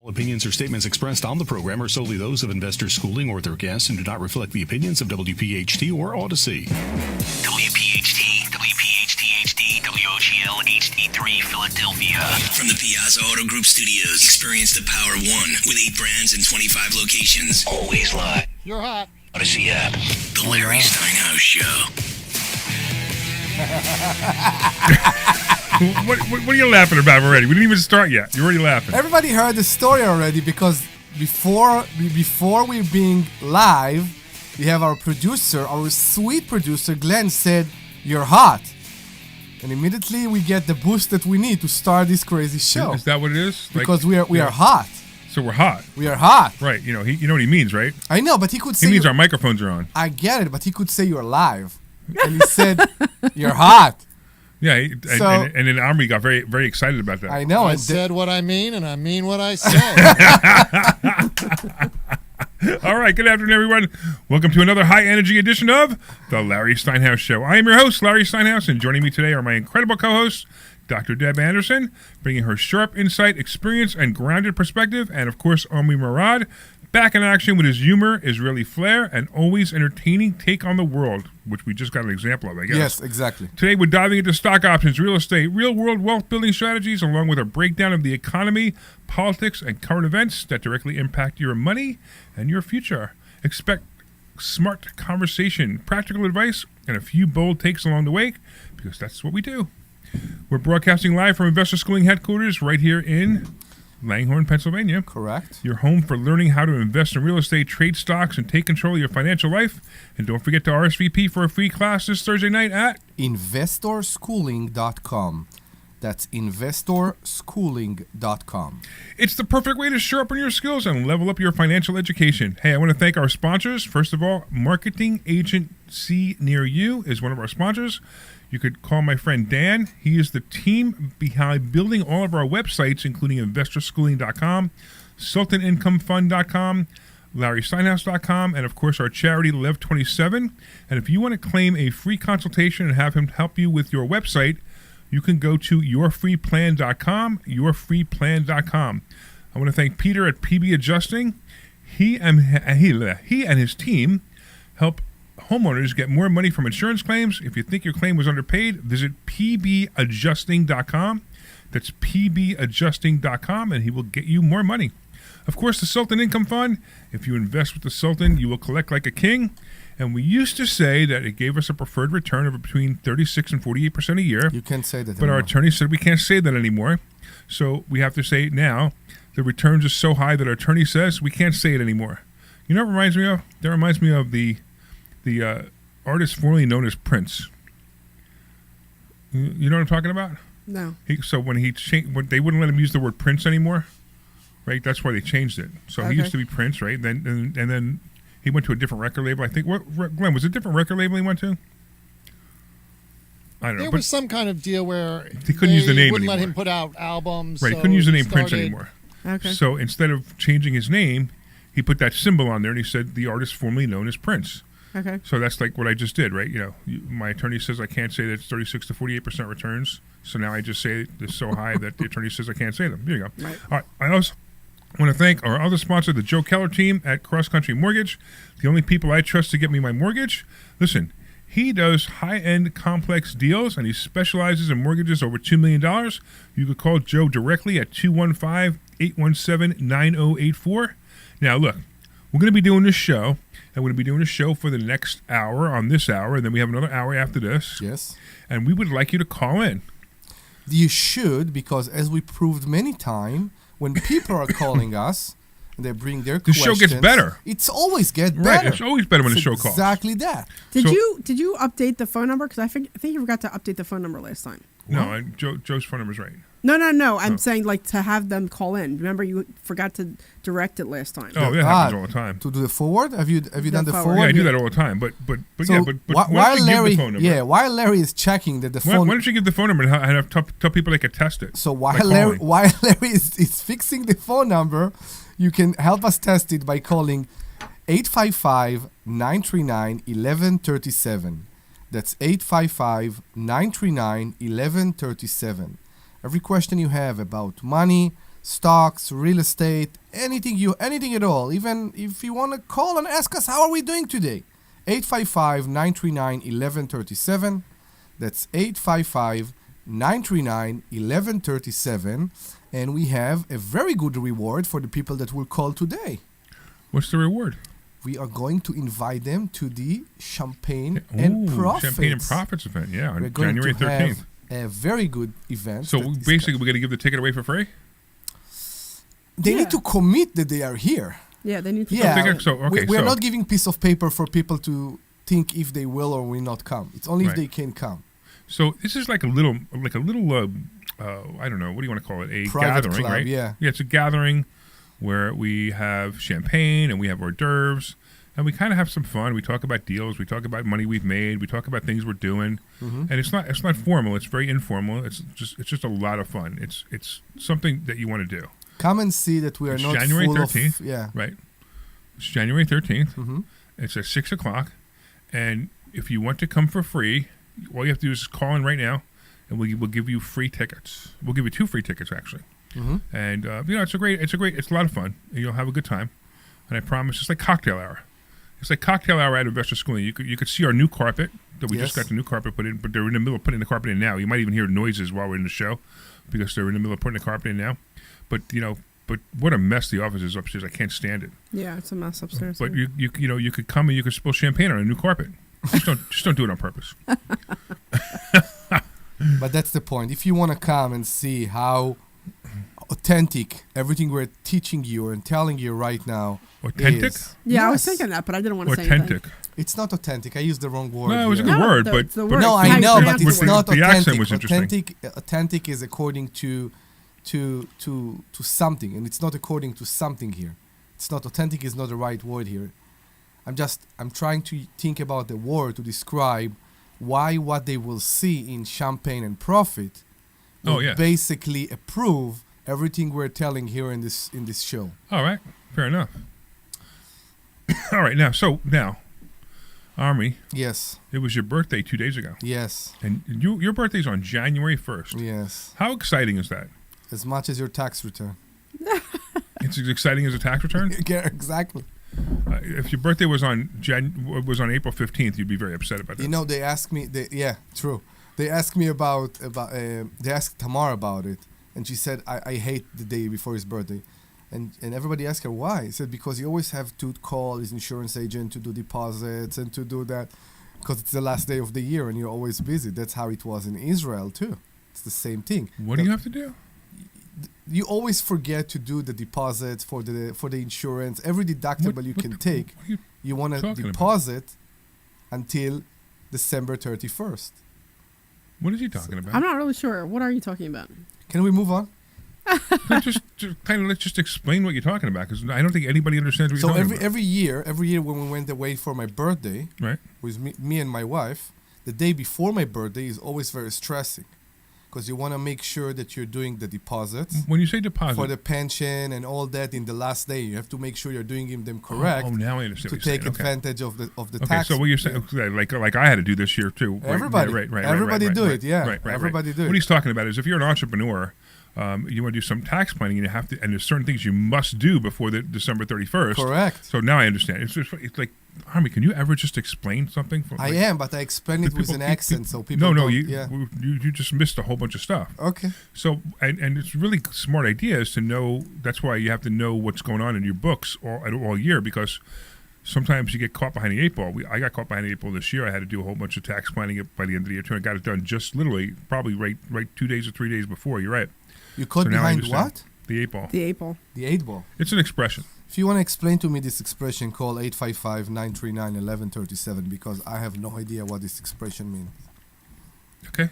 Opinions or statements expressed on the program are solely those of Investor Schooling or their guests and do not reflect the opinions of WPHT or Odyssey. WPHT, WPHT-HD, WOGL HD3 Philadelphia. From the Piazza Auto Group Studios, experience the power of one with 8 brands and 25 locations. Always live. You're hot. Odyssey app. The Larry Steinhouse Show. What are you laughing about already? We didn't even start yet. You're already laughing. Everybody heard the story already because before we're being live, we have our producer, our sweet producer, Glenn, said, "You're hot." And immediately we get the boost that we need to start this crazy show. Is that what it is? Because we are hot. So we're hot. We are hot. Right. You know what he means, right? I know, but he could say... He means our microphones are on. I get it, but he could say you're live. And he said, "You're hot." Yeah, and then Omri got very, very excited about that. I know. I said what I mean, and I mean what I say. All right, good afternoon, everyone. Welcome to another high-energy edition of The Larry Steinhouse Show. I am your host, Larry Steinhouse, and joining me today are my incredible co-hosts, Dr. Deb Anderson, bringing her sharp insight, experience, and grounded perspective, and, of course, Omri Morad, back in action with his humor, Israeli flair, and always entertaining take on the world, which we just got an example of, I guess. Yes, exactly. Today, we're diving into stock options, real estate, real-world wealth-building strategies, along with a breakdown of the economy, politics, and current events that directly impact your money and your future. Expect smart conversation, practical advice, and a few bold takes along the way, because that's what we do. We're broadcasting live from Investor Schooling headquarters right here in Langhorne, Pennsylvania. Correct. Your home for learning how to invest in real estate, trade stocks, and take control of your financial life. And don't forget to RSVP for a free class this Thursday night at investorschooling.com. That's investorschooling.com. It's the perfect way to sharpen your skills and level up your financial education. Hey, I want to thank our sponsors. First of all, Marketing Agency Near You is one of our sponsors. You could call my friend Dan. He is the team behind building all of our websites, including investorschooling.com, sultanincomefund.com, larrysteinhouse.com, and, of course, our charity, Lev27. And if you want to claim a free consultation and have him help you with your website, you can go to yourfreeplan.com, yourfreeplan.com. I want to thank Peter at PB Adjusting. He and his team help homeowners get more money from insurance claims. If you think your claim was underpaid, visit pbadjusting.com. That's pbadjusting.com, and he will get you more money. Of course, the Sultan Income Fund. If you invest with the Sultan, you will collect like a king. And we used to say that it gave us a preferred return of between 36 and 48% a year. You can't say that But our attorney said we can't say that anymore. So we have to say now the returns are so high that our attorney says we can't say it anymore. You know what it reminds me of? That reminds me of the artist formerly known as Prince. You know what I'm talking about? No. So when they wouldn't let him use the word Prince anymore, right? That's why they changed it. So he used to be Prince, right? And then he went to a different record label. I think, Glenn, was it a different record label he went to? I don't know. There was some kind of deal where he couldn't use the name wouldn't anymore. let him put out albums. Right, so he couldn't use the name started... Prince anymore. Okay. So instead of changing his name, he put that symbol on there, and he said the artist formerly known as Prince. Okay. So that's like what I just did, right? My attorney says I can't say that it's 36 to 48% returns. So now I just say it's so high that the attorney says I can't say them. There you go. Right. All right. I also want to thank our other sponsor, the Joe Keller team at Cross Country Mortgage, the only people I trust to get me my mortgage. Listen, he does high-end complex deals, and he specializes in mortgages over $2 million. You could call Joe directly at 215-817-9084. Now, look, we're going to be doing this show. And we're going to be doing a show for the next hour on this hour, and then we have another hour after this. Yes. And we would like you to call in. You should, because as we proved many times, when people are calling us and they bring their questions, the show gets better. It's always get better. Right, it's always better when the show calls. Exactly that. Did you update the phone number? Because I think you forgot to update the phone number last time. No, Joe's phone number's right. No. I'm saying like to have them call in. Remember, you forgot to direct it last time. Oh, that happens all the time. To do the forward? Have you done the forward? Yeah, I do that all the time. But so why don't you give the phone number? Yeah, while Larry is checking that the phone. Why don't you give the phone number and tell people they can test it? So while Larry is fixing the phone number, you can help us test it by calling 855-939-1137. That's 855-939-1137. Every question you have about money, stocks, real estate, anything at all. Even if you want to call and ask us, how are we doing today? 855-939-1137. That's 855-939-1137. And we have a very good reward for the people that will call today. What's the reward? We are going to invite them to the Champagne and Profits. Champagne and Profits event, yeah, on We're going January to 13th. have a very good event. So that is basically, we're going to give the ticket away for free? They Yeah. need to commit that they are here. Yeah, they need to. Yeah, think so. Okay, we're so- not giving piece of paper for people to think if they will or will not come. It's only if Right. they can come. So this is like a little, I don't know, what do you want to call it? A Private gathering, club, right? yeah. Yeah, it's a gathering where we have champagne and we have hors d'oeuvres and we kind of have some fun. We talk about deals, we talk about money we've made, we talk about things we're doing, and it's not formal. It's very informal. It's just a lot of fun. It's something that you want to do. Come and see that we are It's not January full 13th, of... Yeah. right? It's January 13th. Mm-hmm. It's at 6 o'clock. And if you want to come for free, all you have to do is call in right now, and we'll give you free tickets. We'll give you 2 free tickets, actually. Mm-hmm. And, it's a lot of fun. And you'll have a good time. And I promise, it's like cocktail hour. It's like cocktail hour at Investor Schooling. You could see our new carpet that we just Yes. got the new carpet put in, but they're in the middle of putting the carpet in now. You might even hear noises while we're in the show because they're in the middle of putting the carpet in now. But what a mess the office is upstairs. I can't stand it. Yeah, it's a mess upstairs. But you could come and you could spill champagne on a new carpet. Just don't do it on purpose. But that's the point. If you want to come and see how authentic everything we're teaching you and telling you right now Authentic? is. Yeah, I was Yes. thinking that, but I didn't want to say anything. Authentic. It's not authentic. I used the wrong word. No, it was a here. good No, word, the- but it's the but- word. No, How I you know, but pronounce it's the not word. The authentic. accent was interesting. Authentic is according to something, and it's not according to something here. It's not authentic is not the right word here. I'm trying to think about the word to describe why what they will see in Champagne and Profit will Oh, yeah. basically approve everything we're telling here in this show. all right, fair enough. All right, now, Omri, Yes, it was your birthday 2 days ago, yes, and your birthday's on January 1st. yes. How exciting is that? As much as your tax return. It's as exciting as a tax return. Yeah, exactly. If your birthday was on April 15th, you'd be very upset about that. You know, they asked me. Yeah, true. They asked me about. They asked Tamar about it, and she said, "I hate the day before his birthday," and everybody asked her why. He said because you always have to call his insurance agent to do deposits and to do that, because it's the last day of the year and you're always busy. That's how it was in Israel too. It's the same thing. What do you have to do? You always forget to do the deposits for the insurance. Every deductible you can take, What are you you want to talking about? deposit until December 31st. What is he talking about? I'm not really sure. What are you talking about? Can we move on? Let's just explain what you're talking about, because I don't think anybody understands what So you're talking every year when we went away for my birthday about. Right? with me and my wife, the day before my birthday is always very stressing, because you want to make sure that you're doing the deposits When you say deposit, for the pension and all that in the last day. You have to make sure you're doing them correct Oh, now I understand. to what you're take saying. Okay. advantage of the Okay, tax. so what you're saying, like I had to do this year too. Right, Everybody. right, Everybody right, do right, it, yeah. right, Everybody do What it. he's talking about is if you're an entrepreneur, you want to do some tax planning, and you have to, and there's certain things you must do before the December 31st. Correct. So now I understand. It's like, Army, can you ever just explain something? I am, but I explain it with an accent, so people No, don't, you just missed a whole bunch of stuff. Okay. So, and it's really smart ideas to know. That's why you have to know what's going on in your books all year, because sometimes you get caught behind the 8 ball. I got caught behind the 8 ball this year. I had to do a whole bunch of tax planning by the end of the year too. I got it done just literally probably right 2 days or 3 days before. You're right. You caught So now I behind understand. what? The 8 ball. The 8 ball. The 8 ball. It's an expression. If you want to explain to me this expression, call 855-939-1137, because I have no idea what this expression means. Okay.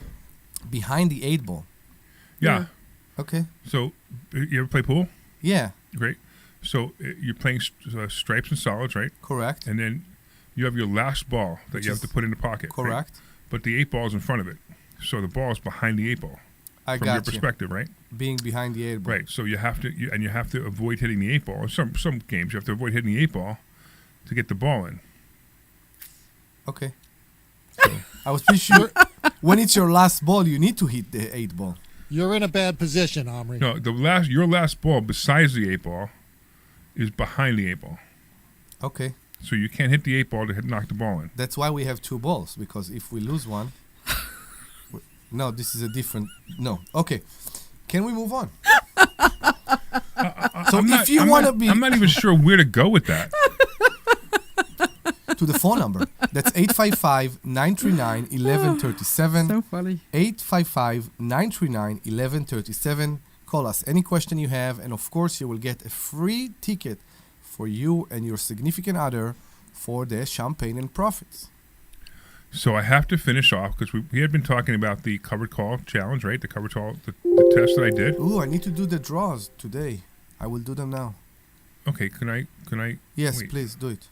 Behind the 8 ball. Yeah. Okay. So you ever play pool? Yeah. Great. So you're playing stripes and solids, right? Correct. And then you have your last ball that Which you have is to put in the pocket. right? Correct. But the 8 ball is in front of it. So the ball is behind the 8 ball. I From your got you. perspective, right? Being behind the 8 ball. Right. So you have to avoid hitting the 8 ball. Some games you have to avoid hitting the 8 ball to get the ball in. Okay. I was pretty sure when it's your last ball, you need to hit the 8 ball. You're in a bad position, Omri. No, your last ball besides the 8 ball is behind the 8 ball. Okay. So you can't hit the 8 ball to knock the ball in. That's why we have 2 balls, because if we lose one... No, this is a different... No. Okay. Can we move on? So if you want to be... I'm not even sure where to go with that. To the phone number. That's 855-939-1137. So funny. 855-939-1137. Call us. Any question you have, and of course you will get a free ticket for you and your significant other for the Champagne and Profits. So I have to finish off because we had been talking about the covered call challenge, right? The covered call, the test that I did. Ooh, I need to do the draws today. I will do them now. Okay, can I? Yes, wait. please do it.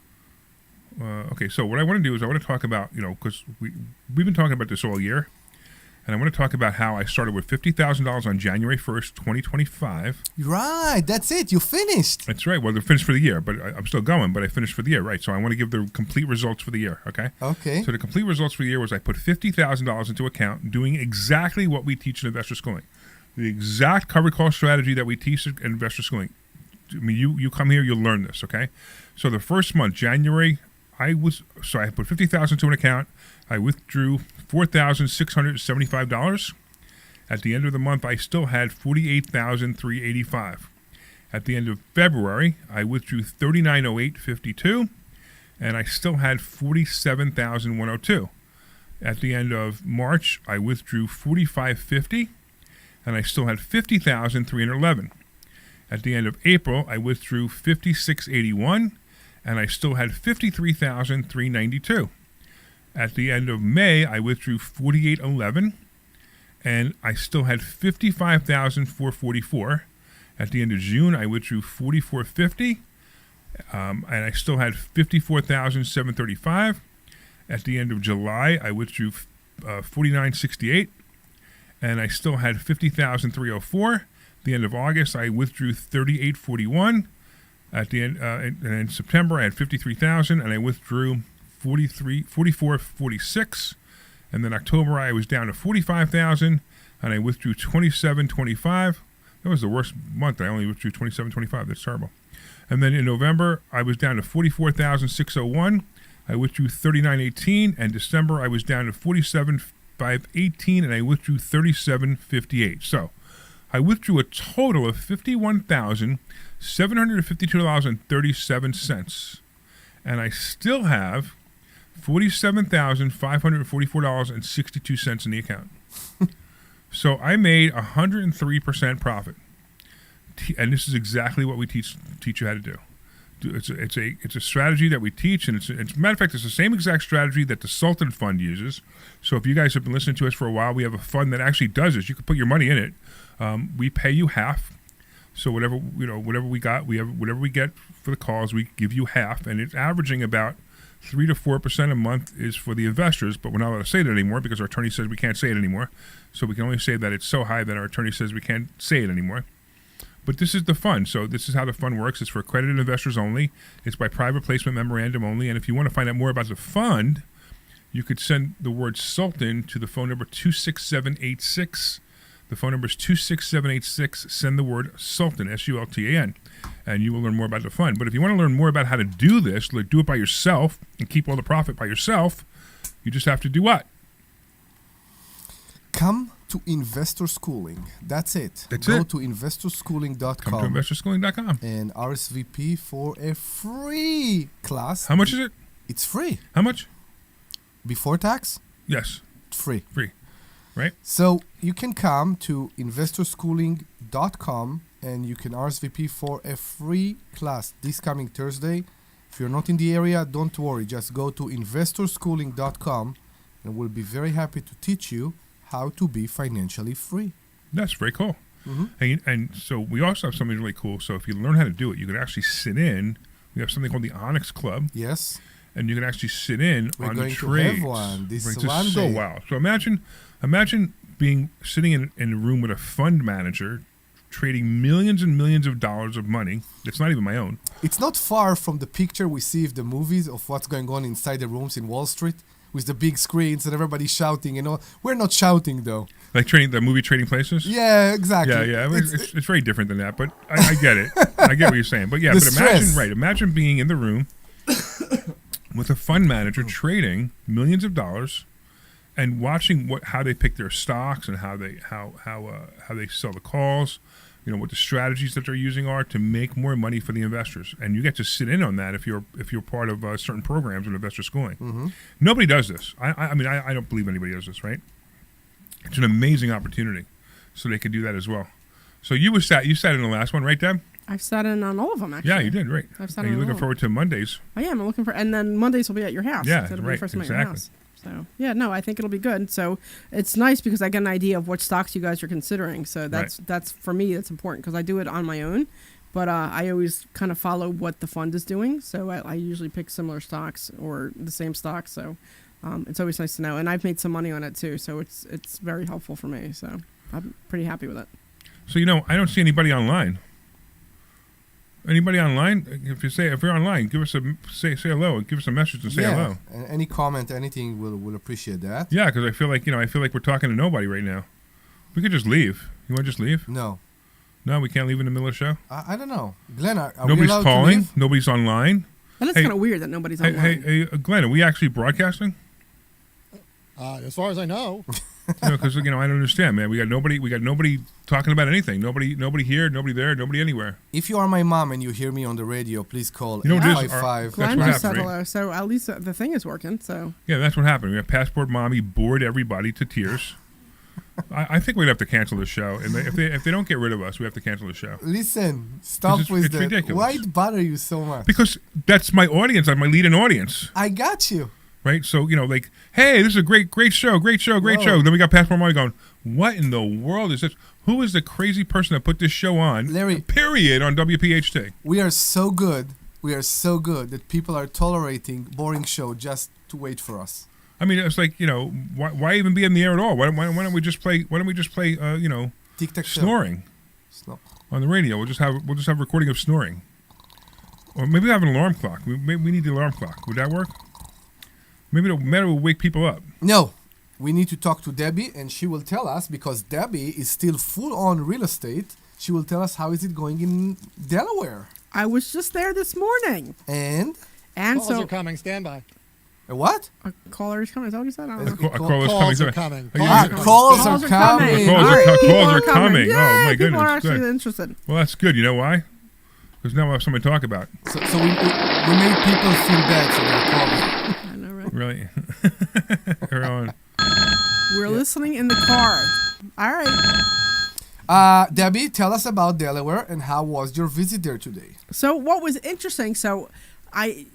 Okay, so what I want to do is I want to talk about, because we've been talking about this all year, and I want to talk about how I started with $50,000 on January 1st, 2025. Right, that's it. You finished. That's right. Well, they're finished for the year, but I'm still going, but I finished for the year, right? So I want to give the complete results for the year, okay? Okay. So the complete results for the year was I put $50,000 into account doing exactly what we teach in investor schooling. The exact covered call strategy that we teach in investor schooling. I mean, you come here, you'll learn this, okay? So the first month, January, I put $50,000 to an account. I withdrew $4,675. At the end of the month, I still had $48,385. At the end of February, I withdrew $39,0852, and I still had $47,102. At the end of March, I withdrew $45,50, and I still had $50,311. At the end of April, I withdrew $56,081, and I still had $53,392. At the end of May, I withdrew $48,011, and I still had $55,444. At the end of June, I withdrew $44,50, and I still had $54,735. At the end of July, I withdrew $49,068, and I still had $50,304. At the end of August, I withdrew $38,041. At the end, and in September, I had $53,000, and I withdrew $44,46. And then October, I was down to $45,000, and I withdrew $27,025. That was the worst month. I only withdrew $27,025. That's terrible. And then in November, I was down to $44,601. I withdrew $39,018, and December, I was down to $47,518, and I withdrew $37,058. So I withdrew a total of $51,752.37, and I still have $47,544.62 in the account. So I made 103% profit, and this is exactly what we teach you how to do. It's a strategy that we teach, and it's matter of fact, it's the same exact strategy that the Sultan Fund uses. So if you guys have been listening to us for a while, we have a fund that actually does this. You can put your money in it. We pay you half. So whatever we get for the calls, we give you half, and it's averaging about 3 to 4% a month is for the investors, but we're not allowed to say that anymore because our attorney says we can't say it anymore. So we can only say that it's so high that our attorney says we can't say it anymore. But this is the fund. So this is how the fund works. It's for accredited investors only. It's by private placement memorandum only. And if you want to find out more about the fund, you could send the word Sultan to the phone number 26786. The phone number is 26786. Send the word Sultan, SULTAN, and you will learn more about the fund. But if you want to learn more about how to do this, like do it by yourself and keep all the profit by yourself, you just have to do what? Come to Investor Schooling. That's it. That's Go it. to investorschooling.com. Come to investorschooling.com. And RSVP for a free class. How much is it? It's free. How much? Before tax? Yes. Free. Free. Right? So you can come to investorschooling.com and you can RSVP for a free class this coming Thursday. If you're not in the area, don't worry. Just go to investorschooling.com and we'll be very happy to teach you how to be financially free. That's very cool. Mm-hmm. And so we also have something really cool. So if you learn how to do it, you can actually sit in. We have something called the Onyx Club. Yes. And you can actually sit in We're on the going trades. to have one this Right, one just so day. wow. So imagine sitting in a room with a fund manager trading millions and millions of dollars of money. It's not even my own. It's not far from the picture we see of the movies of what's going on inside the rooms in Wall Street. with the big screens and everybody shouting. We're not shouting though. Like the movie Trading Places? Yeah, exactly. Yeah. It's very different than that, but I get it. I get what you're saying. But yeah, The but imagine, stress. imagine being in the room with a fund manager trading millions of dollars and watching how they pick their stocks and how they sell the calls, what the strategies that they're using are to make more money for the investors. And you get to sit in on that if you're part of certain programs in investor schooling. Mm-hmm. Nobody does this. I mean, I don't believe anybody does this, right? It's an amazing opportunity, so they can do that as well. So you sat in the last one, right, Deb? I've sat in on all of them, actually. Yeah, you did, right. I've sat And in you're on looking all. forward to Mondays. I am. I'm looking for, and then Mondays will be at your house. Yeah, so it'll be right, the first time at your exactly. house. So yeah, no, I think it'll be good. So it's nice because I get an idea of what stocks you guys are considering. So that's for me, that's important because I do it on my own, but I always kind of follow what the fund is doing. So I usually pick similar stocks or the same stocks. So it's always nice to know, and I've made some money on it too. So it's very helpful for me. So I'm pretty happy with it. So I don't see anybody online. Anybody online? If you're online, give us say hello. Give us a message and say hello. And any comment, anything, we'll appreciate that. Yeah, because I feel like we're talking to nobody right now. We could just leave. You want to just leave? No, No, we can't leave in the middle of the show. I don't know, Glenn. Are we Nobody's allowed to calling. leave? Nobody's online. And it's Hey, kind of weird that nobody's Hey, online. hey, Glenn, are we actually broadcasting? As far as I know. Because I don't understand, man. We got nobody talking about anything. Nobody here. Nobody there. Nobody anywhere. If you are my mom and you hear me on the radio, please call You know what it is? 855. Glenn what just happened, said right? hello. So at least the thing is working. So Yeah, that's what happened. We have Passport Mommy bored everybody to tears. I think we'd have to cancel the show, and if they don't get rid of us, we have to cancel the show Listen, stop It's with that. ridiculous. Why it bother you so much? because that's my audience. I'm my lead-in audience, I got you. right? So like, hey, this is a great show, great show. Whoa. Then we got Passport Mommy going, what in the world is this? Who is the crazy person that put this show on? Larry. Period on WPHT. We are so good. We are so good that people are tolerating boring show just to wait for us. I mean, it's like why even be in the air at all? Why don't we just play? Why don't we just play? Tic tac show. Snoring Snore. on the radio. We'll just have recording of snoring, or maybe we have an alarm clock. We need the alarm clock. Would that work? Maybe it'll wake people up. No, we need to talk to Debbie, and she will tell us because Debbie is still full on real estate. She will tell us how is it going in Delaware. I was just there this morning, And and Calls so are coming. Stand by. a what? a caller is coming. Is that what you said? I don't know. A call is Calls coming. are coming. Are you- Ah, calls are coming. Calls All are right, co- people calls are coming. coming. Yay, Oh, my people goodness, are actually good. interested. Well, that's good. You know why? Because now we'll have something to talk about. So we made people feel bad, so they're calling. I know, right? Really. We're on. We're listening in the car. All right. Debbie, tell us about Delaware and how was your visit there today? So what was interesting? So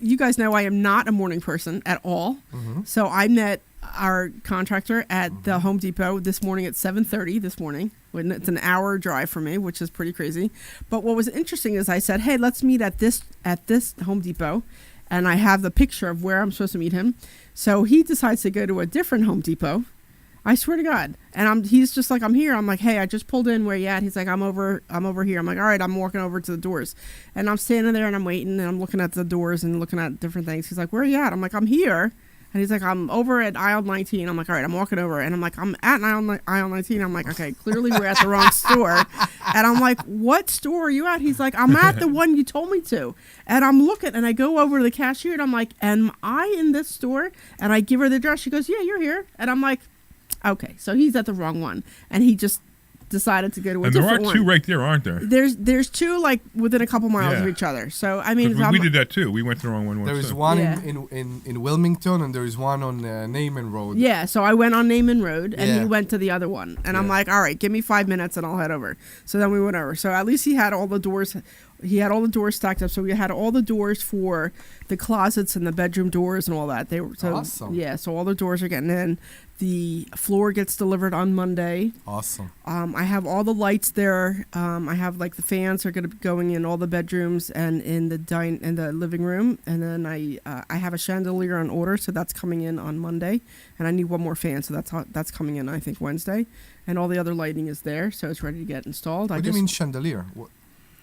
you guys know I am not a morning person at all. So I met our contractor at the Home Depot this morning at 7:30 this morning. When it's an hour drive for me, which is pretty crazy. But what was interesting is I said, "Hey, let's meet at this Home Depot," and I have the picture of where I'm supposed to meet him. So he decides to go to a different Home Depot. I swear to God. And he's just like, I'm here. I'm like, hey, I just pulled in. Where you at? He's like, I'm over here. I'm like, all right, I'm walking over to the doors. And I'm standing there and I'm waiting and I'm looking at the doors and looking at different things. He's like, where are you at? I'm like, I'm here. And he's like, I'm over at aisle 19. I'm like, all right, I'm walking over. And I'm like, I'm at aisle 19. I'm like, okay, clearly we're at the wrong store. And I'm like, what store are you at? He's like, I'm at the one you told me to. And I'm looking and I go over to the cashier and I'm like, am I in this store? And I give her the address. She goes, yeah, you're here. And I'm like, okay, so he's at the wrong one, and he just decided to go to a And there different are one. two right there, aren't there? There's two like within a couple miles of Yeah. each other. So I mean, 'Cause we did that too. We went to the wrong one once. There is too. one Yeah. in Wilmington and there is one on Naaman Road. yeah. So I went on Naaman Road, and he Yeah. went to the other one, and I'm Yeah. like, all right, give me 5 minutes, and I'll head over. So then we went over. So at least he had all the doors. He had all the doors stacked up. So we had all the doors for the closets and the bedroom doors and all that. They were so Awesome. yeah. So all the doors are getting in. The floor gets delivered on Monday. Awesome. I have all the lights there. I have like the fans are going to be going in all the bedrooms and in the living room. And then I have a chandelier on order, so that's coming in on Monday. And I need one more fan, so that's coming in I think Wednesday. And all the other lighting is there, so it's ready to get installed. What do you mean chandelier? What?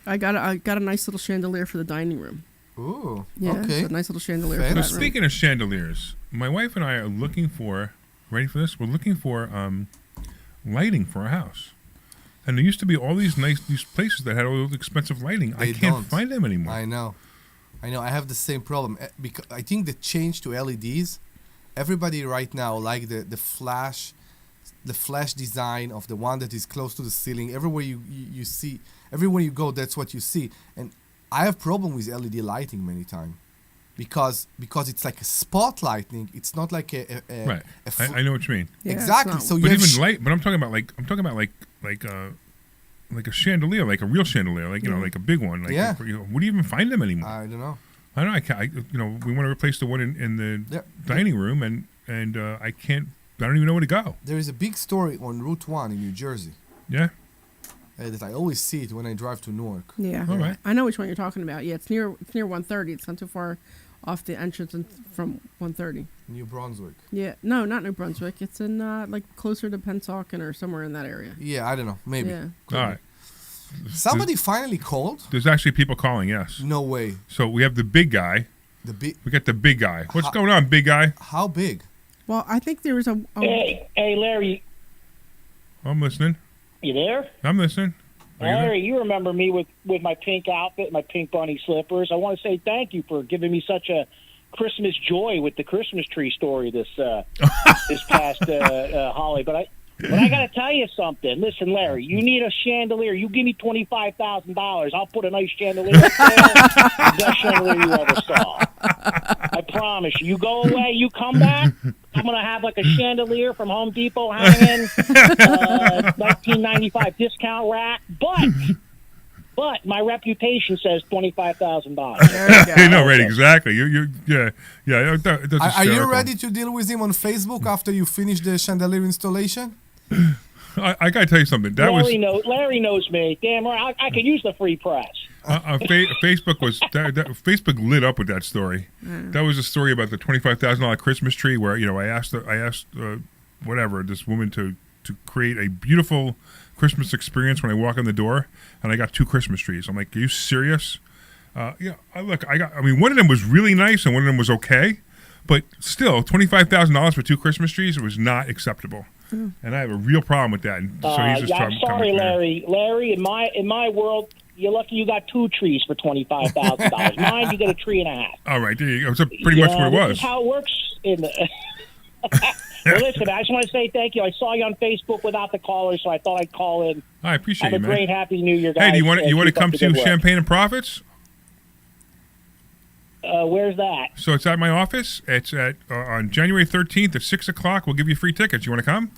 I got a nice little chandelier for the dining room. Ooh. Yeah, Okay. it's a nice little chandelier Fancy. for So that room. speaking of chandeliers, my wife and I are looking for, ready for this? We're looking for lighting for our house. And there used to be all these places that had all those expensive lighting. I They can't don't. find them anymore. I know. I have the same problem because I think the change to LEDs. Everybody right now like the flash design of the one that is close to the ceiling. Everywhere you see, everywhere you go, that's what you see. And I have problem with LED lighting many times because it's like a spotlighting. It's not like a Right. I know what you mean. Yeah, it's exactly. not- So you But have even light. But I'm talking about like a chandelier, like a real chandelier, like like a big one. Like, Yeah. Would you even find them anymore? I don't know. I don't know. We want to replace the one in the Yeah. dining room, and I can't. I don't even know where to go. There is a big story on Route 1 in New Jersey Yeah. that I always see it when I drive to Newark. Yeah. All right. I know which one you're talking about. Yeah, it's near 130. It's not too far off the entrance from 130. New Brunswick. Yeah. No, not New Brunswick. It's in like closer to Pensauken or somewhere in that area. Yeah, I don't know. Maybe. Yeah. All right. Somebody finally called? There's actually people calling. Yes. No way. So we have the big guy. The big. We got the big guy. What's going on, big guy? How big? Well, I think there was a Hey, Larry, I'm listening. you there? I'm listening. Are you there? Larry, you remember me with my pink outfit, my pink bunny slippers. I want to say thank you for giving me such a Christmas joy with the Christmas tree story this past holiday. But I got to tell you something. Listen, Larry, you need a chandelier. You give me $25,000. I'll put a nice chandelier up there. The best chandelier you ever saw. I promise you. You go away, you come back, I'm going to have like a chandelier from Home Depot hanging, 1995 discount rack. But my reputation says $25,000. There you go. Hey, no, right, exactly. Yeah. That's Are you hysterical. ready to deal with him on Facebook after you finish the chandelier installation? I gotta tell you something. That was Larry knows me. Damn right. I could use the free press. Facebook was Facebook lit up with that story. That was a story about the $25,000 Christmas tree where I asked this woman to create a beautiful Christmas experience when I walk in the door, and I got 2 Christmas trees. I'm like, are you serious? One of them was really nice and one of them was okay, but still $25,000 for 2 Christmas trees was not acceptable. And I have a real problem with that. And so he's just I'm sorry, Larry. Larry, in my world, you're lucky you got 2 trees for $25,000. Mine, you got a tree and a half. All right, there you go. So pretty much what it was. This is how it works in the. Well, listen, I just want to say thank you. I saw you on Facebook without the caller, so I thought I'd call in. I appreciate Have it, a man. great Happy New Year, guys. Hey, do you want to Keep up come the to good work. Champagne and Profits? Where's that? So it's at my office. It's at on January 13th at 6 o'clock. We'll give you free tickets. You want to come?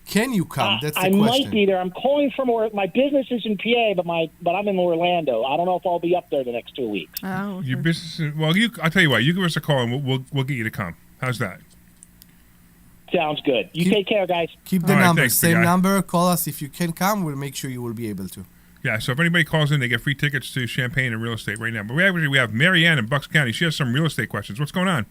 Can you come? That's the I question. might be there. I'm calling from my business is in PA, but I'm in Orlando. I don't know if I'll be up there the next 2 weeks. Oh, okay. Your business. Well, I'll tell you what. You give us a call and we'll get you to come. How's that? Sounds good. You Keep- take care, guys. Keep the All right, number. thanks, big Same guy. number. Call us if you can come. We'll make sure you will be able to. Yeah. So if anybody calls in, they get free tickets to Champagne and real estate right now. But we have Mary Ann in Bucks County. She has some real estate questions. What's going on?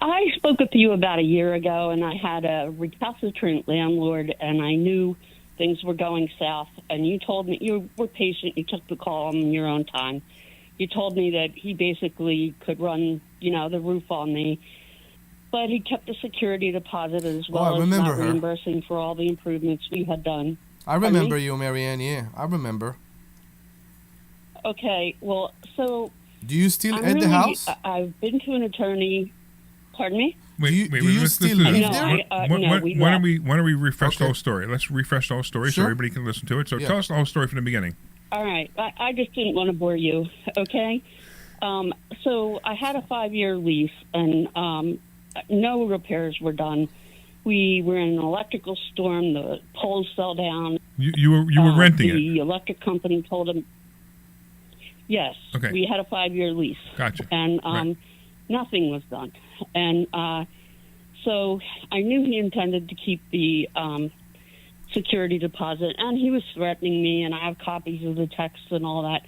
I spoke with you about a year ago, and I had a recalcitrant landlord, and I knew things were going south. And you told me you were patient. You took the call in your own time. You told me that he basically could run, the roof on me, but he kept the security deposit as well I as remember not her. reimbursing for all the improvements we had done. I remember you, Marianne. Yeah, I remember. Okay, well, so Do you still I'm at the really- house? I've been to an attorney. Pardon me? Do you let's still do live this. there? Why don't we refresh the Okay. whole story? Let's refresh the whole story so Sure. everybody can listen to it. So Yeah. tell us the whole story from the beginning. All right. I just didn't want to bore you, okay? So I had a 5-year lease, and no repairs were done. We were in an electrical storm. The poles fell down. You were renting the it. electric company told him, yes, Okay. we had a 5-year lease. Gotcha. And Right. nothing was done. And so I knew he intended to keep the security deposit, and he was threatening me, and I have copies of the texts and all that.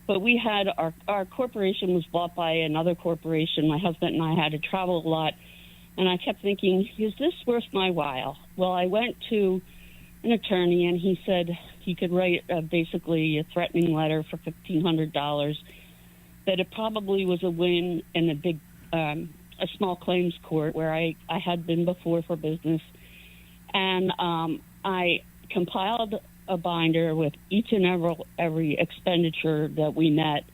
But we had our corporation was bought by another corporation. My husband and I had to travel a lot, and I kept thinking, is this worth my while? Well, I went to an attorney, and he said he could write basically a threatening letter for $1,500. That it probably was a win in a small claims court where I had been before for business, and I compiled a binder with each and every expenditure that we met,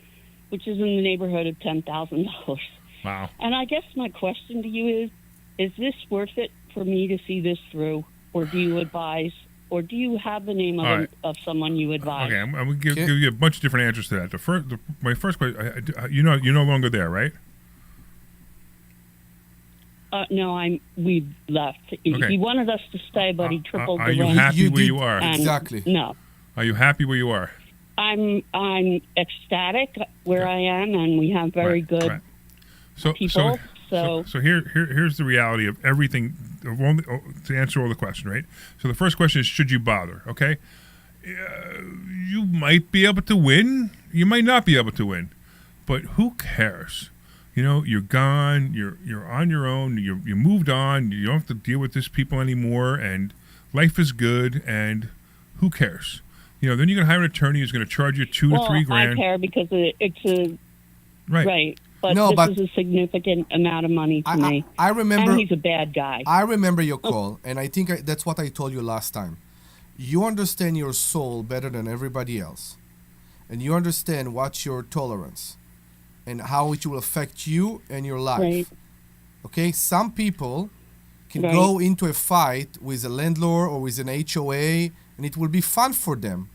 which is in the neighborhood of $10,000. Wow. And I guess my question to you is this worth it for me to see this through, or do you advise, or do you have the name of someone you advise? Okay, I'm going to give you a bunch of different answers to that. My first question, you're no longer there, right? No, we've left. Okay. He wanted us to stay, but he tripled the rent. Are you happy where you are? Exactly. No. Are you happy where you are? I'm ecstatic where I am, and we have very good people. So here's the reality of everything. To answer all the questions, right? So the first question is, should you bother? Okay, you might be able to win. You might not be able to win, but who cares? You know, you're gone. You're on your own. You moved on. You don't have to deal with these people anymore, and life is good. And who cares? You know, then you're gonna hire an attorney who's gonna charge you $2 to $3 grand. I care because it's a right. But this is a significant amount of money to me. I remember. And he's a bad guy. I remember your call, and I think that's what I told you last time. You understand your soul better than everybody else, and you understand what's your tolerance and how it will affect you and your life. Right. Okay? Some people can go into a fight with a landlord or with an HOA, and it will be fun for them.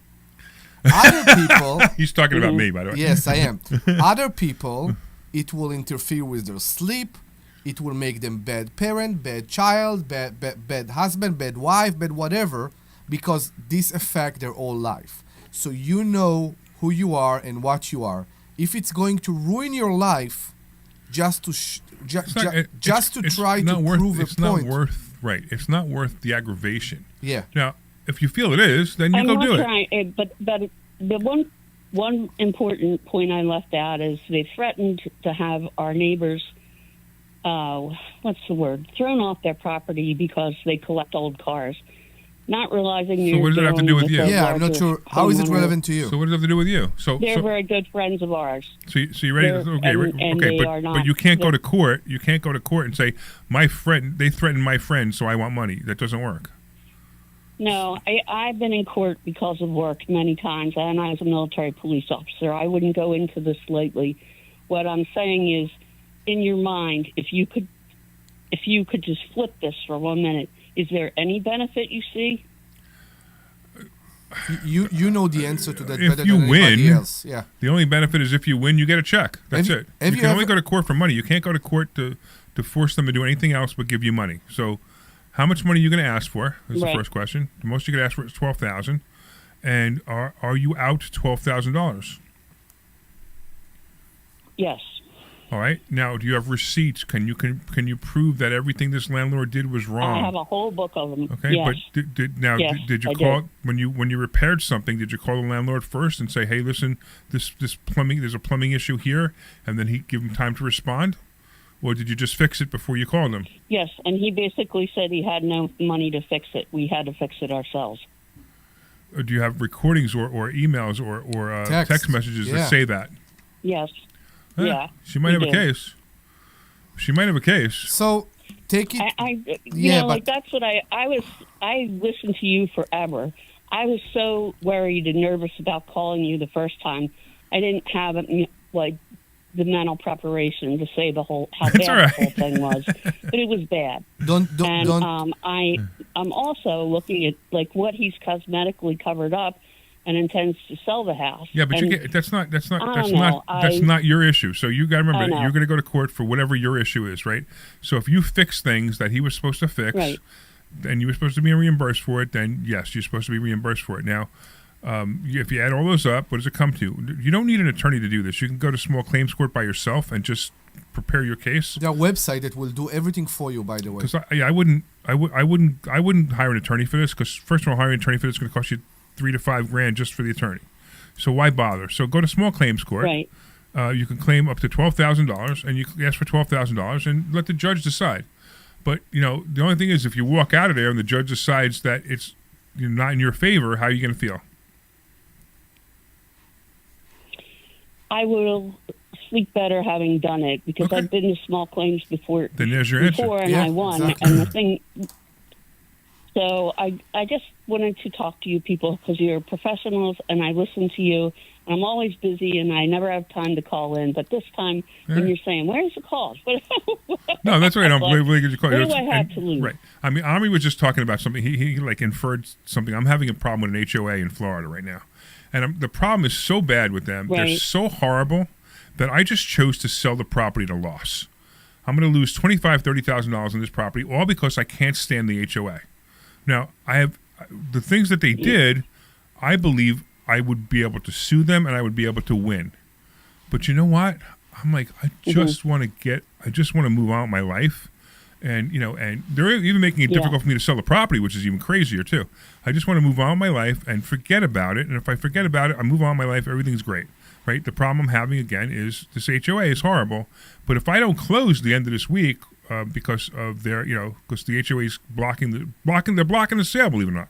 Other people... He's talking about me, by the way. Yes, I am. Other people, it will interfere with their sleep. It will make them bad parent, bad child, bad husband, bad wife, bad whatever, because this affects their whole life. So you know who you are and what you are. If it's going to ruin your life, just to try to prove a point. It's not worth It's not worth the aggravation. Yeah. Now, if you feel it is, then you go do it. But the one important point I left out is they threatened to have our neighbors, what's the word, thrown off their property because they collect old cars. Not realizing So what does it have to do with you? Yeah, I'm not sure. How is it relevant to you? So what does it have to do with you? They're very good friends of ours. So you're ready? But you can't go to court. You can't go to court and say they threatened my friend, so I want money. That doesn't work. No, I've been in court because of work many times, and I was a military police officer. I wouldn't go into this lightly. What I'm saying is, in your mind, if you could just flip this for 1 minute, is there any benefit you see? You know the answer to that if better you than win, anybody else. Yeah. The only benefit is if you win, you get a check. That's it. You can only go to court for money. You can't go to court to force them to do anything else but give you money. So, how much money are you going to ask for? Is the first question. The most you could ask for is $12,000, and are you out $12,000? Yes. All right. Now, do you have receipts? Can you prove that everything this landlord did was wrong? I have a whole book of them. Okay. Yes. But did you call when you repaired something? Did you call the landlord first and say, "Hey, listen, this plumbing, there's a plumbing issue here," and then give him time to respond? Or did you just fix it before you called him? Yes, and he basically said he had no money to fix it. We had to fix it ourselves. Or do you have recordings or emails or text messages that say that? Yes. Yeah. She might have a case. She might have a case. So take it. That's what I listened to you forever. I was so worried and nervous about calling you the first time. I didn't have the mental preparation to say how bad the whole thing was, but it was bad. I'm also looking at what he's cosmetically covered up and intends to sell the house. Yeah, but that's not your issue. So you got to remember, you're going to go to court for whatever your issue is, right? So if you fix things that he was supposed to fix, and you were supposed to be reimbursed for it, then yes, you're supposed to be reimbursed for it. Now, if you add all those up, what does it come to? You don't need an attorney to do this. You can go to small claims court by yourself and just prepare your case. There's a website that will do everything for you, by the way. Because I wouldn't hire an attorney for this. Because first of all, hiring an attorney for this is going to cost you $3,000 to $5,000 just for the attorney. So why bother? So go to small claims court. Right. You can claim up to $12,000, and you can ask for $12,000, and let the judge decide. But the only thing is, if you walk out of there and the judge decides that not in your favor, how are you going to feel? I will sleep better having done it because Okay. I've been to small claims before. Then there's your answer. Before and Yeah, I won. exactly. And the thing. So I just wanted to talk to you people because you're professionals and I listen to you. I'm always busy and I never have time to call in. But this time, when Yeah. you're saying, "Where's the calls?" No, that's right. I'm Like, really good to call you. what do I have to lose? Right. I mean, Omri was just talking about something. He like inferred something. I'm having a problem with an HOA in Florida right now, and the problem is so bad with them. They're Right. so horrible that I just chose to sell the property at a loss. I'm going to lose $25,000-$30,000 on this property, all because I can't stand the HOA. Now, I have the things that they did. I believe I would be able to sue them and I would be able to win. But you know what? I'm like, I just want to move on with my life. And, and they're even making it difficult for me to sell the property, which is even crazier too. I just want to move on with my life and forget about it. And if I forget about it, I move on with my life, everything's great, right? The problem I'm having again is this HOA is horrible. But if I don't close the end of this week, because of their, because the HOA is blocking the sale, believe it or not.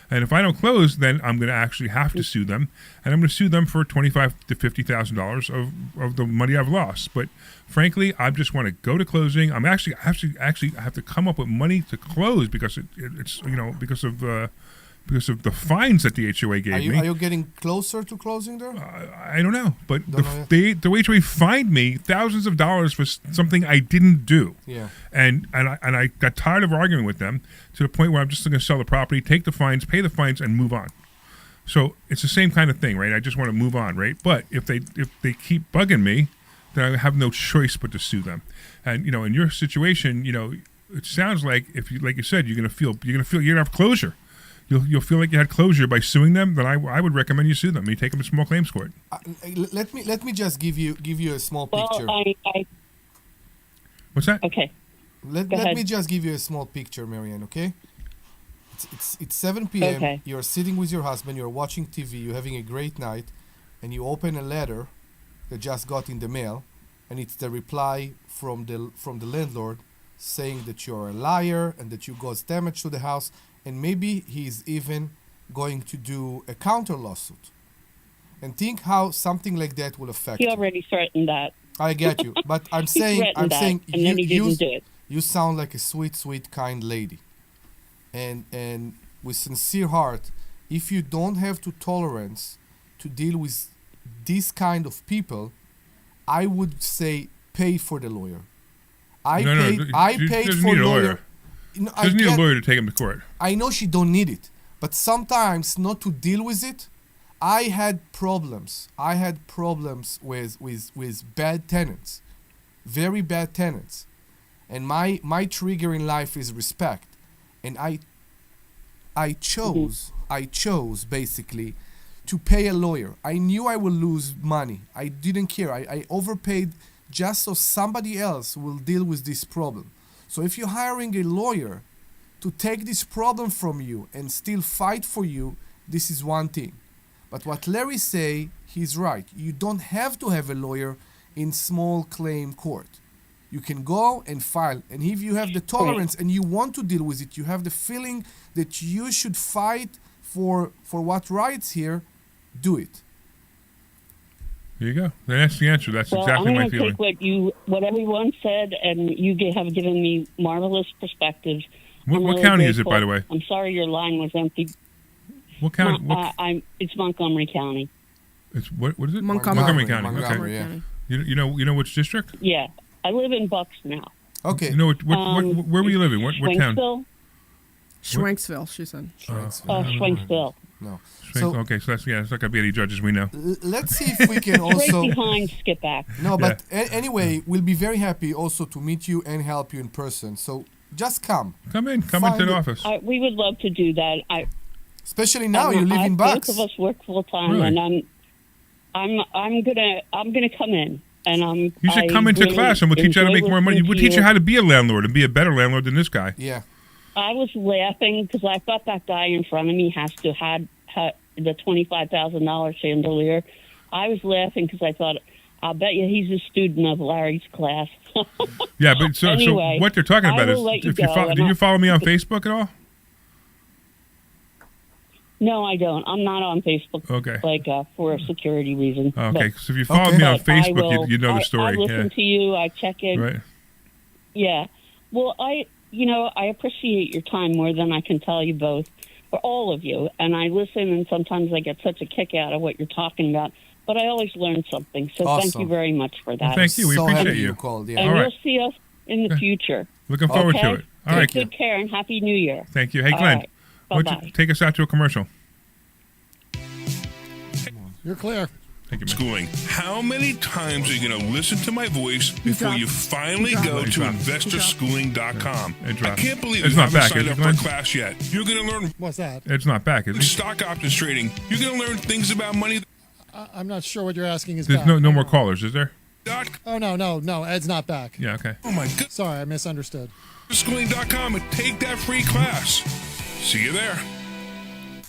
And if I don't close, then I'm going to actually have to sue them, and I'm going to sue them for $25,000 to $50,000 of the money I've lost. But frankly, I just want to go to closing. I'm actually I have to come up with money to close because it's because of the fines that the HOA gave me. Are you getting closer to closing there? I don't know, but Don't know yet. the HOA fined me thousands of dollars for something I didn't do. Yeah. And I got tired of arguing with them to the point where I'm just going to sell the property, take the fines, pay the fines, and move on. So it's the same kind of thing, right? I just want to move on, right? But if they keep bugging me, then I have no choice but to sue them. And in your situation, it sounds like if you, like you said, you're gonna have closure. You'll feel like you had closure by suing them. Then I would recommend you sue them. You take them to small claims court. Let me just give you a small picture. Well, I What's that? okay. Let ahead. me just give you a small picture, Marianne, okay? It's 7 p.m. Okay. You're sitting with your husband, you're watching TV, you're having a great night, and you open a letter that just got in the mail, and it's the reply from the landlord saying that you're a liar and that you caused damage to the house, and maybe he's even going to do a counter lawsuit. And think how something like that will affect He you. already threatened that. I get you, but I'm He saying threatened that, and then he didn't do it. you sound like a sweet, kind lady. And with sincere heart, if you don't have to tolerance to deal with this kind of people, I would say pay for the lawyer. I paid doesn't for need a lawyer. lawyer. No, She doesn't need a lawyer to take him to court. I know she don't need it, but sometimes not to deal with it. I had problems. With bad tenants, very bad tenants, and my trigger in life is respect, and I chose basically to pay a lawyer. I knew I would lose money. I didn't care. I overpaid just so somebody else will deal with this problem. So if you're hiring a lawyer to take this problem from you and still fight for you, this is one thing. But what Larry say, he's right. You don't have to have a lawyer in small claim court. You can go and file. And if you have the tolerance and you want to deal with it, you have the feeling that you should fight for what rights here, do it. There you go. That's the answer. That's Well, exactly I'm my going to feeling. take what everyone said, and you have given me marvelous perspectives. What I'm really county is it, grateful. by the way? I'm sorry your line was empty. What county? It's Montgomery County. It's what is it? Montgomery County. Montgomery, Okay. yeah. You know which district? Yeah, I live in Bucks now. Okay. You know where were you living? What town? Schwenksville? Schwenksville, she said. Schwenksville. No. Okay, so that's not gonna be any judges we know. Let's see if we can also. Right behind Skipback. No, but anyway, we'll be very happy also to meet you and help you in person. So just come. Come into Find the it. office. We would love to do that. Especially now you live in Bucks. Both of us work full time, Really? and I'm gonna come in, and You should come into class and we'll teach you how to make more money. We'll teach you how to be a landlord and be a better landlord than this guy. Yeah. I was laughing because I thought that guy in front of me has to had the $25,000 chandelier. I was laughing because I thought, I'll bet you he's a student of Larry's class. Yeah, but so Anyway, what they're talking about I is will let you if you go, and do you follow me on Facebook at all? No, I don't. I'm not on Facebook. Okay. For a security reason. Okay, But- so if you follow me on but I Facebook, will- you know the I story. listen to you. I check in. Right. Yeah. Well, I appreciate your time more than I can tell you both, or all of you. And I listen, and sometimes I get such a kick out of what you're talking about. But I always learn something. So thank Awesome. you very much for that. Well, thank you. We so appreciate happy you. called. Yeah. And All right. you'll see us in the future. Looking forward to Okay? it. All right. Take good care and Happy New Year. Thank you. Hey, All Glenn, right. why don't you Bye-bye. take us out to a commercial? You're clear. Thank you, man. Schooling. How many times are you going to listen to my voice before you finally go to investorschooling.com? It I dropped. can't believe It's you not haven't back, signed is up it, for a Glenn? class yet. You're going to learn What's that? It's not back, is it? stock options trading. You're going to learn things about money. I'm not sure what you're asking is There's back. no more callers, is there? Oh, no. Ed's not back. Yeah, okay. Oh my God. Sorry, I misunderstood. Schooling.com and take that free class. See you there.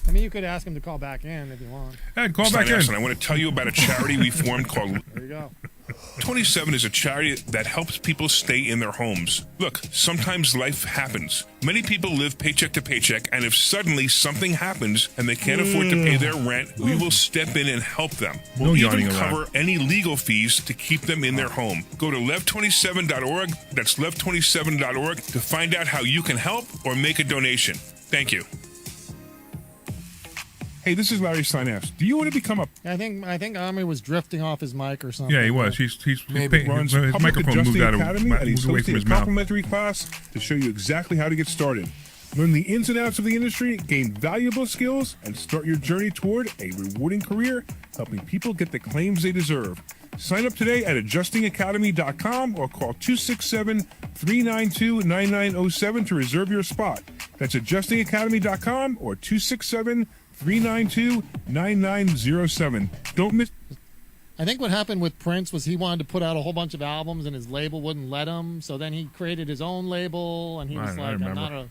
I mean, you could ask him to call back in if you want. Ed, call back Steinhouse, in. and I want to tell you about a charity we formed called There you go. 27 is a charity that helps people stay in their homes. Look, sometimes life happens. Many people live paycheck to paycheck, and if suddenly something happens and they can't afford to pay their rent, we will step in and help them. No We'll yawning even allowed. cover any legal fees to keep them in their home. Go to lev27.org, that's lev27.org, to find out how you can help or make a donation. Thank you. Hey, this is Larry Steinhouse. Do you want to become a... I think Omri was drifting off his mic or something. Yeah, he was. He's Maybe. his Runs his Public microphone moved Adjusting out of Academy, and he's moved away hosting from a his mouth. complimentary class to show you exactly how to get started. Learn the ins and outs of the industry, gain valuable skills, and start your journey toward a rewarding career helping people get the claims they deserve. Sign up today at adjustingacademy.com or call 267-392-9907 to reserve your spot. That's adjustingacademy.com or 267-392-9907. Don't miss... I think what happened with Prince was he wanted to put out a whole bunch of albums and his label wouldn't let him. So then he created his own label and he was I like, I'm remember. not a...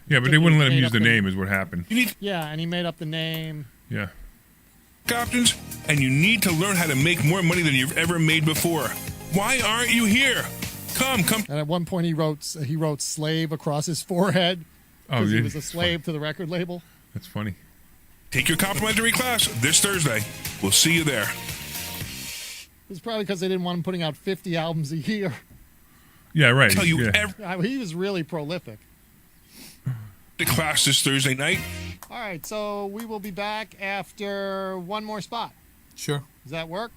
Yeah, but they wouldn't let him Made use up the the- name is what happened. Yeah, and he made up the name. Yeah. Options, and you need to learn how to make more money than you've ever made before. Why aren't you here? Come. And at one point he wrote slave across his forehead Oh, because yeah. he was a slave to the record label. That's funny. Take your complimentary class this Thursday. We'll see you there. It's probably because they didn't want him putting out 50 albums a year. Yeah, right. Tell you Yeah. I mean, he was really prolific. The class this Thursday night. All right, so we will be back after one more spot. Sure. Does that work?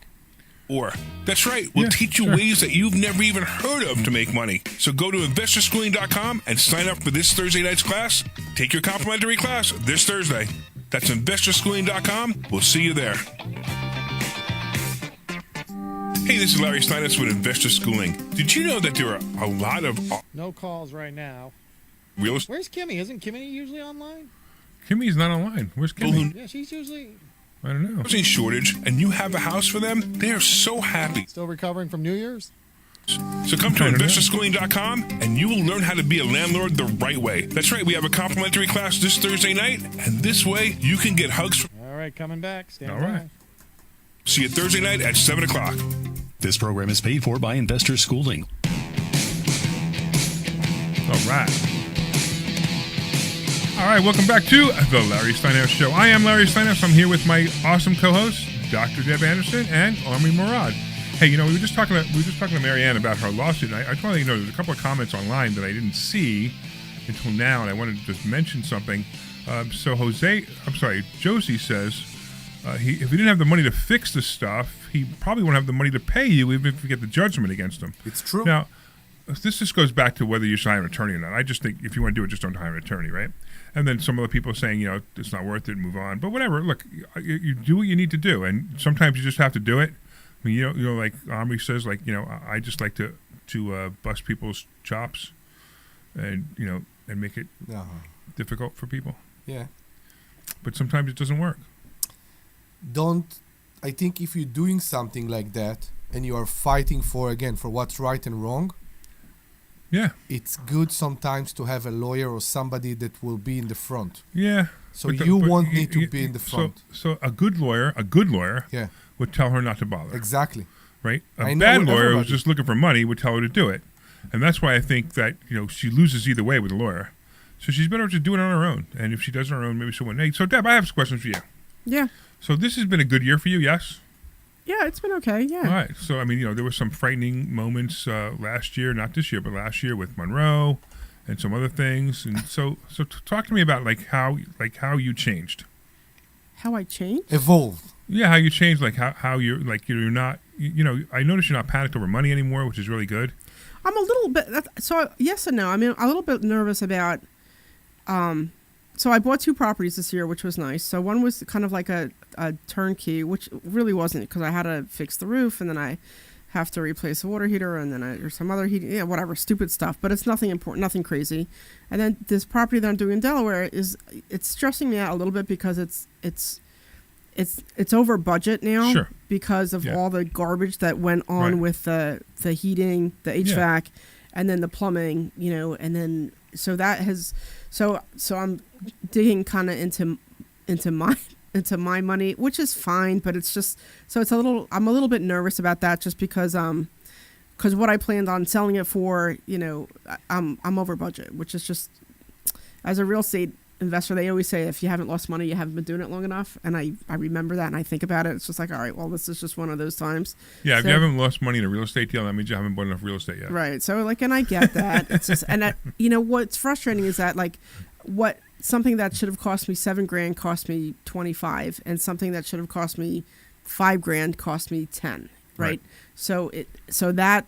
Or, that's right, we'll teach you ways that you've never even heard of to make money. So go to investorschooling.com and sign up for this Thursday night's class. Take your complimentary class this Thursday. That's investorschooling.com. We'll see you there. Hey, this is Larry Steinhouse with Investor Schooling. Did you know that there are a lot of No calls right now. real estate Where's Kimmy? Isn't Kimmy usually online? Kimmy's not online. Where's Kimmy? Yeah, she's usually I don't know. housing shortage and you have a house for them? They are so happy. still recovering from New Year's. So come to investorschooling.com and you will learn how to be a landlord the right way. That's right, we have a complimentary class this Thursday night, and this way you can get hugs from... All right, coming back. Stand All by. right. See you Thursday night at 7 o'clock. This program is paid for by Investor Schooling. All right. All right, welcome back to the Larry Steinhouse Show. I am Larry Steinhouse. I'm here with my awesome co-hosts, Dr. Deb Anderson and Omri Morad. Hey, you know, we were just talking to Marianne about her lawsuit. And I just want to let you know there's a couple of comments online that I didn't see until now, and I wanted to just mention something. Josie says if he didn't have the money to fix the stuff, he probably won't have the money to pay you, even if you get the judgment against him. It's true. Now, this just goes back to whether you should hire an attorney or not. I just think if you want to do it, just don't hire an attorney, right? And then some other people are saying, you know, it's not worth it, move on. But whatever, look, you do what you need to do, and sometimes you just have to do it. I mean, you know, like Omri says, like, you know, I just like to bust people's chops, and you know, and make it difficult for people. Yeah. But sometimes it doesn't work. I think if you're doing something like that and you are fighting for what's right and wrong, yeah, it's good sometimes to have a lawyer or somebody that will be in the front. Yeah. So you won't need to be in the So, front. so a good lawyer, yeah, would tell her not to bother. Exactly. Right? I A know bad lawyer everybody. who's just looking for money would tell her to do it. And that's why I think that, you know, she loses either way with a lawyer. So she's better to do it on her own. And if she does it on her own, maybe she'll win. Hey, so Deb, I have some questions for you. Yeah. So this has been a good year for you, yes? Yeah, it's been okay. Yeah. All right. So, I mean, there were some frightening moments last year, not this year, but last year with Monroe and some other things. And so talk to me about how you changed. How I changed? Evolved. Yeah, how you changed, how you're you're not, I noticed you're not panicked over money anymore, which is really good. I'm a little bit, so yes and no. I mean, I'm a little bit nervous about, so I bought 2 properties this year, which was nice. So one was kind of like a turnkey, which really wasn't, because I had to fix the roof, and then I have to replace the water heater, and then there's some other heating, whatever, stupid stuff, but it's nothing important, nothing crazy. And then this property that I'm doing in Delaware it's stressing me out a little bit because it's over budget now. Sure. Because of all the garbage that went on with the heating, the HVAC, and then the plumbing, and then so that has so I'm digging kind of into my money, which is fine, but it's just I'm a little bit nervous about that, just because what I planned on selling it for, I'm over budget, which is just, as a real estate investor, they always say if you haven't lost money, you haven't been doing it long enough. And I remember that, and I think about it. It's just like, all right, well, this is just one of those times. Yeah, if you haven't lost money in a real estate deal, that means you haven't bought enough real estate yet. Right. So and I get that. It's just, and what's frustrating is that something that should have cost me $7,000 cost me 25, and something that should have cost me $5,000 cost me 10. Right. So that,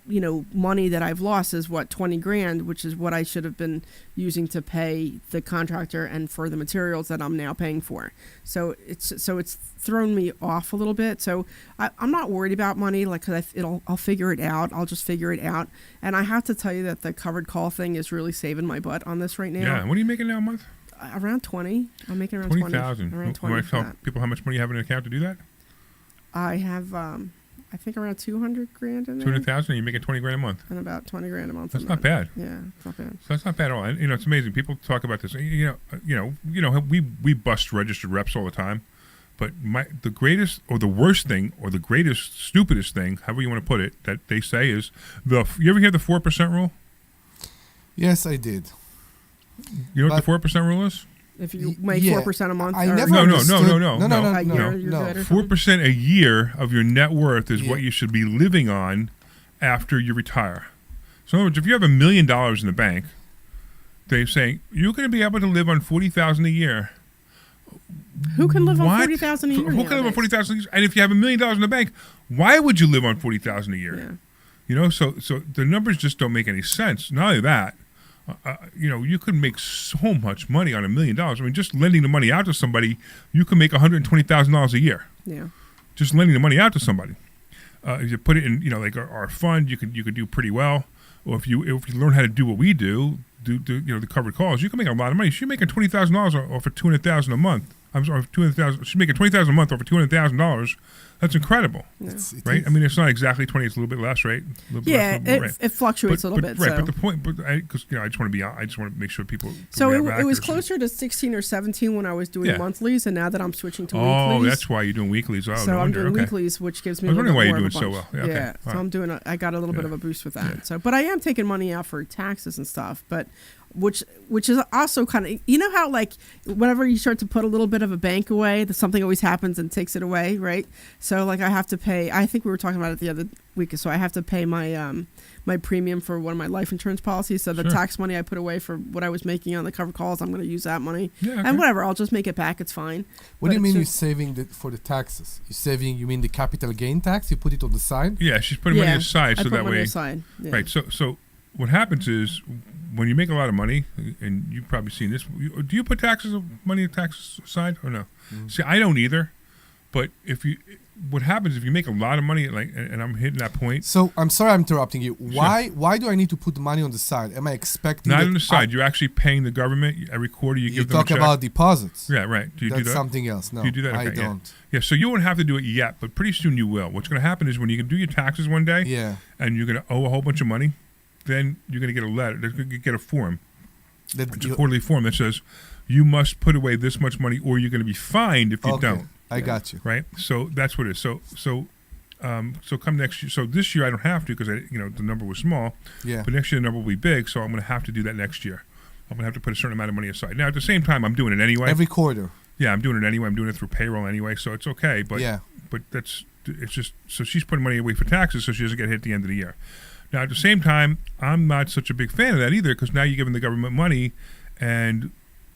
money that I've lost is what, $20,000, which is what I should have been using to pay the contractor and for the materials that I'm now paying for. So it's thrown me off a little bit. So I'm not worried about money, cause I'll figure it out. I'll just figure it out. And I have to tell you that the covered call thing is really saving my butt on this right now. Yeah. What are you making now a month? Around 20. I'm making around 20,000. Around 20. You want to tell people how much money you have in an account to do that? I have, I think around $200,000 in there. 200,000, and you're making $20,000 a month. And about $20,000 a month. That's not bad. Yeah, it's not bad. So that's not bad at all. And, it's amazing. People talk about this. We bust registered reps all the time, but the greatest or the worst thing or the greatest stupidest thing, however you want to put it, that they say is you ever hear the 4% rule? Yes, I did. You know what the 4% rule is? If you make 4% a month, I never No. a year, you're good or something? 4% a year of your net worth is what you should be living on after you retire. So in other words, if you have $1 million in the bank, they're saying you're going to be able to live on $40,000 a year. Who can live on $40,000 a year? Who can live on $40,000 a year? And if you have $1 million in the bank, why would you live on $40,000 a year? Yeah. So the numbers just don't make any sense. Not only that, you could make so much money on $1 million. I mean, just lending the money out to somebody, you can make $120,000 a year. Yeah. Just lending the money out to somebody. If you put it in, like our fund, you could do pretty well. Or if you learn how to do what we do the covered calls, you can make a lot of money. She's making $20,000 off of $200,000 a month. I'm sorry, $200,000. She's making $20,000 a month off of $200,000. That's incredible, right? I mean, it's not exactly 20; it's a little bit less, right? It fluctuates a little bit. Right, so. but the point, because I just want to make sure people. So it was closer to 16 or 17 when I was doing monthlies, and now that I'm switching to weeklies. Oh, that's why you're doing weeklies. Oh, so I'm doing weeklies, which gives me. I was wondering why you're doing so well. Yeah, so I'm doing. I got a little bit of a boost with that. Yeah. So, but I am taking money out for taxes and stuff, but. Which is also kind of, how whenever you start to put a little bit of a bank away, something always happens and takes it away, right? So I have to pay. I think we were talking about it the other week. So I have to pay my my premium for one of my life insurance policies. So the tax money I put away for what I was making on the covered calls, I'm going to use that money. Yeah, okay. And whatever, I'll just make it back. It's fine. What do you mean you're saving for the taxes? You're saving. You mean the capital gain tax? You put it on the side? Yeah, she's putting money aside so that way. Aside. Yeah. Right. So what happens is, when you make a lot of money, and you've probably seen this, do you put money taxes aside or no? Mm-hmm. See, I don't either. But what happens if you make a lot of money, and I'm hitting that point? So I'm sorry I'm interrupting you. Why do I need to put the money on the side? Am I expecting? Not on the side. You're actually paying the government every quarter. You give them a check. You talk about deposits. Yeah, right. Do you do that? That's something else. No, do you do that? Okay, I don't. Yeah, so you won't have to do it yet, but pretty soon you will. What's going to happen is when you can do your taxes one day, and you're going to owe a whole bunch of money, then you're going to get a letter. You're going to get a form. It's a quarterly form that says you must put away this much money, or you're going to be fined if you don't. I got you. Right. So that's what it is. So come next year. So this year I don't have to because the number was small. Yeah. But next year the number will be big, so I'm going to have to do that next year. I'm gonna have to put a certain amount of money aside. Now, at the same time, I'm doing it anyway. Every quarter. Yeah, I'm doing it anyway. I'm doing it through payroll anyway, so it's okay. But Yeah. but it's just so she's putting money away for taxes, so she doesn't get hit at the end of the year. Now, at the same time, I'm not such a big fan of that either, because now you're giving the government money, and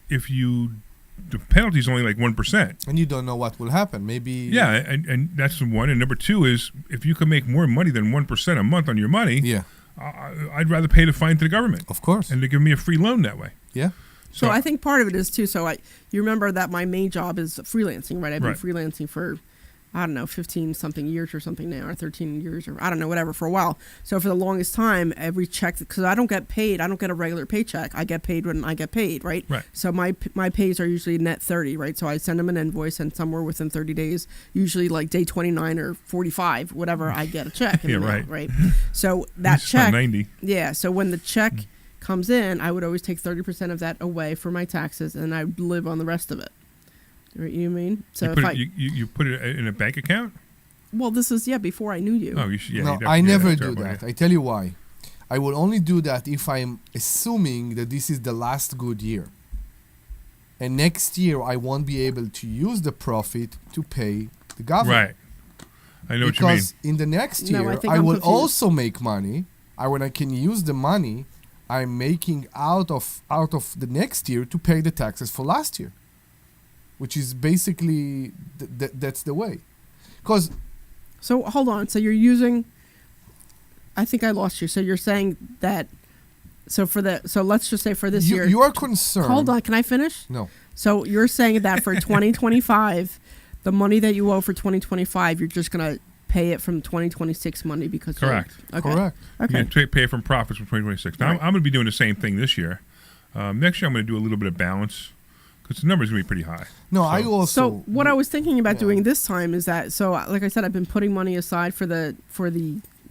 if the penalty is only like 1%. And you don't know what will happen. Maybe. Yeah, and that's the one. And number two is, if you can make more money than 1% a month on your money, Yeah. I'd rather pay the fine to the government. Of course. And they give me a free loan that way. Yeah. So I think part of it is too. So you remember that my main job is freelancing, right? I've been Right. freelancing for, I don't know, 15 something years or something now, or 13 years, or I don't know, whatever, for a while. So for the longest time, every check, because I don't get paid, I don't get a regular paycheck. I get paid when I get paid, right? Right. So my pays are usually net 30, right? So I send them an invoice, and somewhere within 30 days, usually like day 29 or 45, whatever, I get a check. In Yeah, the mail, right. right. So that This is on check, 90. yeah. So when the check comes in, I would always take 30% of that away for my taxes, and I would live on the rest of it. Right, you know what I mean? So You put it in a bank account? well, this is before I knew you. Oh, you should. Yeah, No, you I definitely- never that's do terrible, that. yeah. I tell you why. I will only do that if I'm assuming that this is the last good year. And next year, I won't be able to use the profit to pay the government. Right. I know what you mean. Because in the next No, I year, think I I'm will confused. also make money. When I can use the money I'm making out of the next year to pay the taxes for last year, which is basically that's the way. Because So hold on. So you're using. I think I lost you. So you're saying that. So let's just say for this year. you are concerned. Hold on. Can I finish? No. So you're saying that for 2025, the money that you owe for 2025, you're just gonna pay it from 2026 money because. Correct. Okay. Correct. Okay. You can pay from profits from 2026. Now, Right. I'm going to be doing the same thing this year. Next year, I'm going to do a little bit of balance because the number's going to be pretty high. No, I also. So what I was thinking about Yeah. doing this time is that, so like I said, I've been putting money aside for the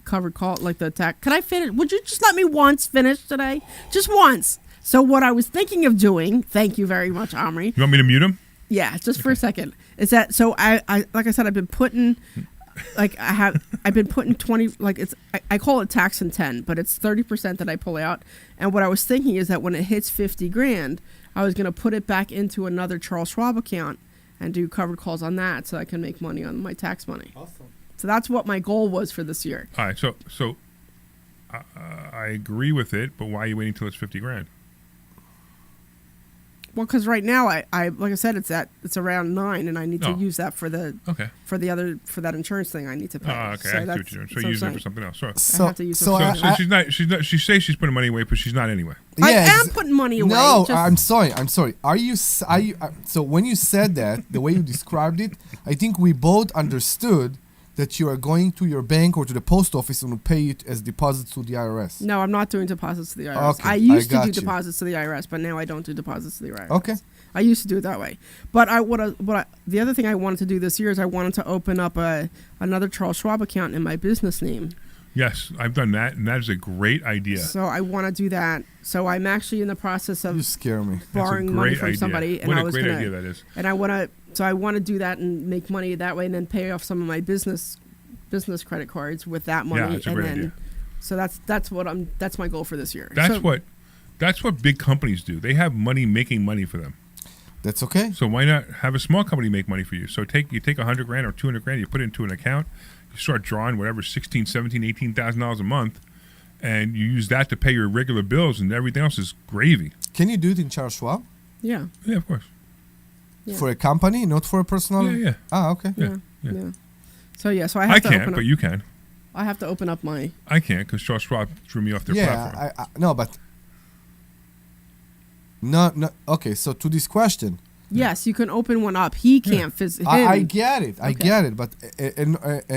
covered call, like the tax. Can I finish? Would you just let me once finish today? Just once. So what I was thinking of doing, thank you very much, Omri. You want me to mute him? Yeah, just for a second. Is that so? I like I said, I've been putting, I've been putting 20, like I call it tax and 10, but it's 30% that I pull out. And what I was thinking is that when it hits 50 grand, I was going to put it back into another Charles Schwab account and do covered calls on that, so I can make money on my tax money. Awesome. So that's what my goal was for this year. All right. So I agree with it, but why are you waiting till it's 50 grand? Well, because right now I like I said, it's around 9, and I need to Oh. use that for the Okay. for that insurance thing I need to pay. Oh, okay. I see what you're doing. So that's you're using it what I'm for something else. Sure. So, have to use so some- So she's not. She says she's putting money away, but she's not anyway. I yeah, am putting money away. No, just- I'm sorry. Are you? So when you said that, the way you described it, I think we both understood that you are going to your bank or to the post office and will pay it as deposits to the IRS. No, I'm not doing deposits to the IRS. Okay, I used I to do got you. deposits to the IRS, but now I don't do deposits to the IRS. Okay. I used to do it that way. But the other thing I wanted to do this year is I wanted to open up another Charles Schwab account in my business name. Yes, I've done that, and that is a great idea. So I want to do that. So I'm actually in the process You of scare me. borrowing money from somebody, and What I a was great gonna, idea that is. and I want to do that and make money that way, and then pay off some of my business credit cards with that money, Yeah, that's a and great then. idea. So that's my goal for this year. That's So- what big companies do. They have money making money for them. That's okay. So why not have a small company make money for you? So you take 100 grand or 200 grand, you put it into an account, you start drawing whatever, 16, 17, $18,000 a month, and you use that to pay your regular bills, and everything else is gravy. Can you do it in Charles Schwab? Yeah. Yeah, of course. Yeah. For a company, not for a personal? Yeah. Ah, okay. Yeah. Yeah. So yeah, so I have I to open can't, up. but you can. I have to open up my. I can't because Charles Schwab threw me off their platform. No, but no. Okay, so to this question, Yes, you can open one up. He can't physically. I get it. I Okay. get it. But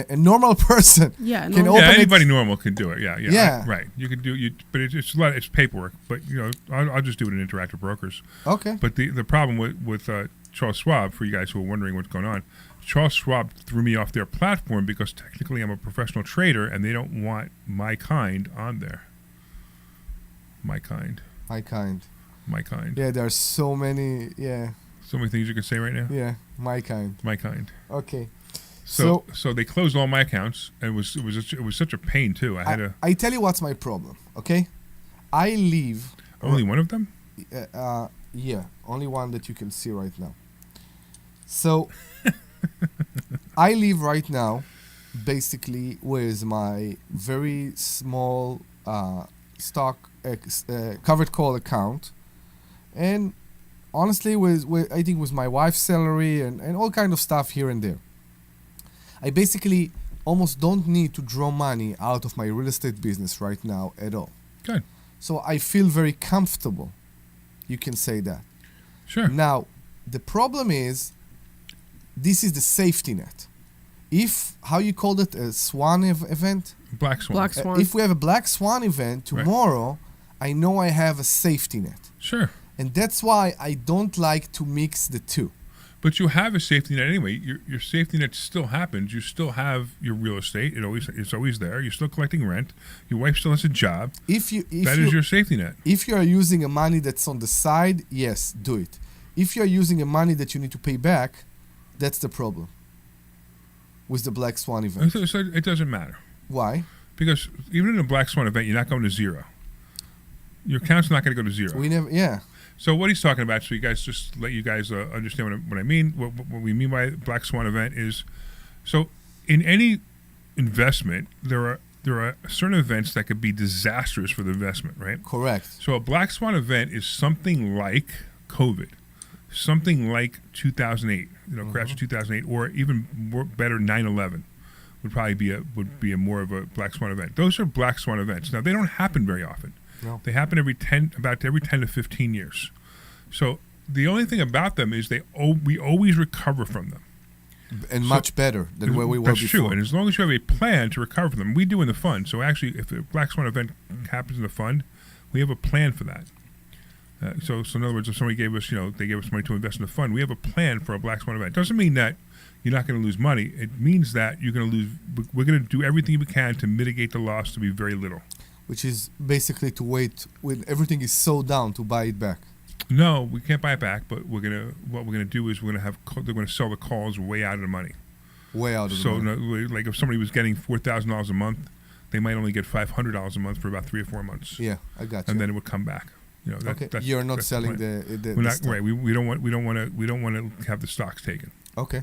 a normal person Yeah, can normal- open Yeah, it. anybody normal can do it. Yeah. Yeah. Right. You could do but it's a lot. It's paperwork. But I'll just do it in Interactive Brokers. Okay. But the problem with Charles Schwab, for you guys who are wondering what's going on, Charles Schwab threw me off their platform because technically I'm a professional trader and they don't want my kind on there. My kind. My kind. My kind. Yeah, there are so many. Yeah, So many things you can say right now. yeah. My kind. My kind. Okay. So they closed all my accounts, and it was such a pain too. I had to I tell you what's my problem. Okay, I live. only one of them. Yeah, only one that you can see right now. So, I live right now, basically, with my very small stock covered call account, and honestly, with I think with my wife's salary and all kind of stuff here and there, I basically almost don't need to draw money out of my real estate business right now at all. Good. So I feel very comfortable. You can say that. Sure. Now, the problem is, this is the safety net. If, how you called it, a swan event? Black swan. Black swan. If we have a black swan event tomorrow, I know I have a safety net. Sure. And that's why I don't like to mix the two. But you have a safety net anyway. Your safety net still happens. You still have your real estate. It's always there. You're still collecting rent. Your wife still has a job. That is your safety net. If you are using a money that's on the side, yes, do it. If you are using a money that you need to pay back, that's the problem with the black swan event. So it doesn't matter. Why? Because even in a black swan event, you're not going to zero. Your account's not going to go to zero. Yeah. So what he's talking about, so you guys just let you guys understand what I mean. What we mean by black swan event is, so in any investment, there are certain events that could be disastrous for the investment, right? Correct. So a black swan event is something like COVID, something like 2008, crash of 2008, or even more better, 9/11 would probably be a more of a black swan event. Those are black swan events. Now they don't happen very often. No. They happen every 10 to 15 years. So the only thing about them is we always recover from them. And much better than where we were before. That's true. And as long as you have a plan to recover from them, we do in the fund. So actually, if the black swan event happens in the fund, we have a plan for that. So in other words, if somebody gave us, they gave us money to invest in the fund, we have a plan for a black swan event. It doesn't mean that you're not going to lose money. It means that you're going to lose. We're going to do everything we can to mitigate the loss to be very little. Which is basically to wait when everything is sold down to buy it back. No, we can't buy it back. But what we're gonna do is they're going to sell the calls way out of the money. Way out of the money. So like if somebody was getting $4,000 a month, they might only get $500 a month for about 3 or 4 months. Yeah, I got you. And then it would come back. Okay. You're not selling the we're not, right. We don't want to have the stocks taken. Okay.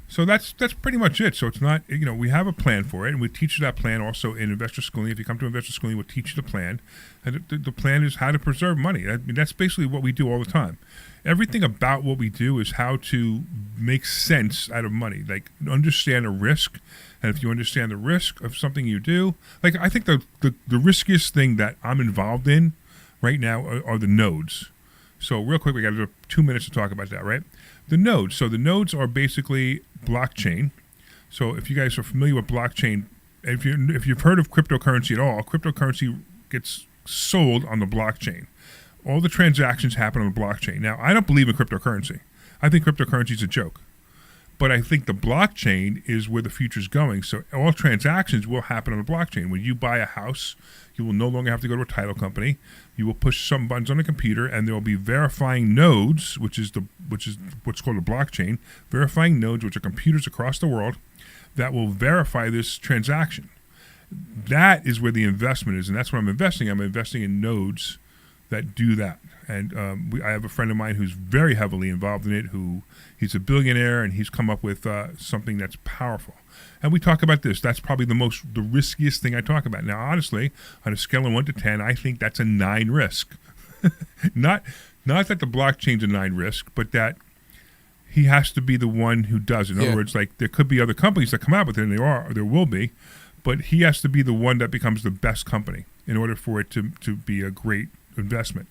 So that's pretty much it. So it's not, we have a plan for it, and we teach you that plan also in investor schooling. If you come to investor schooling, we'll teach you the plan. And the plan is how to preserve money. I mean, that's basically what we do all the time. Everything about what we do is how to make sense out of money, like understand a risk. And if you understand the risk of something you do, like I think the riskiest thing that I'm involved in right now are the nodes. So real quick, we got 2 minutes to talk about that, right? The nodes. So the nodes are basically blockchain. So if you guys are familiar with blockchain, if you've heard of cryptocurrency at all, cryptocurrency gets sold on the blockchain. All the transactions happen on the blockchain. Now, I don't believe in cryptocurrency. I think cryptocurrency is a joke. But I think the blockchain is where the future is going. So all transactions will happen on the blockchain. When you buy a house, you will no longer have to go to a title company. You will push some buttons on the computer, and there will be verifying nodes, which is what's called a blockchain, verifying nodes, which are computers across the world that will verify this transaction. That is where the investment is, and that's what I'm investing. I'm investing in nodes that do that. And I have a friend of mine who's very heavily involved in it, he's a billionaire, and he's come up with something that's powerful. And we talk about this. That's probably the riskiest thing I talk about. Now, honestly, on a scale of 1 to 10, I think that's a 9 risk. Not that the blockchain's a 9 risk, but that he has to be the one who does it. In other words, like there could be other companies that come out with it, and there will be, but he has to be the one that becomes the best company in order for it to be a great investment.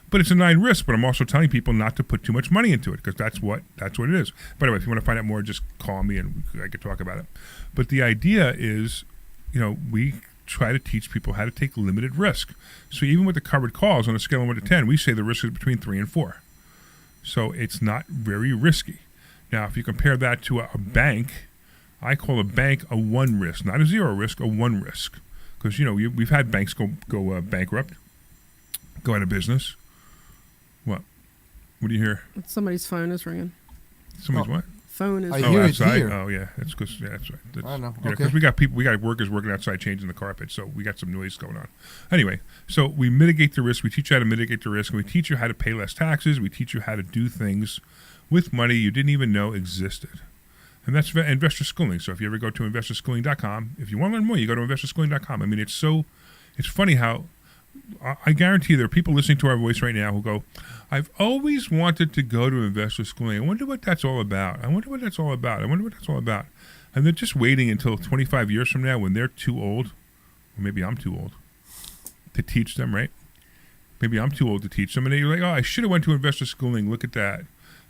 But it's a 9 risk, but I'm also telling people not to put too much money into it because that's what it is. By the way, if you want to find out more, just call me and I could talk about it. But the idea is, we try to teach people how to take limited risk. So even with the covered calls on a scale of 1 to 10, we say the risk is between 3 and 4. So it's not very risky. Now, if you compare that to a bank, I call a bank a 1 risk, not a 0 risk, a 1 risk. Because, we've had banks go bankrupt, go out of business. What do you hear? Somebody's phone is ringing. Somebody's what? phone is. I hear it outside. here. Oh yeah, that's because that's right. That's, I know. Yeah, Okay. because we got workers working outside changing the carpet, so we got some noise going on. Anyway, so we mitigate the risk. We teach you how to mitigate the risk, and we teach you how to pay less taxes. We teach you how to do things with money you didn't even know existed. And that's investor schooling. So if you ever go to investorschooling.com, if you want to learn more, you go to investorschooling.com. I mean, it's funny how I guarantee there are people listening to our voice right now who go, I've always wanted to go to investor schooling. I wonder what that's all about. I wonder what that's all about. I wonder what that's all about. And they're just waiting until 25 years from now when they're too old, or maybe I'm too old, to teach them, right? Maybe I'm too old to teach them. And they're like, oh, I should have went to investor schooling. Look at that.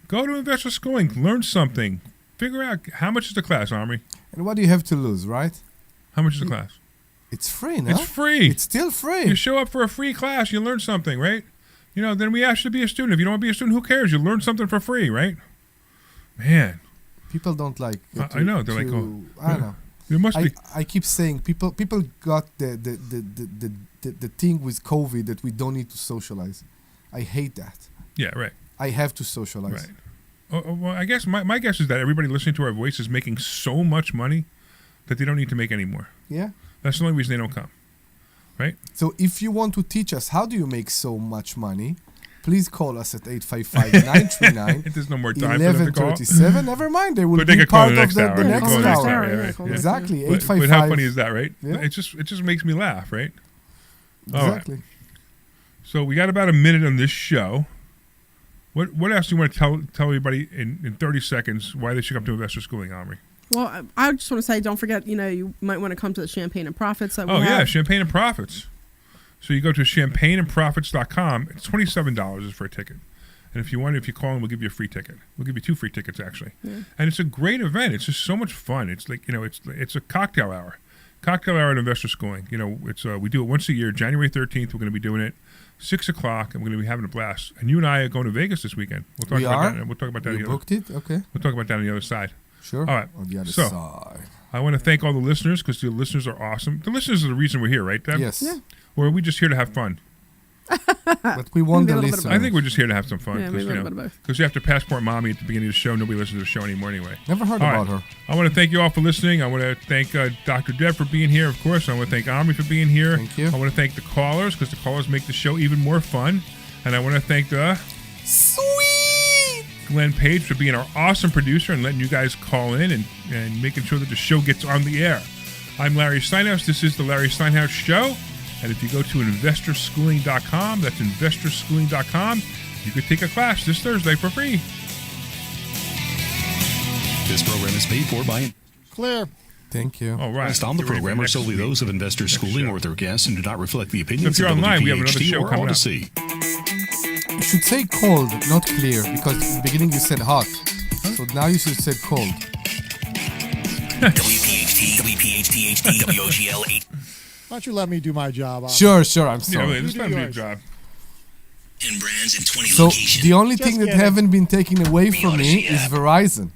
Go to investor schooling. Learn something. Figure out how much is the class, Omri? And what do you have to lose, right? How much is the class? It's free, no? It's free. It's still free. You show up for a free class, you learn something, right? You know, then we ask you to be a student. If you don't want to be a student, who cares? You learn something for free, right? Man. People don't like it. I know. They're like, oh. I don't know. There must be. I keep saying people got the thing with COVID that we don't need to socialize. I hate that. Yeah, right. I have to socialize. Right. Well, I guess my guess is that everybody listening to our voice is making so much money that they don't need to make any more. Yeah. That's the only reason they don't come. Right? So if you want to teach us how do you make so much money, please call us at 855-939. There's no more time for them to call. 1137. Never mind, they will But they be could call part the of next the hour. They next call the next hour. hour, yeah, right. Yeah. Exactly. But 855. how funny is that, right? Yeah. It just makes me laugh, right? Exactly. All right. So we got about a minute on this show. What else do you want to tell everybody in 30 seconds why they should come to investor schooling, Omri? Well, I just want to say, don't forget, you might want to come to the Champagne and Profits. That we Oh, yeah, have. Champagne and Profits. So you go to champagneandprofits.com. It's $27 is for a ticket. And if you call in, we'll give you a free ticket. We'll give you 2 free tickets, actually. Yeah. And it's a great event. It's just so much fun. It's like, it's a cocktail hour. Cocktail hour at investor schooling. It's we do it once a year. January 13th, we're going to be doing it. 6 o'clock, and we're going to be having a blast. And you and I are going to Vegas this weekend. We'll talk about that. We'll talk about that. You booked it? Okay. We'll talk about that on the other side. Sure. All right. On the other So, side. I want to thank all the listeners because the listeners are awesome. The listeners are the reason we're here, right, Deb? Yes. Yeah. Or are we just here to have fun? But we want the Maybe a little bit of listeners. I think we're just here to have some fun. Yeah, maybe a little bit of both. Because you have to passport mommy at the beginning of the show. Nobody listens to the show anymore anyway. Never heard All about right. her. I want to thank you all for listening. I want to thank Dr. Deb for being here, of course. I want to thank Omri for being here. Thank you. I want to thank the callers because the callers make the show even more fun. And I want to thank the Sweet Glenn Page for being our awesome producer and letting you guys call in and making sure that the show gets on the air. I'm Larry Steinhouse. This is the Larry Steinhouse Show. And if you go to investorschooling.com, that's investorschooling.com, you could take a class this Thursday for free. This program is paid for by Clear. Thank you. All right. Guests on the Get ready for program are next solely week. those of Investor Next Schooling show. or their guests and do not reflect the opinions So if you're of online, we have another WPHT show or coming up. Odyssey. You should say cold, not clear, because in the beginning you said hot. So now you should say cold. WPHT, WPHT, HD, WOGL 8. Why don't you let me do my job? Sure, I'm Yeah, sorry. wait, it's You time do to do your yours. job. 10 brands in 20 So locations. the only Just thing that kidding. haven't been taken away from me Odyssey is app. Verizon.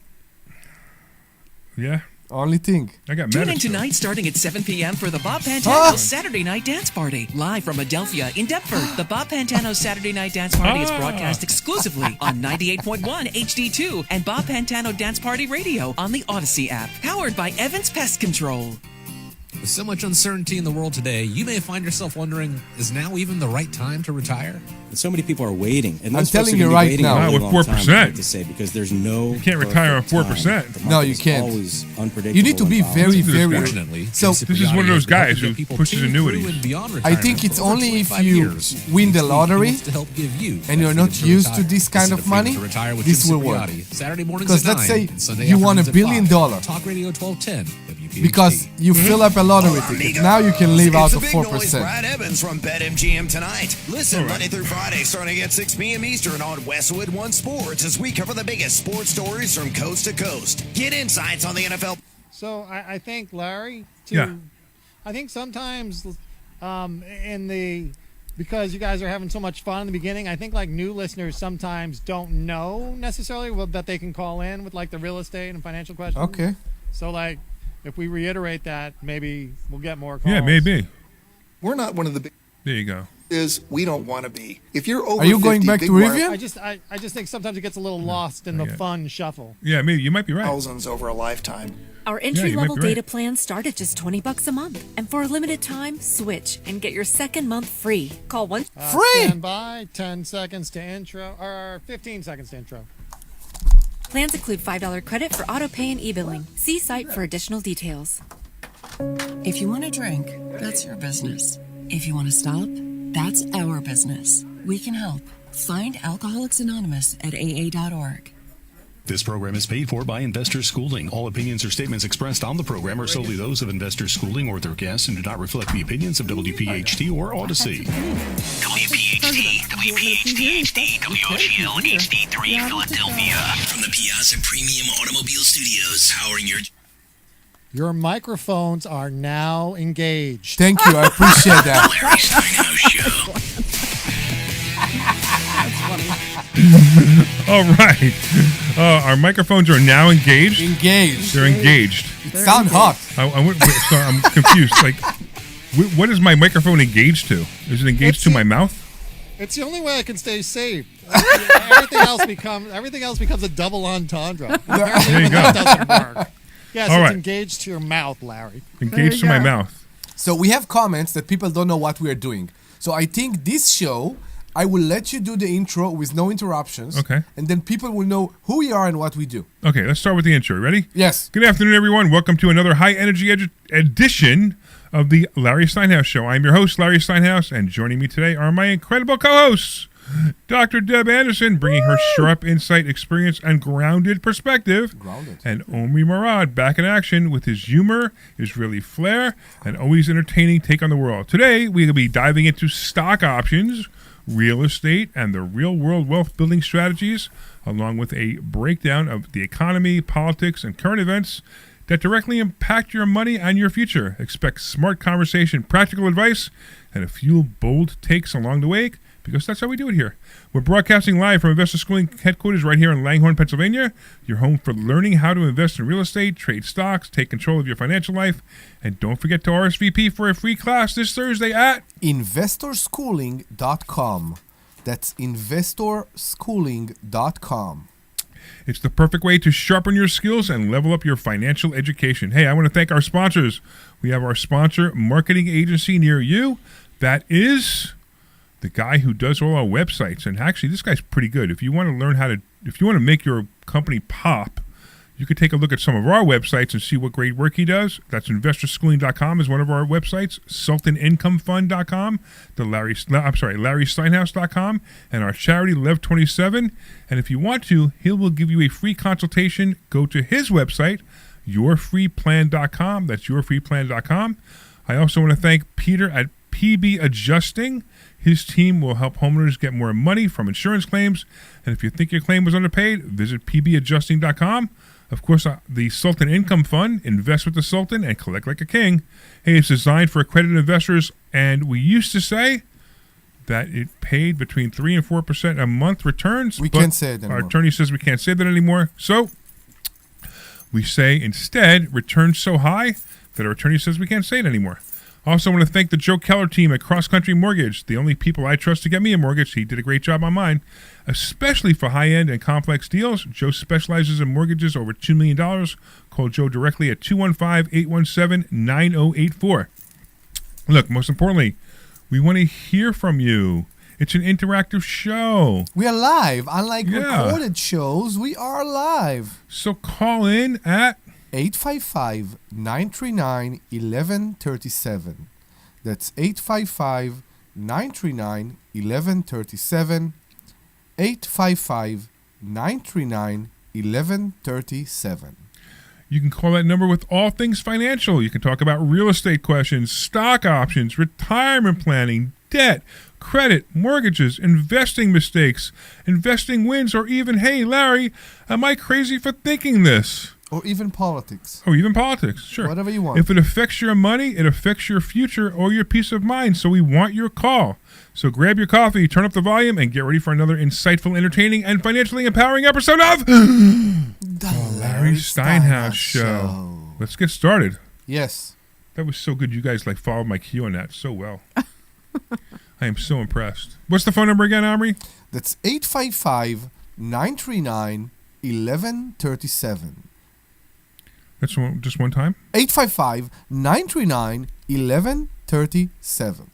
Yeah, Only thing. I got Tune in medicine. tonight starting at 7 p.m. for the Bob Pantano Ah! Saturday Night Dance Party. Live from Adelphia in Deptford, the Bob Pantano Saturday Night Dance Party is broadcast exclusively on 98.1 HD2 and Bob Pantano Dance Party Radio on the Odyssey app. Powered by Evans Pest Control. With so much uncertainty in the world today, you may find yourself wondering, is now even the right time to retire? So many people are waiting. And I'm those folks telling are you gonna be right waiting now. a Wow, really with long time, 4%. I hate to say, because there's no. You can't retire on perfect 4%. time. The No, market you is can't. always unpredictable. You need to be and volatile. very, Listen to this very. guy. Fortunately, So Jim This is one of Cipriani those has been guys helping who get people pushes to, annuities. through and beyond I retirement think it's for over only if 25 you years. win the Each week, he lottery wants to help give you and that you're freedom not to used to retire. this kind Listen of to Freedom money, to Retire with this Jim will work. Cipriani, Saturday mornings Because at let's 9 say and Sunday you won $1 afternoons at billion 5. Talk Radio 1210. WPHT. because you fill up a lottery ticket. Now you can live out of 4%. Brad Evans from BetMGM tonight. Listen Monday through Friday starting at 6 p.m. Eastern on Westwood One Sports as we cover the biggest sports stories from coast to coast. Get insights on the NFL. So I think, Larry, Yeah. I think sometimes because you guys are having so much fun in the beginning, I think like new listeners sometimes don't know necessarily that they can call in with like the real estate and financial questions. Okay. So like if we reiterate that, maybe we'll get more calls. Yeah, maybe. We're not one of the big. There you go. is we don't want to be. If you're over Are you 50, going back big to wire Rivian? I just think sometimes it gets a little lost in the fun shuffle. Yeah, maybe you might be right. thousands over a lifetime. Our you might entry-level be right. data plans start at just $20 a month. And for a limited time, switch and get your second month free. Call one. Free! Stand by. 10 seconds to intro, or 15 seconds to intro. Plans include $5 credit for auto pay and e-billing. See site for additional details. If you want to drink, that's your business. If you want to stop, that's our business. We can help. Find Alcoholics Anonymous at AA.org. This program is paid for by Investor Schooling. All opinions or statements expressed on the program are solely those of Investor Schooling or their guests and do not reflect the opinions of WPHT or Odyssey. WPHT, WPHT, WOGL, HD3, Philadelphia. From the Piazza Premium Automobile Studios, powering Your microphones are now engaged. Thank you. I appreciate that. Larry Steinhouse Show. All right. Our microphones are now engaged. Engaged. They're engaged. It sounds hot. Sorry, I'm confused. Like, what is my microphone engaged to? Is it engaged to my mouth? It's the only way I can stay safe. Everything else becomes a double entendre. There you go. That doesn't work. Yes, All it's right. engaged to your mouth, Larry. Engaged to my mouth. So we have comments that people don't know what we are doing. So I think this show, I will let you do the intro with no interruptions. Okay. And then people will know who we are and what we do. Okay, let's start with the intro. Ready? Yes. Good afternoon, everyone. Welcome to another high-energy edition of the Larry Steinhouse Show. I'm your host, Larry Steinhouse, and joining me today are my incredible co-hosts, Dr. Deb Anderson, bringing her sharp insight, experience, and grounded perspective. And Omri Morad, back in action with his humor, Israeli flair, and always entertaining take on the world. Today, we will be diving into stock options, real estate, and the real-world wealth-building strategies, along with a breakdown of the economy, politics, and current events that directly impact your money and your future. Expect smart conversation, practical advice, and a few bold takes along the way, because that's how we do it here. We're broadcasting live from Investor Schooling headquarters right here in Langhorne, Pennsylvania, your home for learning how to invest in real estate, trade stocks, take control of your financial life, and don't forget to RSVP for a free class this Thursday at investorschooling.com. That's investorschooling.com. It's the perfect way to sharpen your skills and level up your financial education. Hey, I want to thank our sponsors. We have our sponsor, marketing agency near you. That is the guy who does all our websites. And actually, this guy's pretty good. If you want to learn if you want to make your company pop, you could take a look at some of our websites and see what great work he does. That's investorschooling.com is one of our websites, sultanincomefund.com, LarrySteinhouse.com, and our charity, Lev27. And if you want to, he will give you a free consultation. Go to his website, yourfreeplan.com. That's yourfreeplan.com. I also want to thank Peter at PB Adjusting. His team will help homeowners get more money from insurance claims. And if you think your claim was underpaid, visit pbadjusting.com. Of course, the Sultan Income Fund, invest with the Sultan and collect like a king. Hey, it's designed for accredited investors, and we used to say that it paid between 3 and 4% a month returns. We can't say it anymore. Our attorney says we can't say that anymore. So we say instead, returns so high that our attorney says we can't say it anymore. Also, I want to thank the Joe Keller team at Cross Country Mortgage, the only people I trust to get me a mortgage. He did a great job on mine, especially for high-end and complex deals. Joe specializes in mortgages over $2 million. Call Joe directly at 215-817-9084. Look, most importantly, we want to hear from you. It's an interactive show. We are live. Unlike recorded shows, we are live. So call in at 855-939-1137. That's 855-939-1137. 855-939-1137. You can call that number with all things financial. You can talk about real estate questions, stock options, retirement planning, debt, credit, mortgages, investing mistakes, investing wins, or even, hey, Larry, am I crazy for thinking this? Or even politics. Oh, even politics, sure. Whatever you want. If it affects your money, it affects your future or your peace of mind. So we want your call. So grab your coffee, turn up the volume, and get ready for another insightful, entertaining, and financially empowering episode of The Larry Steinhouse Show. Let's get started. Yes. That was so good. You guys followed my cue on that so well. I am so impressed. What's the phone number again, Omri? That's 855-939-1137. That's just one time? 855-939-1137.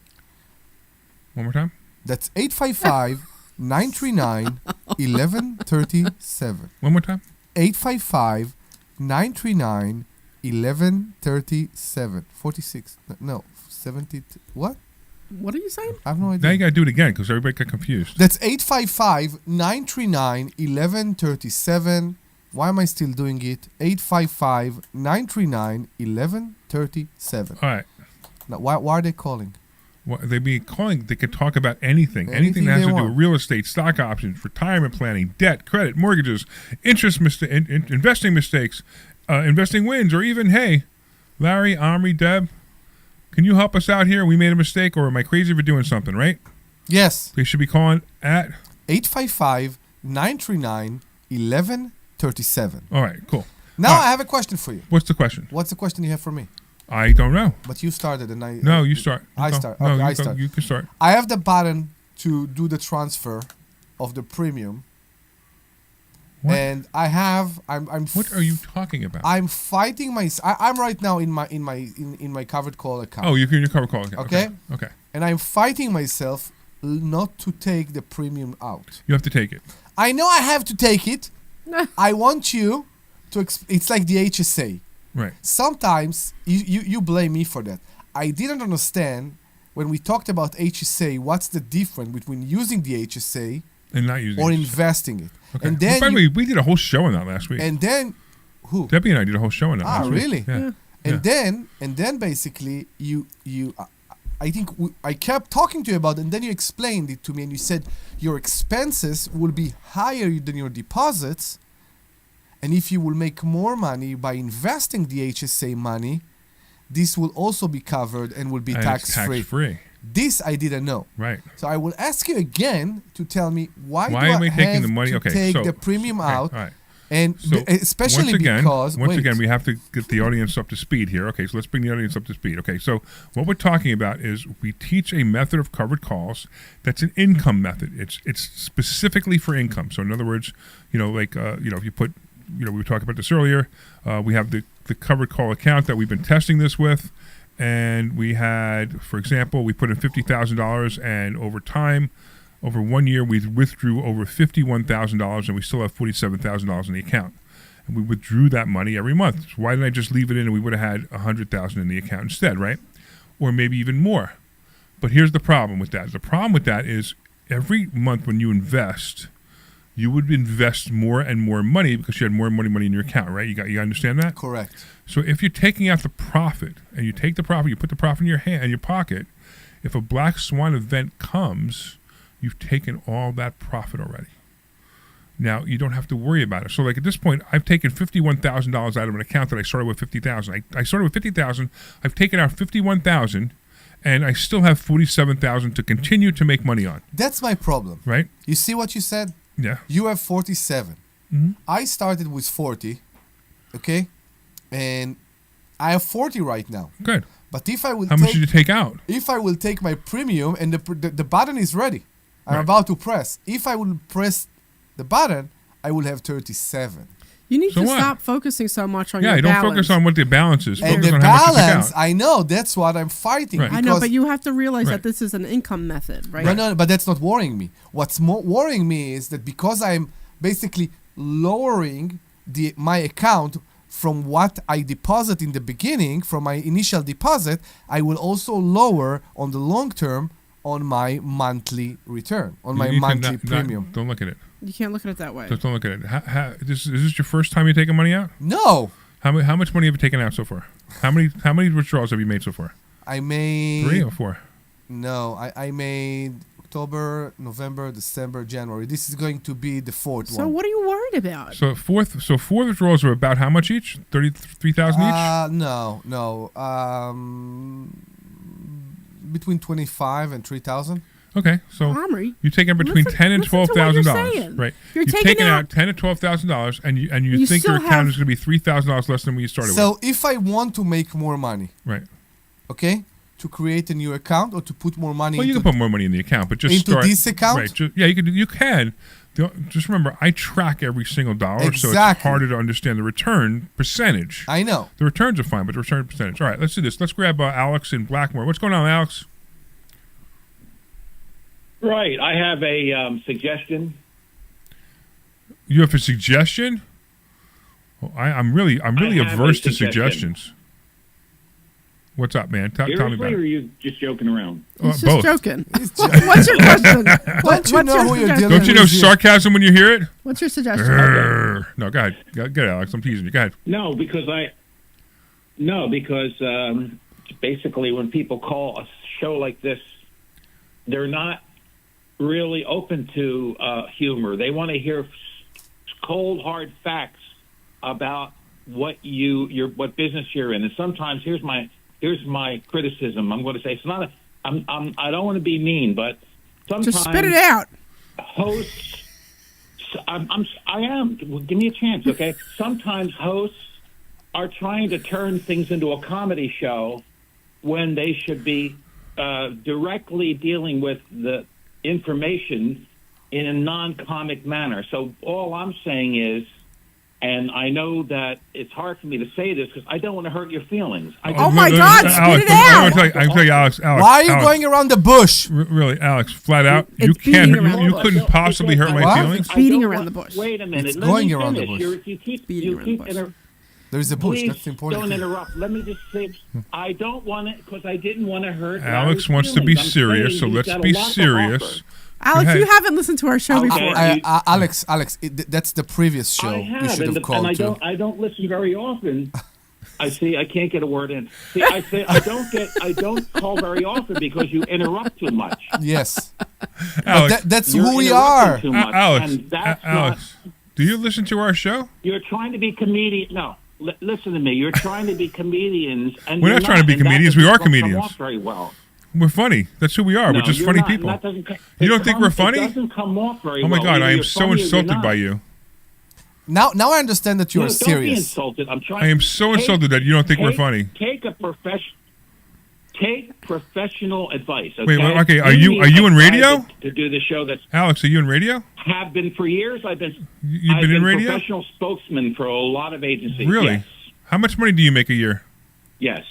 One more time? That's 855-939-1137. One more time? 855-939-1137. 46. No, 70. What? What are you saying? I have no Now idea. you got to do it again because everybody got confused. That's 855-939-1137. Why am I still doing it? 855-939-1137. All right. Now, why are they calling? Well, they be calling. They could talk about anything. Anything that has they to do want. with real estate, stock options, retirement planning, debt, credit, mortgages, interest, investing mistakes, investing wins, or even, hey, Larry, Omri, Deb, can you help us out here? We made a mistake, or am I crazy for doing something, right? Yes. They should be calling at 855-939-1137. All right, cool. Now All right. I have a question for you. What's the question? What's the question you have for me? I don't know. But you started and I... No, you start. I Go. start. No, Okay, you I go. start. You can start. I have the button to do the transfer of the premium. What? And I have... I'm What are you talking about? I'm fighting my... I'm right now in my covered call account. Oh, you're in your cover call. Okay? Okay. And I'm fighting myself not to take the premium out. You have to take it. I know I have to take it. I want you to... It's like the HSA. Right. Sometimes you blame me for that. I didn't understand when we talked about HSA, what's the difference between using the HSA And not using or it. investing it. Okay. And then By the way, we did a whole show on that last week. and then who? Debbie and I did a whole show on that last week. Really? Yeah. And then basically you I think I kept talking to you about it, and then you explained it to me and you said your expenses will be higher than your deposits, and if you will make more money by investing the HSA money, this will also be covered and will be And it's tax-free. tax-free. This I didn't know. Right. So I will ask you again to tell me why Why do am I taking have the money? to Okay, take so- the premium okay, out, all right. and So especially because once wait. again, we have to get the audience up to speed here. Okay, so let's bring the audience up to speed. Okay, so what we're talking about is we teach a method of covered calls that's an income method. It's specifically for income. So in other words, like if you put, we were talking about this earlier. We have the covered call account that we've been testing this with, and we had, for example, we put in $50,000, and over time. Over 1 year, we withdrew over $51,000, and we still have $47,000 in the account. And we withdrew that money every month. So why didn't I just leave it in, and we would have had $100,000 in the account instead, right? Or maybe even more. But here's the problem with that. The problem with that is every month when you invest, you would invest more and more money because you had more money in your account, right? You understand that? Correct. So if you're taking out the profit, and you take the profit, you put the profit in your hand, in your pocket, if a black swan event comes, you've taken all that profit already. Now you don't have to worry about it. So, like at this point, I've taken $51,000 out of an account that I started with $50,000. I started with $50,000. I've taken out $51,000, and I still have $47,000 to continue to make money on. That's my problem. Right? You see what you said? Yeah. You have 47. Mhm. I started with 40. Okay? And I have 40 right now. Good. But if I will How much did you take out? If I will take my premium and the button is ready. I'm Right. about to press. If I will press the button, I will have 37. You need So to what? stop focusing so much on Yeah, your you don't balance. focus on what the balance is. And Focus the on how much you took balance, out. I know, that's what I'm fighting. Right. I know, because- but you have to realize Right. that this is an income method, right? No, but that's not worrying me. What's more worrying me is that because I'm basically lowering my account from what I deposit in the beginning, from my initial deposit, I will also lower on the long term on my monthly return, on my You need to monthly not- premium. Don't look at it. You can't look at it that way. Just don't look at it. Is this your first time you're taking money out? No. How much money have you taken out so far? How many withdrawals have you made so far? I made 3 or 4? No, I made October, November, December, January. This is going to be the fourth So one. what are you worried about? So 4 withdrawals are about how much each? 33,000 each? No. Between 25 and 3,000. Okay, so Omri, you're taking between listen- $10,000 and listen to what you're $12,000, saying. right? You're You've taking taken out out- $10,000 to $12,000, and you You think your still account have- is going to be $3,000 less than when you started So with. if I want to make more money, Right. okay, to create a new account or to put more money Well, you into can put more money in the account, but just into start this account? Right? You can. You can. Just remember, I track every single dollar, so it's Exactly. harder to understand the return percentage. I know. The returns are fine, but the return percentage. All right, let's do this. Let's grab Alex in Blackmore. What's going on, Alex? Right. I have a suggestion. You have a suggestion? Well, I'm really I have averse a to suggestion. suggestions. What's up, man? Tell me Seriously, about or it. are you just joking around? He's just both. joking. What's your question? Don't you know who you're dealing Don't you know with here? sarcasm when you hear it? What's your suggestion? No, go ahead. Go ahead, Alex. I'm teasing you. Go ahead. No, because basically when people call a show like this, they're not really open to humor. They want to hear cold, hard facts about what business you're in. And sometimes here's my criticism. I'm going to say it's not. I don't want to be mean, but sometimes Just spit it out. Hosts. I am. Well, give me a chance, okay? Sometimes hosts are trying to turn things into a comedy show when they should be directly dealing with the information in a non-comic manner. So all I'm saying is, and I know that it's hard for me to say this because I don't want to hurt your feelings. Oh my God, spit it out. I can tell you, Alex. Why are you going around the bush? Really, Alex, flat out, It's you can't. beating around You the couldn't possibly hurt my What? feelings. It's beating around the bush. Wait a minute. It's Let going me around the finish. bush. You keep Beating around the bush. There's a bush. Please That's the important don't thing. interrupt. Let me just say, I don't want to, because I didn't want to hurt Alex Larry's wants to be feelings. I'm serious, saying so he's let's got a be lot to serious. offer. Alex, ahead. you haven't listened to our show Okay. before. Alex, that's the previous show. I You have, should have and called to. I don't listen very often. I can't get a word in. See, I don't call very often because you interrupt too much. Yes. Alex, But that's You're who we interrupting are. too much, Alex, and that's Alex, do you listen to our show? You're trying to be comedian. No, listen to me. You're trying to be comedians, and We're you're not trying to be and that comedians. We doesn't are come comedians. off very well. We're funny. That's who we are. No, We're just you're funny not, and people. that doesn't You don't think we're funny? It doesn't come off very Oh my well. God, Either I am you're so funny or you're insulted not. by you. Now I understand that you are No, don't be serious. insulted. I'm trying. I am so insulted that you don't think we're funny. Take professional advice. Okay? Wait, okay. Are Give you me in a radio? guy to do the show that's Alex, are you in radio? have been for years. I've been in radio? Professional spokesman for a lot of agencies. Really? Yes. How much money do you make a year? Yes.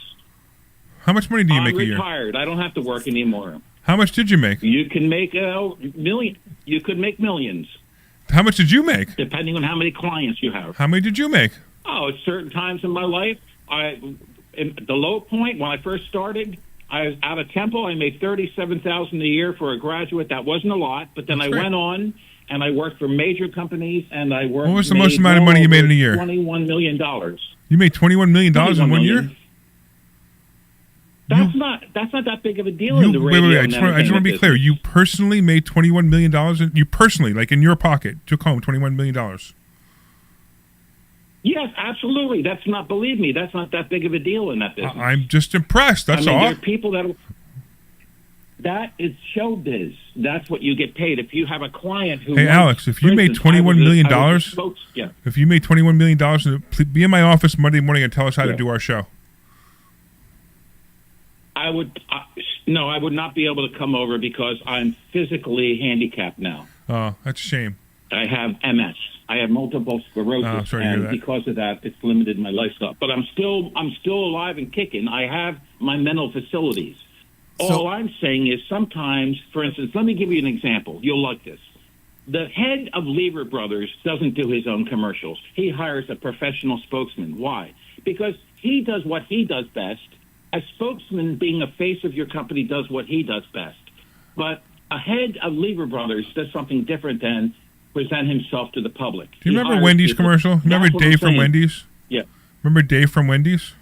How much money do you I'm make a year? retired. I don't have to work anymore. How much did you make? You can make million. You could make millions, How much did you make? depending on how many clients you have. How many did you make? Oh, at certain times in my life, in the low point when I first started, I was out of Temple. I made $37,000 a year for a graduate. That wasn't a lot, but then That's I great. went on and I worked for major companies, and I worked. What was the most amount of money you made in a year? $21 million. You made $21 million in 1 year? That's not that big of a deal in the Wait, radio. wait. I just want to be clear. You personally made $21 million. You personally, like in your pocket, took home $21 million. Yes, absolutely. That's not. Believe me, that's not that big of a deal in that business. I'm just impressed. That's I mean, all. there are people that is showbiz. That's what you get paid. If you have a client who. Hey, wants- Alex, if you for made instance, I $21 was million, yeah. if you made $21 million, be in my office Monday morning and tell us how to do our show. I would. No, I would not be able to come over because I'm physically handicapped now. Oh, that's a shame. I have MS. I have multiple sclerosis, sorry to hear and that. because of that, it's limited my lifestyle. But I'm still alive and kicking. I have my mental facilities. All I'm saying is sometimes, for instance, let me give you an example. You'll like this. The head of Lever Brothers doesn't do his own commercials. He hires a professional spokesman. Why? Because he does what he does best. A spokesman, being a face of your company, does what he does best. But a head of Lever Brothers does something different than present himself to the public. Do you He remember hires Wendy's people. commercial? Remember That's what I'm Dave from saying. Wendy's? Yeah. Remember Dave from Wendy's?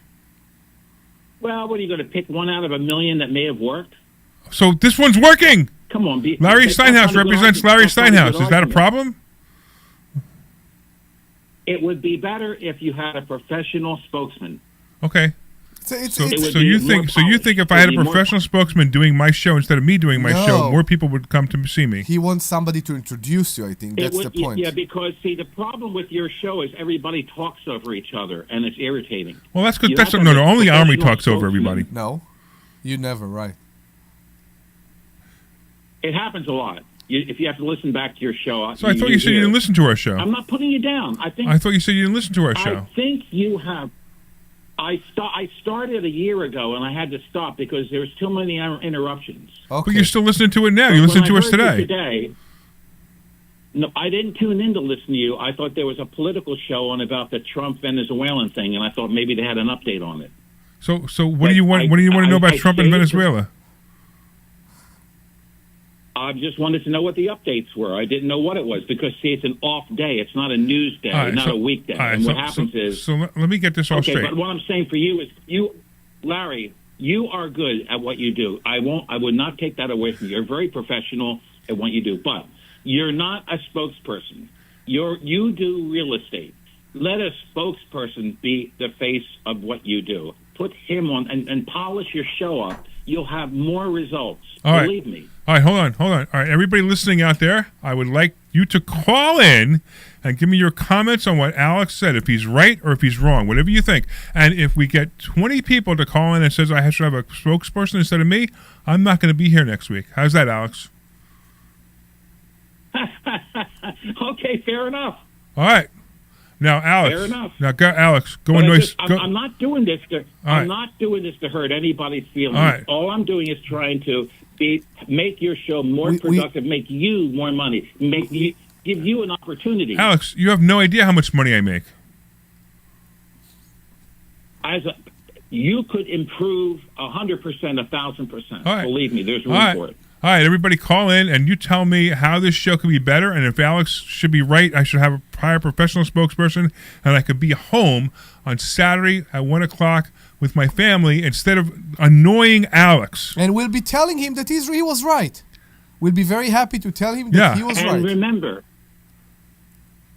Well, what are you going to pick one out of a million that may have worked? So this one's working. Come on, Larry that's not Steinhouse a good represents argument. Larry That's not a good Steinhouse. Is that a argument. problem? It would be better if you had a professional spokesman. Okay. So you think if I had a professional spokesman doing my show instead of me doing my show, No. more people would come to see me? He wants somebody to introduce you. I think that's the point. Yeah, because see, the problem with your show is everybody talks over each other, and it's irritating. Well, that's good. You That's have no, to no. have a Only Omri professional talks over spokesman. everybody. No. You never, right? It happens a lot. If you have to listen back to your show. So I thought you said you didn't listen to our show. I'm not putting you down. I thought you said you didn't listen to our show. I think you have. I started a year ago, and I had to stop because there was too many interruptions. But you're still listening to it now. You listen to us today. No, I didn't tune in to listen to you. I thought there was a political show on about the Trump Venezuelan thing, and I thought maybe they had an update on it. So what do you want? What do you want to know about Trump and Venezuela? I just wanted to know what the updates were. I didn't know what it was because, see, it's an off day. It's not a news day, not a weekday. And what happens is... So let me get this all straight. But what I'm saying for you is, Larry, you are good at what you do. I would not take that away from you. You're very professional at what you do. But you're not a spokesperson. You do real estate. Let a spokesperson be the face of what you do. Put him on and polish your show up. You'll have more results. Believe me. All right, hold on. All right, everybody listening out there, I would like you to call in and give me your comments on what Alex said, if he's right or if he's wrong, whatever you think. And if we get 20 people to call in and says I should have a spokesperson instead of me, I'm not going to be here next week. How's that, Alex? Okay, fair enough. All right. Now, Alex. Fair enough. Now, Alex, go But and I'm not doing this to. I'm not doing this to hurt anybody's feelings. All right. All I'm doing is trying to make your show more productive, make you more money, give you an opportunity. Alex, you have no idea how much money I make. You could improve 100%, 1,000%. All right. Believe me, there's room for it. All right, everybody call in and you tell me how this show could be better. And if Alex should be right, I should have a prior professional spokesperson and I could be home on Saturday at 1 o'clock with my family instead of annoying Alex. And we'll be telling him that he was right. We'll be very happy to tell him that he was right. And remember,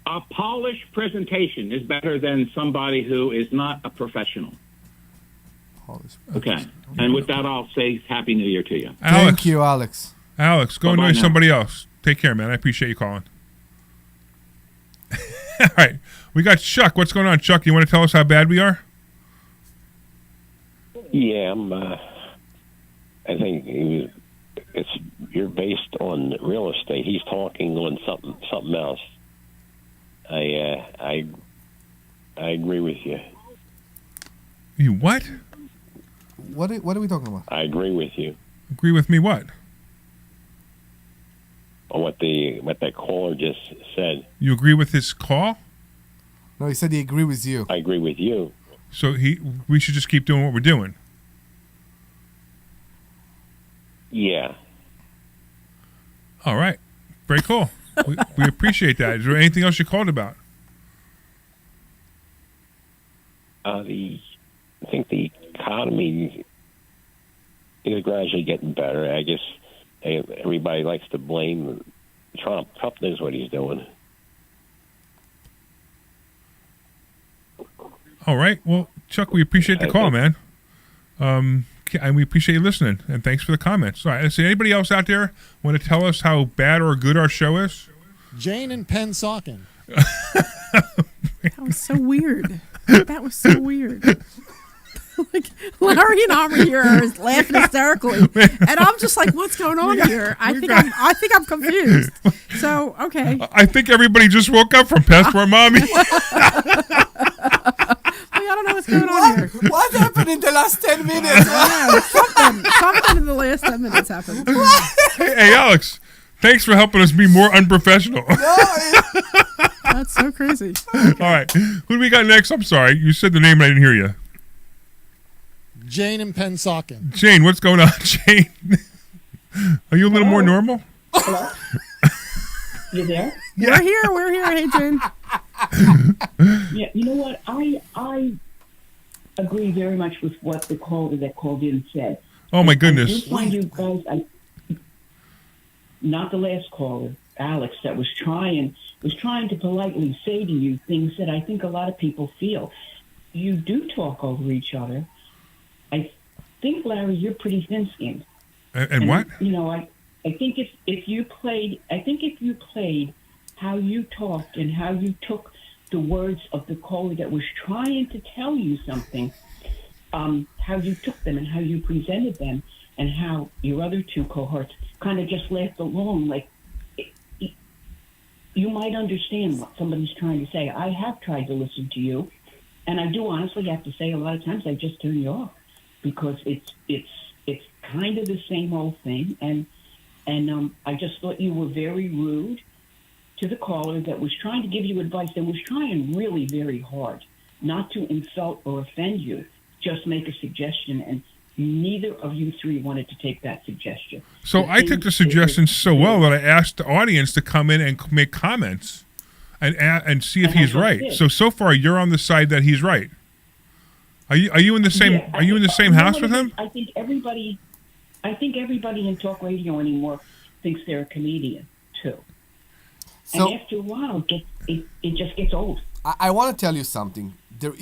a polished presentation is better than somebody who is not a professional. Okay. And with that, I'll say Happy New Year to you. Thank you, Alex. Alex, go Bye-bye annoy now. somebody else. Take care, man. I appreciate you calling. All right. We got Chuck. What's going on, Chuck? You want to tell us how bad we are? Yeah, I think you're based on real estate. He's talking on something else. I agree with you. You what? What are we talking about? I agree with you. Agree with me what? On what that caller just said. You agree with his call? No, he said he agreed with you. I agree with you. So we should just keep doing what we're doing. Yeah. All right. Very cool. we appreciate that. Is there anything else you called about? I think the economy is gradually getting better. I guess everybody likes to blame Trump. Trump knows what he's doing. All right. Well, Chuck, we appreciate the call, man. And we appreciate you listening. And thanks for the comments. All right. Is there anybody else out there want to tell us how bad or good our show is? Jane and Pennsauken. That was so weird. That was so weird. Like Larry and Omri here are laughing hysterically, and I'm just like, "What's going on here?" I think I'm confused. So okay. I think everybody just woke up from Passport Mommy. I don't know what's going on here. What happened in the last 10 minutes? Something in the last 10 minutes happened. Hey, Alex, thanks for helping us be more unprofessional. That's so crazy. All right. Who do we got next? I'm sorry. You said the name and I didn't hear you. Jane and Pennsauken. Jane, what's going on, Jane? Are you a little more normal? Hello? You there? Yeah. We're here. Hey, Jane. Yeah, you know what? I agree very much with what the caller that called in said. Oh, my goodness. I do find you guys, not the last caller, Alex, that was trying to politely say to you things that I think a lot of people feel. You do talk over each other. I think, Larry, you're pretty thin-skinned. And what? You know, I think if you played how you talked and how you took the words of the caller that was trying to tell you something, how you took them and how you presented them, and how your other two cohorts kind of just laughed along. Like, you might understand what somebody's trying to say. I have tried to listen to you, and I do honestly have to say a lot of times I just turn you off because it's kind of the same old thing. And I just thought you were very rude to the caller that was trying to give you advice and was trying really very hard not to insult or offend you, just make a suggestion, and neither of you three wanted to take that suggestion. So I took the suggestion so well that I asked the audience to come in and make comments and see if he's right. So far you're on the side that he's right. Are you in the same house with him? I think everybody in talk radio anymore thinks they're a comedian too. So, and after a while, it just gets old. I want to tell you something. There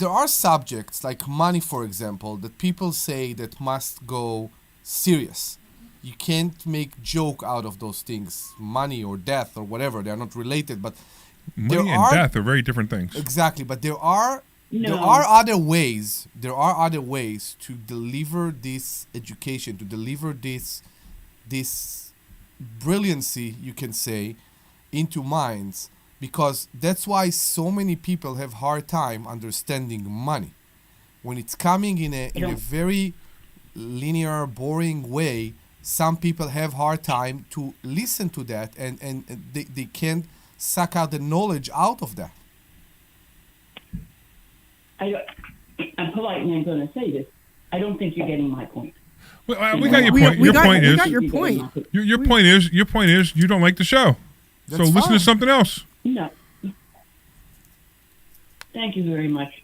are subjects like money, for example, that people say that must go serious. You can't make joke out of those things, money or death or whatever. They are not related, but money and death are very different things. Exactly, but there are other ways. There are other ways to deliver this education, to deliver this brilliancy, you can say, into minds, because that's why so many people have hard time understanding money. When it's coming in a very linear, boring way, some people have hard time to listen to that, and they can't suck out the knowledge out of that. I'm polite and I'm going to say this. I don't think you're getting my point. Well, we got your point. Your point is you don't like the show. That's so listen fine. to something else. No. Thank you very much.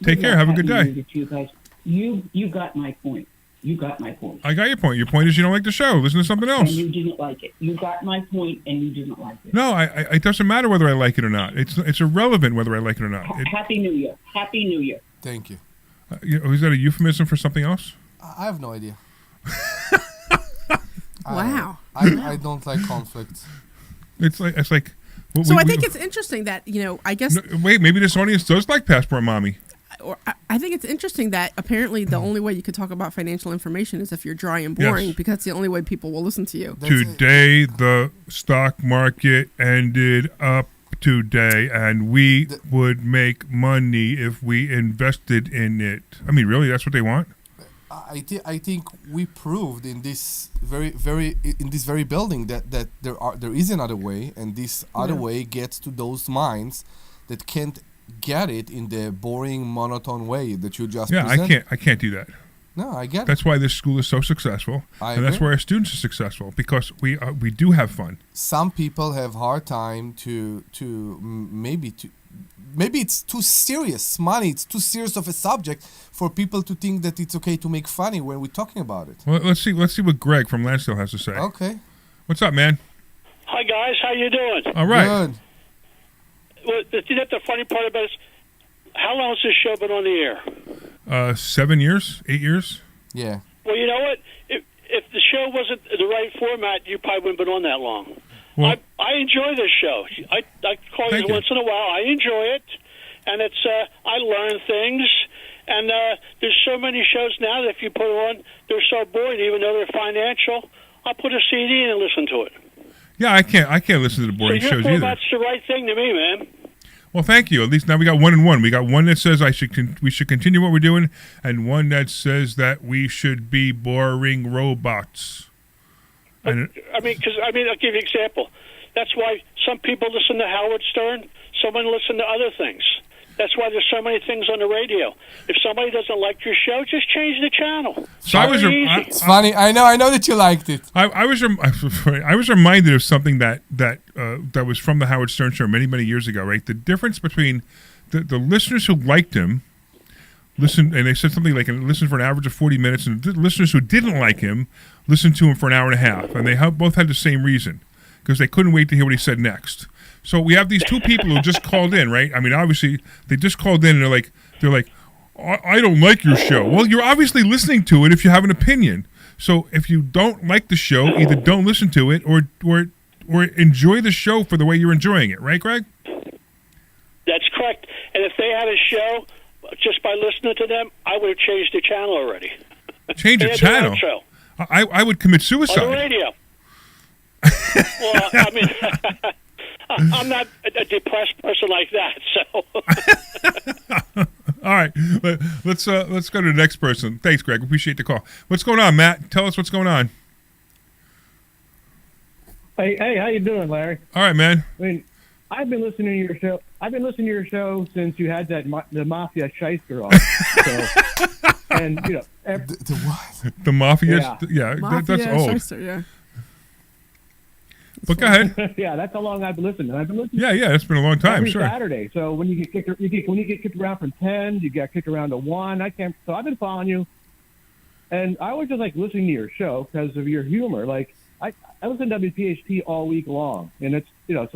Take care. Have a good day. To you guys. You got my point. You got my point. I got your point. Your point is you don't like the show. Listen to something else. And you didn't like it. You got my point, and you didn't like it. No, it doesn't matter whether I like it or not. It's irrelevant whether I like it or not. Happy New Year. Happy New Year. Thank you. Is that a euphemism for something else? I have no idea. Wow. I don't like conflict. It's like. So I think it's interesting that I guess. No, wait, maybe this audience does like Passport Mommy. Or I think it's interesting that apparently the only way you could talk about financial information is if you're dry and boring, Yes. because it's the only way people will listen to you. Today, the stock market ended up today, and we would make money if we invested in it. I mean, really, that's what they want? I think we proved in this very building that there is another way, and this other way gets to those minds that can't get it in the boring, monotone way that you just presented. I can't do that. No, I get it. That's why this school is so successful, and that's agree. why our students are successful, because we do have fun. Some people have hard time to maybe it's too serious. Money, it's too serious of a subject for people to think that it's okay to make funny when we're talking about it. Well, let's see what Greg from Lansdale has to say. Okay. What's up, man? Hi guys, how you doing? All right. Good. Well, you know the funny part about it is, how long has this show been on the air? 7 years, 8 years. Yeah. Well, you know what? If the show wasn't the right format, you probably wouldn't have been on that long. Well, I enjoy this show. I call you once in a while. I enjoy it, and it's I learn things. And there's so many shows now that if you put on, they're so boring, even though they're financial. I'll put a CD in and listen to it. Yeah, I can't listen to the boring so shows either. That's the right thing to me, man. Well, thank you. At least now we got 1 and 1. We got one that says we should continue what we're doing, and one that says that we should be boring robots. And I'll give you an example. That's why some people listen to Howard Stern. Someone listen to other things. That's why there's so many things on the radio. If somebody doesn't like your show, just change the channel. So it's funny. I know that you liked it. I was reminded of something that was from the Howard Stern show many years ago. Right, the difference between the listeners who liked him listened, and they said something like listened for an average of 40 minutes, and the listeners who didn't like him listened to him for an hour and a half, and they both had the same reason, because they couldn't wait to hear what he said next. So we have these two people who just called in, right? I mean, obviously they just called in, and they're like, I don't like your show. Well, you're obviously listening to it if you have an opinion. So if you don't like the show, either don't listen to it or enjoy the show for the way you're enjoying it, right, Greg? That's correct. And And if they had a show, just by listening to them, I would have changed the channel already. Change They the had their own channel. show. I would commit On suicide. the radio. Well, I mean, I'm not a depressed person like that, so. All right, let's go to the next person. Thanks, Greg. Appreciate the call. What's going on, Matt? Tell us what's going on. Hey, how you doing, Larry? All right, man. I mean, I've been listening to your show. I've been listening to your show since you had the Mafia Shyster on. So, and you know, the what? The Mafia. Yeah, Mafia, that's old. Shyster, yeah. But go ahead. Yeah, that's how long I've been listening. I've been listening. Yeah, it's been a long time. Every Sure. Saturday. So when you get kicked, when you get kicked around from 10, you get kicked around to 1. I can't. So I've been following you, and I was just like listening to your show because of your humor. Like I listen to WPHT all week long, and it's so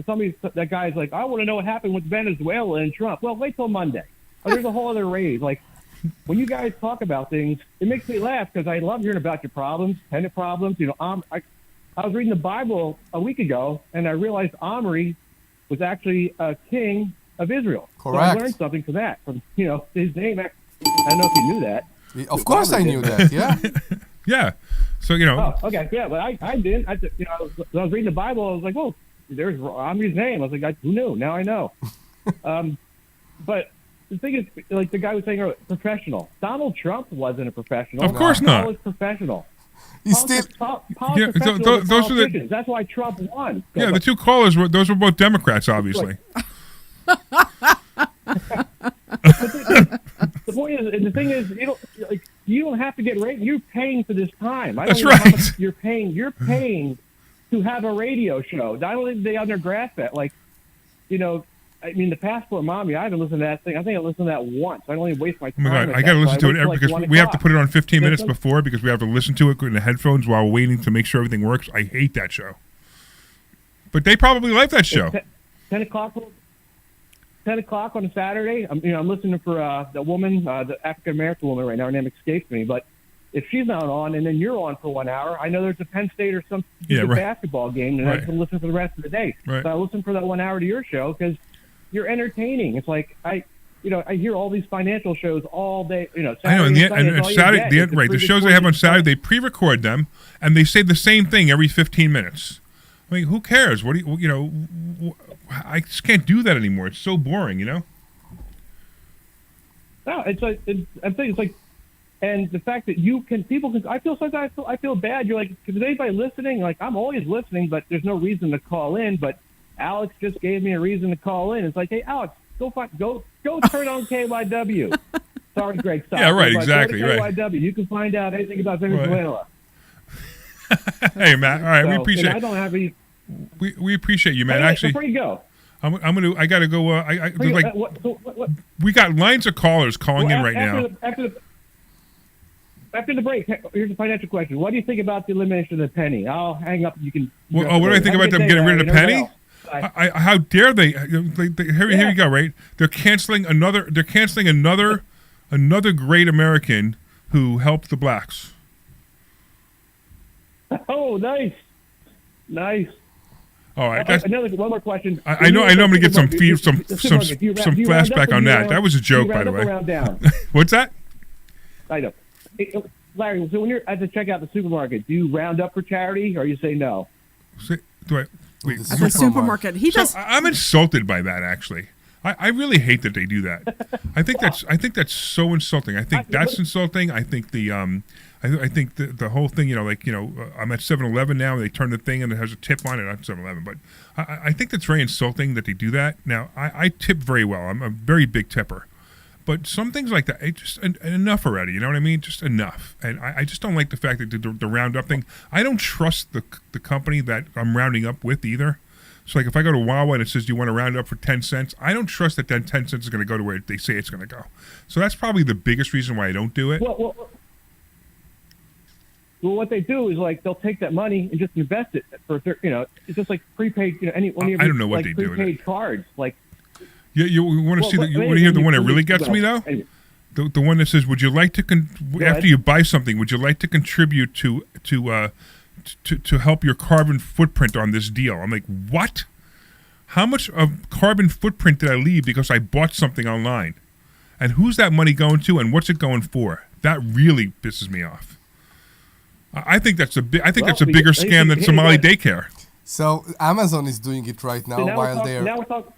that guy's like, I want to know what happened with Venezuela and Trump. Well, wait till Monday. Oh, there's a whole other raise. Like when you guys talk about things, it makes me laugh because I love hearing about your problems, tenant problems. I was reading the Bible a week ago, and I realized Omri was actually a king of Israel. Correct. So I learned something from that. From his name. I don't know if you knew that. Of course, I knew that. Yeah. Yeah. So Oh, okay. Yeah, but I didn't. I was reading the Bible. I was like, oh, there's Omri's name. I was like, who knew? Now I know. But the thing is, like the guy was saying earlier, professional. Donald Trump wasn't a professional. Of course not. He was professional. Yeah, those are the. That's why Trump won. Yeah, the two callers were both Democrats, obviously. The point is, and the thing is, you don't have to get rate. You're paying for this time. That's right. You're paying to have a radio show. Not only do they undergrasp that, I mean, the Passport Mommy. I haven't listened to that thing. I think I listened to that once. I don't even waste my Oh time. my God, with I got to that. listen So to I it wait because till, like, we have to 1 put it on 15 minutes o'clock. before because we have to listen to it in the headphones while waiting to make sure everything works. I hate that show. But they probably like that show. 10 o'clock. 10 o'clock on a Saturday. I'm listening for the woman, the African American woman right now. Her name escapes me, but if she's not on, and then you're on for 1 hour, I know there's a Penn State or some basketball game, and I can listen for the rest of the day. Right. So I listen for that 1 hour to your show because you're entertaining. It's like I hear all these financial shows all day. Saturday I know, and Sunday, it's all you Saturday, get. It's a right? The free shows they have on recorded Saturday, they pre-record them, and they say the same thing every 15 minutes. I mean, who cares? What do I just can't do that anymore. It's so boring, No, it's like I'm saying it's like, and the fact that people can. I feel sometimes I feel bad. You're like, is anybody listening? Like I'm always listening, but there's no reason to call in. But Alex just gave me a reason to call in. It's like, hey, Alex, go turn on KYW. Sorry, Greg. Stop. Yeah, right, But exactly, go to right. KYW. You can find out anything about Venezuela. Hey, Matt. All right, we So, appreciate. I don't have any. We appreciate you, man. Hey, Actually, before you go. I gotta go. We got lines of callers calling in right now. After the break, here's a financial question. What do you think about the elimination of the penny? I'll hang up. You can. What do I think about them getting rid of the penny? How dare they? Here you go. Right? They're canceling another great American who helped the blacks. Oh, nice. All right. One more question. I know. I'm going to get some flashback on that. That was a joke, by the way. What's that? I know. Hey, Larry, so when you're at the checkout the supermarket, do you round up for charity, or you say no? Do I? Wait, At the supermarket, he does. I'm insulted by that. Actually, I really hate that they do that. I think that's so insulting. I think that's insulting. I think I think the whole thing, I'm at 7-Eleven now. And they turn the thing and it has a tip on it. Not 7-Eleven, but I think that's very insulting that they do that. Now, I tip very well. I'm a very big tipper. But some things like that, just enough already. You know what I mean? Just enough. And I just don't like the fact that the roundup thing. I don't trust the company that I'm rounding up with either. So like if I go to Wawa and it says, do you want to round up for 10 cents? I don't trust that 10 cents is going to go to where they say it's going to go. So that's probably the biggest reason why I don't do it. Well, what they do is like they'll take that money and just invest it for it's just like prepaid. I don't know what they do with it. Prepaid cards, like. You want to hear the one that really gets me though? The one that says, "Would you like to after you buy something? Would you like to contribute to help your carbon footprint on this deal?" I'm like, what? how much of carbon footprint did I leave because I bought something online? And who's that money going to, and what's it going for? That really pisses me off. I think that's a bigger scam than Somali daycare. So Amazon is doing it right now while they're. Now we're talking.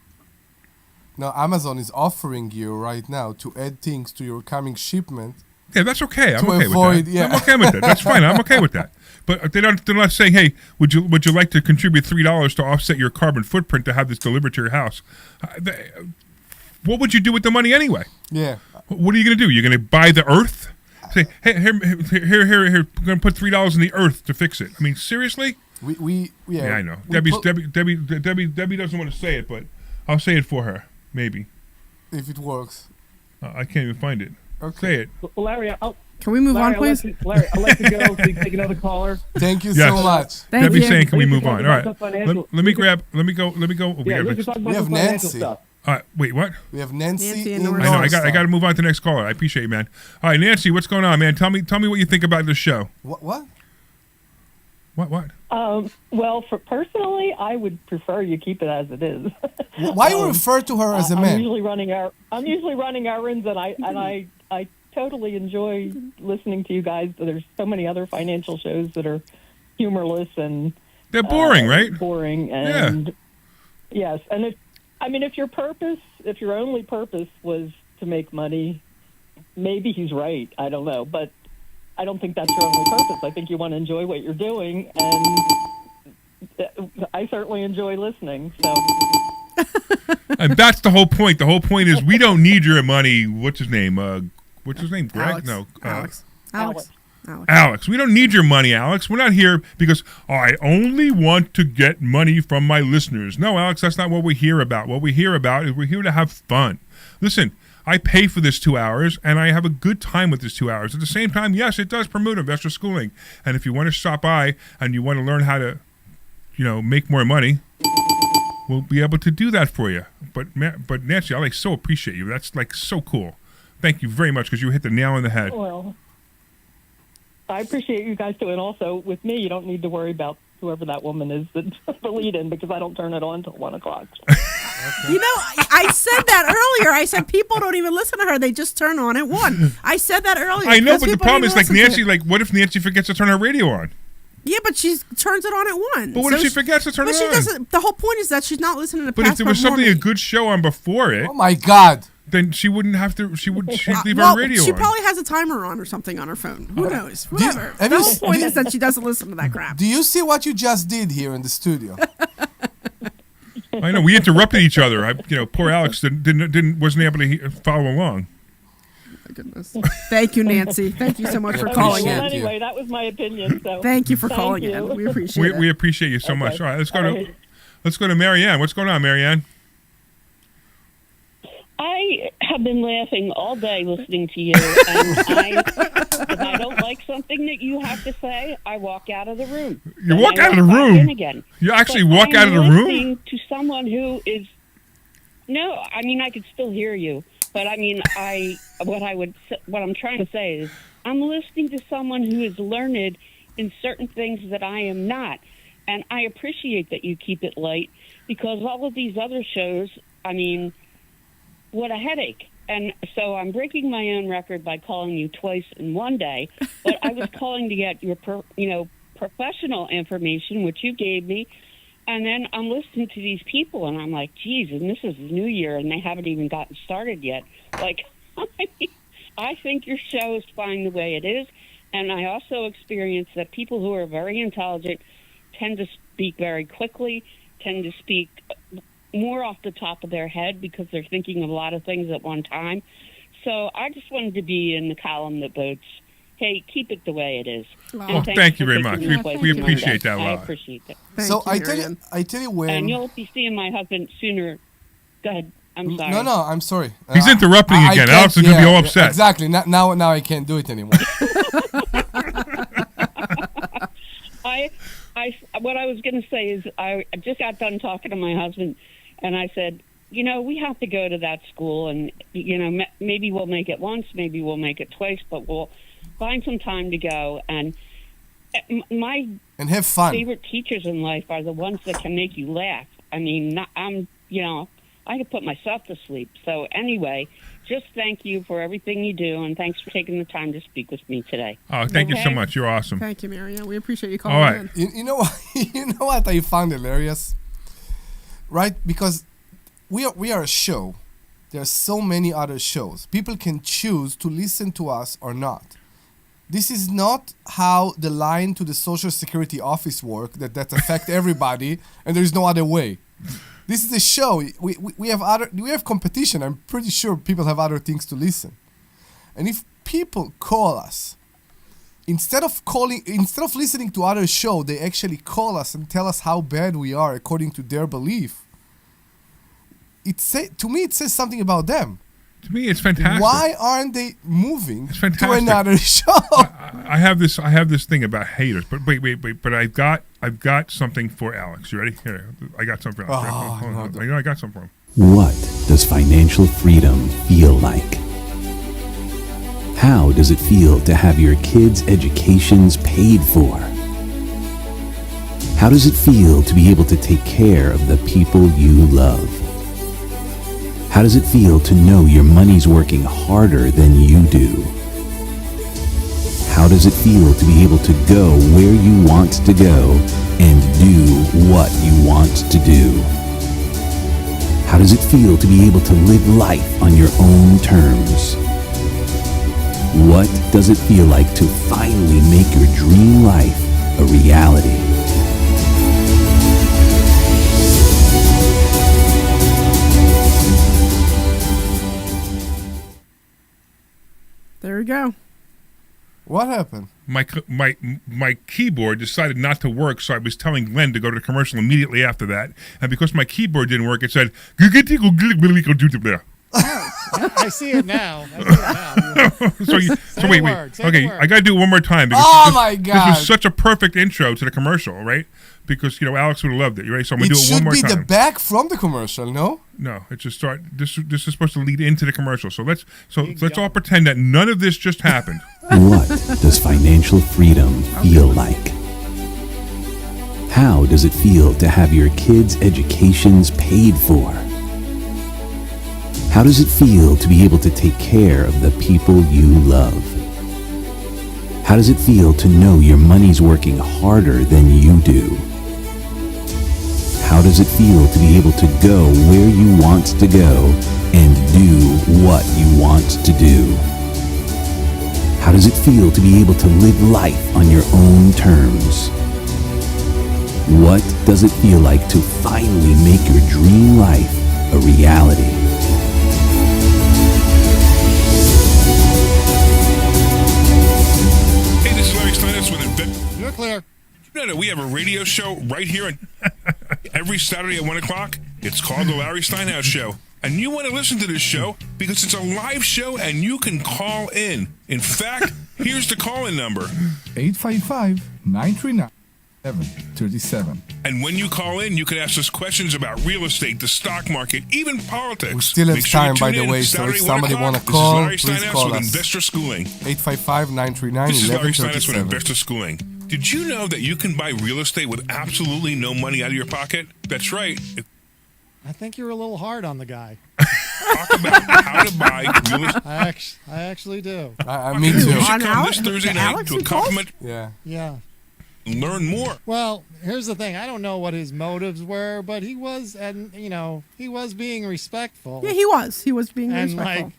No, Amazon is offering you right now to add things to your coming shipment. Yeah, that's okay. I'm To okay avoid- with that. yeah. I'm okay with that. That's fine. I'm okay with that. But they're not saying, hey, would you like to contribute $3 to offset your carbon footprint to have this delivered to your house? What would you do with the money anyway? Yeah. What are you going to do? You're going to buy the earth? Say, hey, here, we're going to put $3 in the earth to fix it. I mean, seriously? Yeah, I know. we Debbie doesn't want to say it, but I'll say it for her. Maybe. If it works. I can't even find it. Okay. Say it. Well, Larry, Can we move on, please? Larry, I'll let you go so you can take another caller. Thank you Yes. so much. Thank Debbie's you. saying, can we move on? All right. Financial- Let me go. Let me go. Oh, Yeah, we got can talk about We have some financial Nancy. stuff. wait, what? We have Nancy in in I know. I got to move on to the next caller. I appreciate you, man. All right, Nancy, what's going on, man? Tell me what you think about this show. What? What? Well, personally, I would prefer you keep it as it is. Why you refer to her as a I'm man? usually running errands, and I totally enjoy listening to you guys. There's so many other financial shows that are humorless and they're boring, right? Boring, and yes, and if your only purpose was to make money, maybe he's right. I don't know, but I don't think that's your only purpose. I think you want to enjoy what you're doing, and I certainly enjoy listening. So, And that's the whole point. The whole point is we don't need your money. What's his name? Greg? Alex. No. Alex. We don't need your money, Alex. We're not here because I only want to get money from my listeners. No, Alex, that's not what we hear about. What we hear about is we're here to have fun. Listen, I pay for this 2 hours, and I have a good time with this 2 hours. At the same time, yes, it does promote investor schooling. And if you want to stop by and you want to learn how to, make more money, we'll be able to do that for you. But Nancy, I so appreciate you. That's so cool. Thank you very much because you hit the nail on the head. well, I appreciate you guys too. And also, with me, you don't need to worry about whoever that woman is that's the lead-in because I don't turn it on until 1 o'clock. I said that earlier. I said people don't even listen to her. They just turn on at 1. I said that earlier. I know, because but the people problem don't is even listen to Nancy, it. what if Nancy forgets to turn her radio on? Yeah, but she turns it on at 1. But what if she forgets to turn but it she on? doesn't. The whole point is that she's not listening to But if there was something a good show on before it, oh my God, then she wouldn't have to. She'd leave well, her radio she on. probably has a timer on or something on her phone. Who knows? Whatever. The whole point is that she doesn't listen to that crap. Do you see what you just did here in the studio? I know we interrupted each other. Poor Alex wasn't able to follow along. My goodness. Thank you, Nancy. Thank you so much for calling in. Anyway, that was my opinion. So Thank you for calling in. We appreciate it. We appreciate you so much. All right, let's go to Marianne. What's going on, Marianne? I have been laughing all day listening to you, and if I don't like something that you have to say, I walk out of the room. You And walk I out of the walk back room? in again. You actually But walk I'm out of the room? listening to someone who is I could still hear you, but what I'm trying to say is I'm listening to someone who is learned in certain things that I am not, and I appreciate that you keep it light because all of these other shows, what a headache. And so I'm breaking my own record by calling you twice in one day, but I was calling to get your professional information, which you gave me, and then I'm listening to these people, and I'm like, geez, and this is New Year, and they haven't even gotten started yet. I think your show is fine the way it is, and I also experience that people who are very intelligent tend to speak very quickly, tend to speak more off the top of their head because they're thinking of a lot of things at one time. So I just wanted to be in the column that votes, hey, keep it the way it is. Oh, thank you very much. We appreciate that a lot. I appreciate that. I tell you when. And you'll be seeing my husband sooner. Go ahead. I'm sorry. No, I'm sorry. He's interrupting again. Alex is going to be all upset. Exactly. Now I can't do it anymore. What I was going to say is I just got done talking to my husband, and I said, we have to go to that school, and, maybe we'll make it once, maybe we'll make it twice, but we'll find some time to go. And my have fun. favorite teachers in life are the ones that can make you laugh. I mean, I could put myself to sleep. So anyway, just thank you for everything you do, and thanks for taking the time to speak with me today. Oh, thank you so much. You're awesome. Thank you, Marianne. We appreciate you calling All right. in. You know what? You know what I found hilarious, right? Because we are a show. There are so many other shows. People can choose to listen to us or not. This is not how the line to the Social Security office work that affect everybody, and there is no other way. This is a show. We have competition. I'm pretty sure people have other things to listen. And if people call us, instead of listening to other show, they actually call us and tell us how bad we are according to their belief. To me, it says something about them. To me, it's fantastic. Why aren't they moving to fantastic. another show? I have this thing about haters, but wait. But I've got something for Alex. You ready? Here, I got something for Alex. Hold on. I got something for him. What does financial freedom feel like? How does it feel to have your kids' educations paid for? How does it feel to be able to take care of the people you love? How does it feel to know your money's working harder than you do? How does it feel to be able to go where you want to go and do what you want to do? How does it feel to be able to live life on your own terms? What does it feel like to finally make your dream life a reality? There we go. What happened? My keyboard decided not to work, so I was telling Glenn to go to the commercial immediately after that. And because my keyboard didn't work, it said, I see it now. So wait. Okay, I got to do it one more time. Because this was such a perfect intro to the commercial, right? Because, Alex would have loved it. You ready? So I'm going to do it one more time. It should be the back from the commercial, no? No, it just start. This is supposed to lead into the commercial. So let's all pretend that none of this just happened. What does financial freedom feel like? How does it feel to have your kids' educations paid for? How does it feel to be able to take care of the people you love? How does it feel to know your money's working harder than you do? How does it feel to be able to go where you want to go and do what you want to do? How does it feel to be able to live life on your own terms? What does it feel like to finally make your dream life a reality? Hey, this is Larry Steinhouse with You're clear. You know that we have a radio show right here every Saturday at 1 o'clock? It's called The Larry Steinhouse Show. And you want to listen to this show because it's a live show and you can call in. In fact, here's the call-in number. 855-939-1137. And when you call in, you can ask us questions about real estate, the stock market, even politics. We still have Make sure time, you by tune the in way, so Saturday, if somebody 1 want to o'clock. call, This is please Larry Steinhouse call with us. Investor Schooling. 855-939-1137. This is Larry Steinhouse with Investor Schooling. Did you know that you can buy real estate with absolutely no money out of your pocket? That's right. I think you're a little hard on the guy. Talk about how to buy real estate. I actually do. Me too. You should come this Thursday night to a compliment. Yeah. Learn more. Well, here's the thing. I don't know what his motives were, but he was, he was being respectful. Yeah, he was. He was being And respectful.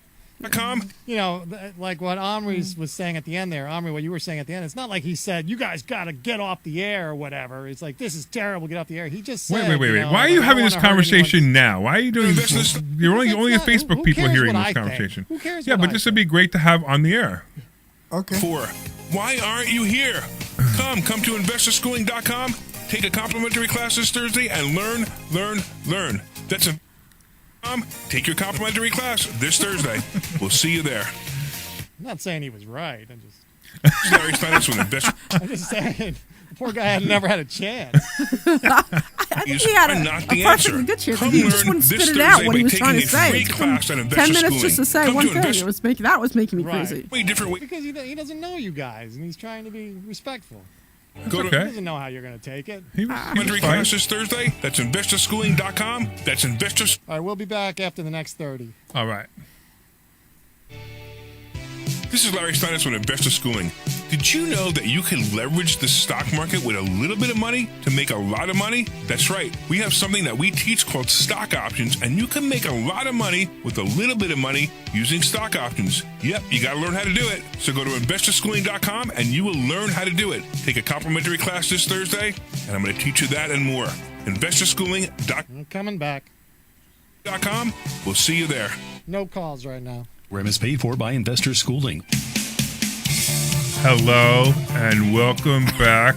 like what Omri was saying at the end there. Omri, what you were saying at the end. It's not like he said, you guys got to get off the air or whatever. It's like, this is terrible, get off the air. He just said, Wait. Why are you having this conversation now? Why are you doing this? You're only the Facebook people are hearing this conversation. Who cares Yeah, what but I this would be great to have on the air. Okay. 4. Why aren't you here? Come to investorschooling.com. Take a complimentary class this Thursday and learn. That's a take your complimentary class this Thursday. We'll see you there. I'm not saying he was right. I'm just Larry Steinhouse with Investor. I'm just saying the poor guy had never had a chance. I think he had a perfectly good chance. He just wouldn't spit it out what he was trying to say. It took him 10 minutes just to say one thing. That was making me crazy. Because he doesn't know you guys, and he's trying to be respectful. Go He to doesn't know how you're going to take it. Complimentary class this Thursday. That's investorschooling.com. That's investors. All right, we'll be back after the next 30. All right. This is Larry Steinhouse with Investor Schooling. Did you know that you can leverage the stock market with a little bit of money to make a lot of money? That's right. We have something that we teach called stock options, and you can make a lot of money with a little bit of money using stock options. Yep, you got to learn how to do it. So go to investorschooling.com and you will learn how to do it. Take a complimentary class this Thursday, and I'm going to teach you that and more. Investorschooling.com. I'm coming back. We'll see you there. No calls right now. REM is paid for by Investor Schooling. Hello and welcome back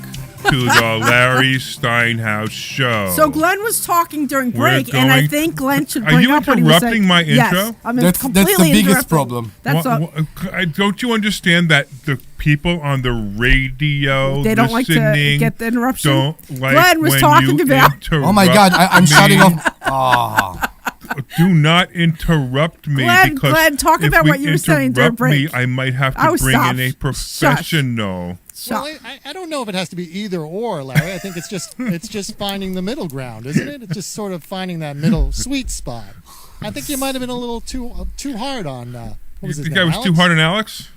to the Larry Steinhouse Show. So Glenn was talking during We're break, and I going- think Glenn should Are bring you up what he was interrupting saying. my Yes, intro? I'm That's completely the biggest interrupting. problem. That's Don't you understand that the people on the radio They don't like to listening get the interruption? Don't like Glenn was when talking you about- Oh my God, I'm me. shutting off. Do not interrupt me, Glenn, because Glenn, talk if about we what you were saying during interrupt me, break. I might have to Oh, bring stop. in a professional. Well, I don't know if it has to be either or, Larry. I think it's just finding the middle ground, isn't it? It's just sort of finding that middle sweet spot. I think you might have been a little too hard on. What was You his think I name, was too Alex? hard on Alex?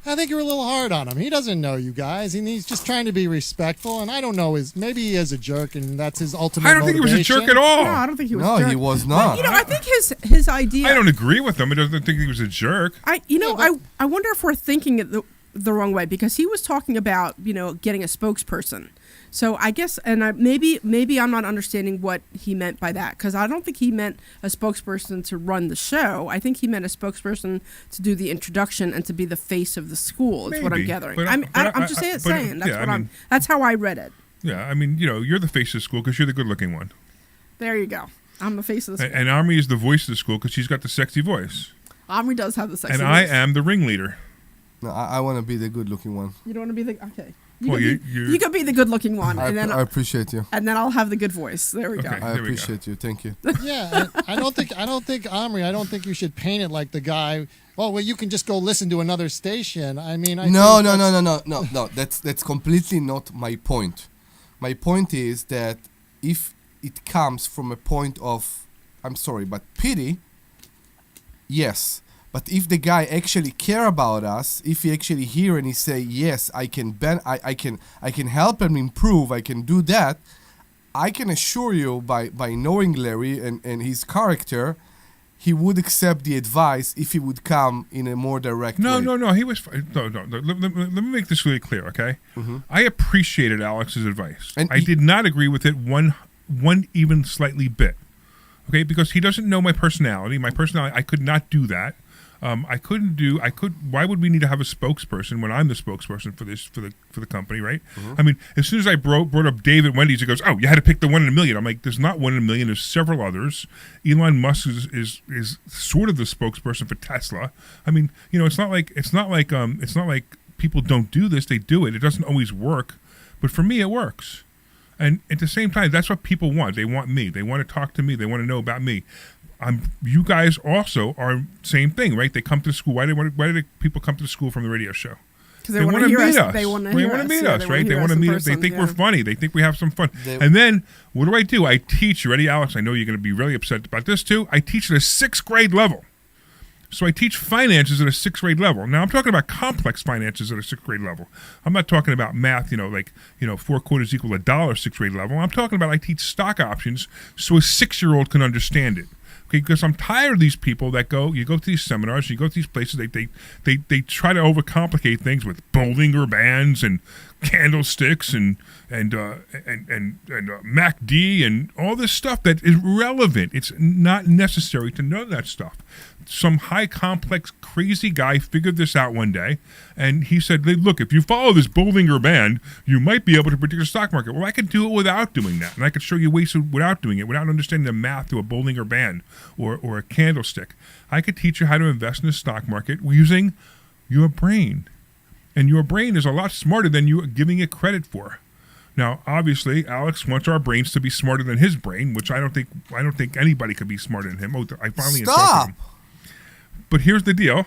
I think you're a little hard on him. He doesn't know you guys, and he's just trying to be respectful. And I don't know, maybe he is a jerk, and that's his ultimate. I don't think he was a jerk at all. No, I don't think he was. No, a jerk. he was not. But, you know, I think his idea. I don't agree with him. I don't think he was a jerk. I wonder if we're thinking it the wrong way, because he was talking about, you know, getting a spokesperson. So I guess, and maybe I'm not understanding what he meant by that, because I don't think he meant a spokesperson to run the show. I think he meant a spokesperson to do the introduction and to be the face of the school. Is what I'm Maybe, gathering. but I'm just but, saying. That's yeah, what I mean- That's how I read it. Yeah, I mean, you know, you're the face of the school because you're the good-looking one. There you go. I'm the face of the school. And Omri is the voice of the school because she's got the sexy voice. Omri does have the sexy And I voice. am the ringleader. No, I want to be the good-looking one. You don't want to be the okay. Well, You could be the good-looking one, and then I appreciate you. and then I'll have the good voice. There we go. I appreciate you. Thank you. Yeah, I don't think Omri. I don't think you should paint it like the guy. Oh, well, you can just go listen to another station. I mean, No. That's completely not my point. My point is that if it comes from a point of, I'm sorry, but pity, yes. But if the guy actually care about us, if he actually hear and he say, yes, I can help him improve, I can do that, I can assure you by knowing Larry and his character, he would accept the advice if he would come in a more direct way. No. He was no. Let me make this really clear, okay? Mm-hmm. I appreciated Alex's advice. And I did not agree with it one even slightly bit. Okay, because he doesn't know my personality. I could not do that. Why would we need to have a spokesperson when I'm the spokesperson for the company, right? Mm-hmm. I mean, as soon as I brought up David Wendy's, he goes, "Oh, you had to pick the 1 in a million." I'm like, "There's not 1 in a million. There's several others." Elon Musk is sort of the spokesperson for Tesla. I mean, you know, it's not like people don't do this. They do it. It doesn't always work, but for me, it works. And at the same time, that's what people want. They want me. They want to talk to me. They want to know about me. You guys also are same thing, right? They come to school. Why do people come to school from the radio show? Because they want to hear us. They want to meet Yeah, us, right? They want to meet us. They think we're funny. They think we have some fun. They- And then what do? I teach. You ready, Alex? I know you're going to be really upset about this too. I teach at a 6th grade level. So I teach finances at a 6th grade level. Now I'm talking about complex finances at a 6th grade level. I'm not talking about math, 4 quarters equal $1 6th grade level. I'm talking about I teach stock options so a 6-year-old can understand it. Okay, because I'm tired of these people that you go to these seminars, you go to these places, they try to overcomplicate things with Bollinger Bands and candlesticks and MACD and all this stuff that is relevant. It's not necessary to know that stuff. Some high complex crazy guy figured this out one day, and he said, look, if you follow this Bollinger Band, you might be able to predict the stock market. Well, I could do it without doing that, and I could show you ways without doing it, without understanding the math to a Bollinger Band or a candlestick. I could teach you how to invest in the stock market using your brain. And your brain is a lot smarter than you are giving it credit for. Now, obviously, Alex wants our brains to be smarter than his brain, which I don't think anybody could be smarter than him. Oh, I finally insulted him. But here's the deal.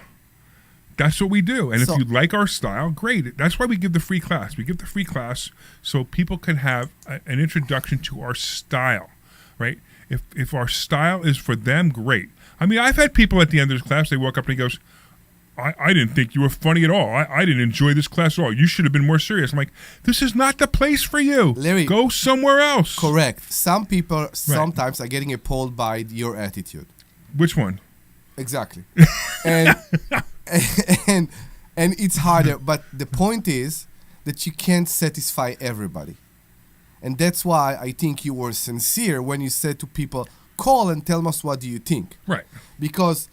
That's what we do. And So- if you like our style, great. That's why we give the free class. We give the free class so people can have an introduction to our style, right? If our style is for them, great. I mean, I've had people at the end of this class, they walk up and he goes, I didn't think you were funny at all. I didn't enjoy this class at all. You should have been more serious. I'm like, this is not the place for you. Larry, go somewhere else. Correct. Some people sometimes are getting appalled by your attitude. Which one? Exactly. and and it's harder, but the point is that you can't satisfy everybody. And that's why I think you were sincere when you said to people, call and tell us what do you think. Right. Because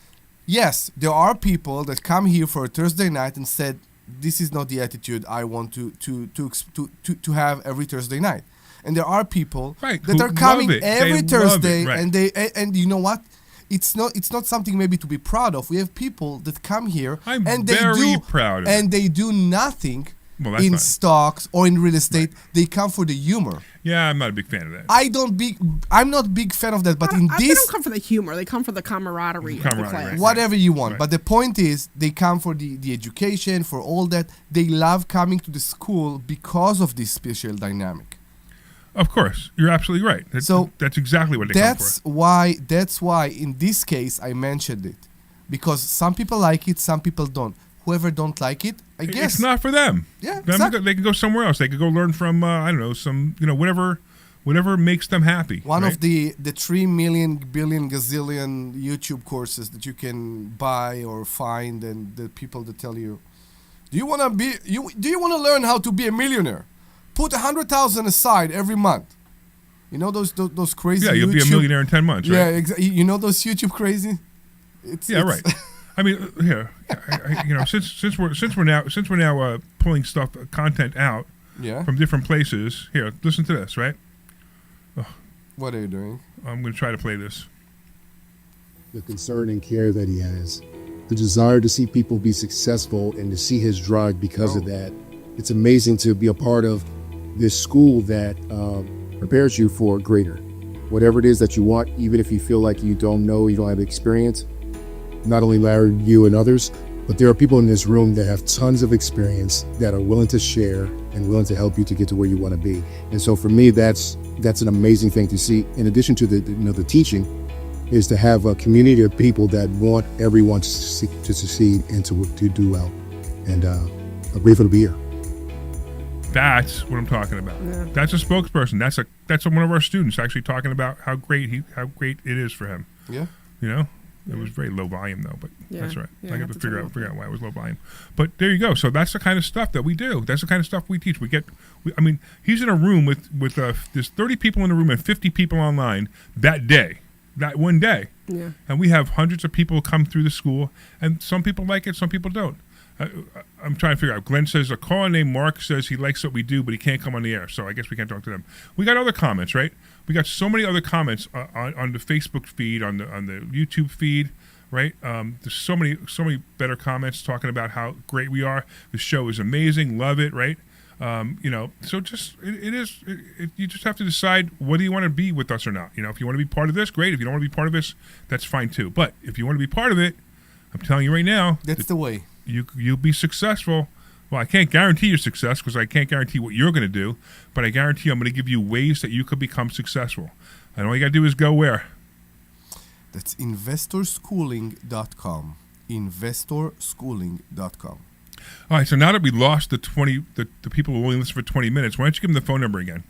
yes, there are people that come here for a Thursday night and said, this is not the attitude I want to have every Thursday night. And there are people that who are coming love it. every They love Thursday it, right. and you know what? It's not something maybe to be proud of. We have people that come here I'm and they very do proud of and it. they do nothing Well, that's in fine. stocks or in real estate. They come for the humor. Yeah, I'm not a big fan of that. I'm not a big fan of that, but in They this don't come for the humor. They come for the camaraderie of the class. whatever you want. But the point is, they come for the education, for all that. They love coming to the school because of this special dynamic. Of course, you're absolutely right. That's exactly what they come for. That's why in this case I mentioned it, because some people like it, some people don't. Whoever don't like it, I guess It's not for them. Yeah, They can go somewhere else. They could go learn from I don't know, some whatever makes them happy. One right? of the 3 million billion gazillion YouTube courses that you can buy or find, and the people that tell you, do you want to learn how to be a millionaire? Put 100,000 aside every month. You know those crazy. Yeah, you'll be a millionaire in 10 months. Right? Yeah, exactly. You know those YouTube crazy. Right. I mean, here, since we're now pulling content out from different places. Here, listen to this, right? Oh, what are you doing? I'm going to try to play this. The concern and care that he has, the desire to see people be successful and to see his drive because of that. It's amazing to be a part of this school that prepares you for greater. Whatever it is that you want, even if you feel like you don't know, you don't have experience, not only Larry, you and others, but there are people in this room that have tons of experience that are willing to share and willing to help you to get to where you want to be. And so for me, that's an amazing thing to see. In addition to the teaching, is to have a community of people that want everyone to succeed and to do well. And I'm grateful to be here. That's what I'm talking about. Yeah. That's a spokesperson. That's one of our students actually talking about how great it is for him. Yeah. You know, it was very low volume though, but Yeah. that's right. Yeah, I got have to to figure turn out why it was low volume. But there you go. So that's the kind of stuff that we do. That's the kind of stuff we teach. I mean, he's in a room with there's 30 people in the room and 50 people online that day, that one day. Yeah. And we have hundreds of people come through the school, and some people like it, some people don't. I'm trying to figure out. Glenn says a caller named Mark says he likes what we do, but he can't come on the air, so I guess we can't talk to them. We got other comments, right? We got so many other comments on the Facebook feed, on the YouTube feed, right? There's so many better comments talking about how great we are. The show is amazing, love it, right? So just you just have to decide whether you want to be with us or not. You know, if you want to be part of this, great. If you don't want to be part of this, that's fine too. But if you want to be part of it, I'm telling you right now, that's the way. You'll be successful. Well, I can't guarantee your success because I can't guarantee what you're going to do, but I guarantee I'm going to give you ways that you could become successful. And all you got to do is go where? That's investorschooling.com. Investorschooling.com. All right, so now that we lost the people who only listen for 20 minutes, why don't you give them the phone number again?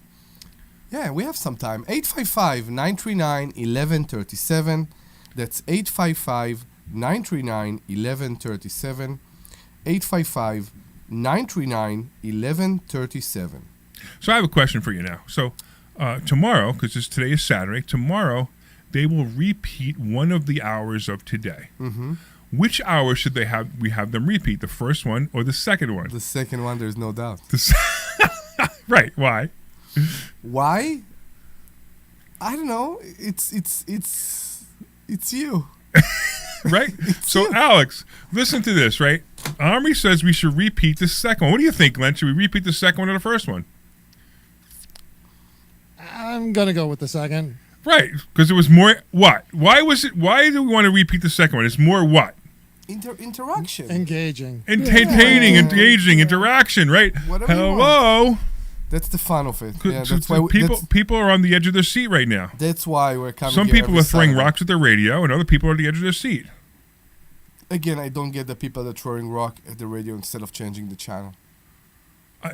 Yeah, we have some time. 855-939-1137. That's 855-939-1137. 855-939-1137. So I have a question for you now. So tomorrow, because today is Saturday, tomorrow they will repeat one of the hours of today. Mm-hmm. Which hour should we have them repeat? The first one or the second one? The second one, there's no doubt. Right. Why? Why? I don't know. It's you. Right? So, Alex, listen to this, right? Omri says we should repeat the second one. What do you think, Glenn? Should we repeat the second one or the first one? I'm going to go with the second. Right, because it was more what? Why do we want to repeat the second one? It's more what? interaction. Engaging. Entertaining, engaging, interaction, right? Whatever you Hello. That's the fun of it. Yeah, So that's why people are on the edge of their seat right now. That's why we're coming. Some here people every are throwing Saturday. rocks at their radio, and other people are on the edge of their seat. Again, I don't get the people that are throwing rock at the radio instead of changing the channel. Oh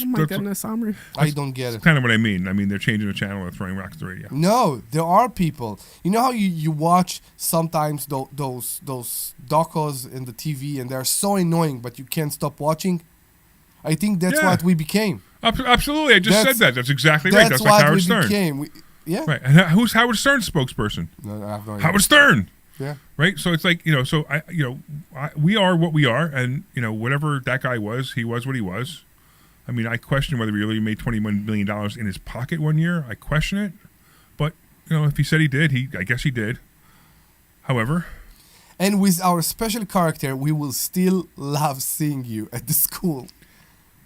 my goodness, Omri. I don't get it. That's kind of what I mean. I mean, they're changing the channel and throwing rocks at the radio. No, there are people. You know how you watch sometimes those docos in the TV and they're so annoying, but you can't stop watching? I think that's what we became. Absolutely. I just said that. That's exactly right. That's like Howard Stern. Became. Yeah. Right. And who's Howard Stern's spokesperson? No, I have no idea. Howard Stern. Yeah. Right. So it's like, we are what we are, and whatever that guy was, he was what he was. I mean, I question whether he really made $21 million in his pocket one year. I question it. But, if he said he did, I guess he did. However. And with our special character, we will still love seeing you at the school.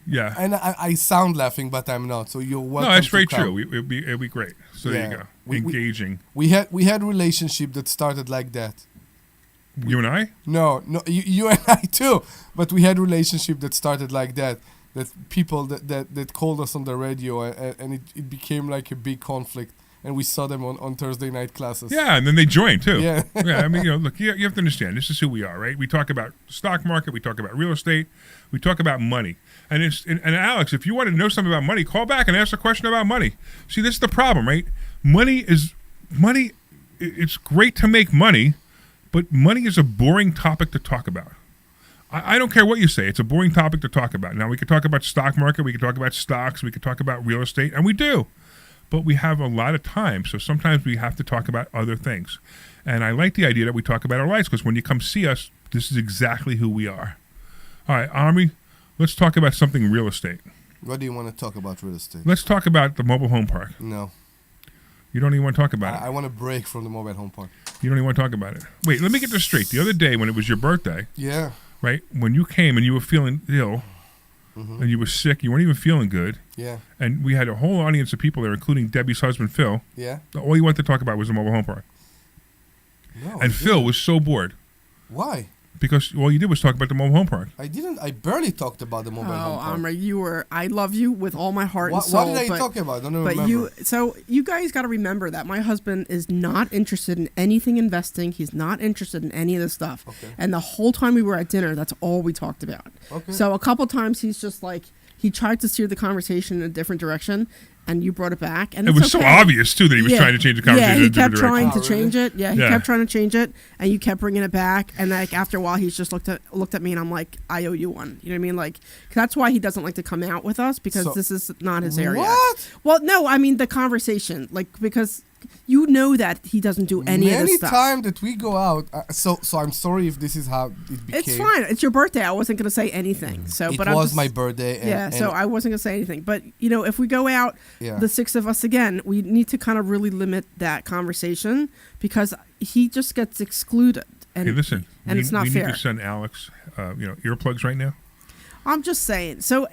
Yeah. And I sound laughing, but I'm not. So you're welcome. No, that's very to come. true. It'd be great. So there you go. Engaging. We had relationship that started like that. You and I? No, you and I too. But we had relationship that started like that. That people that called us on the radio and it became like a big conflict, and we saw them on Thursday night classes. Yeah, and then they joined too. Yeah. Yeah. I mean, look, you have to understand, this is who we are, right? We talk about stock market, we talk about real estate, we talk about money. And Alex, if you want to know something about money, call back and ask a question about money. See, this is the problem, right? Money. It's great to make money, but money is a boring topic to talk about. I don't care what you say. It's a boring topic to talk about. Now, we could talk about stock market. We could talk about stocks. We could talk about real estate. And we do. But we have a lot of time. So sometimes we have to talk about other things. And I like the idea that we talk about our lives, because when you come see us, this is exactly who we are. All right, Omri, let's talk about something real estate. What do you want to talk about real estate? Let's talk about the mobile home park. No. You don't even want to talk about it. I want to break from the mobile home park. You don't even want to talk about it. Wait, let me get this straight. The other day when it was your birthday. Yeah. Right? When you came and you were feeling ill, and you were sick, you weren't even feeling good. Yeah. And we had a whole audience of people there, including Debbie's husband, Phil. Yeah. All you wanted to talk about was the mobile home park. No, and Phil was so bored. Why? Because all you did was talk about the mobile home park. I barely talked about the mobile home park. Omri, I love you with all my heart and soul. What did I talk about? I don't remember. You guys got to remember that my husband is not interested in anything investing. He's not interested in any of this stuff. Okay. And the whole time we were at dinner, that's all we talked about. Okay. So a couple times he's just like, he tried to steer the conversation in a different direction, and you brought it back. And it was so obvious, too, that he was trying to change the conversation in a different direction. Yeah, he kept trying to change it. Yeah, he kept trying to change it, and you kept bringing it back. And like after a while, he's just looked at me, and I'm like, I owe you one. You know what I mean? Like, that's why he doesn't like to come out with us, because this is not his area. What? Well, no, I mean the conversation, like, because you know that he doesn't do any of this stuff. Any time that we go out, so I'm sorry if this is how it became. It's fine. It's your birthday. I wasn't going to say anything. So, it was my birthday. So I wasn't going to say anything. But, if we go out, the six of us again, we need to kind of really limit that conversation, because he just gets excluded. And, hey, listen. And it's not fair. We need to send Alex, earplugs right now. I'm just saying. So,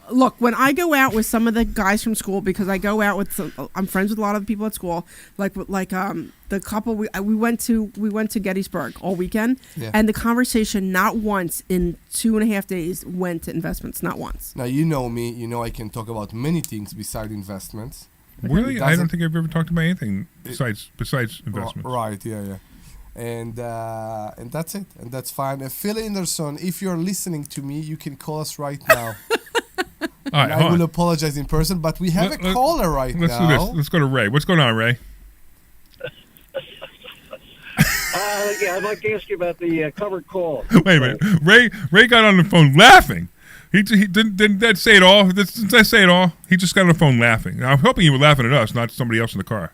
look, when I go out with some of the guys from school, because I go out with I'm friends with a lot of the people at school, like the couple we went to Gettysburg all weekend, and the conversation not once in 2.5 days went to investments, not once. Now, you know me, I can talk about many things besides investments. Really? I don't think I've ever talked about anything besides investments. Right, yeah. And that's it, and that's fine. Phil Anderson, if you're listening to me, you can call us right now. All right, I will apologize in person, but we have a caller now. Let's do this. Let's go to Ray. What's going on, Ray? I'd like to ask you about the covered call. Wait a minute. Ray got on the phone laughing. He didn't that say it all? Didn't I say it all? He just got on the phone laughing. Now, I'm hoping you were laughing at us, not somebody else in the car.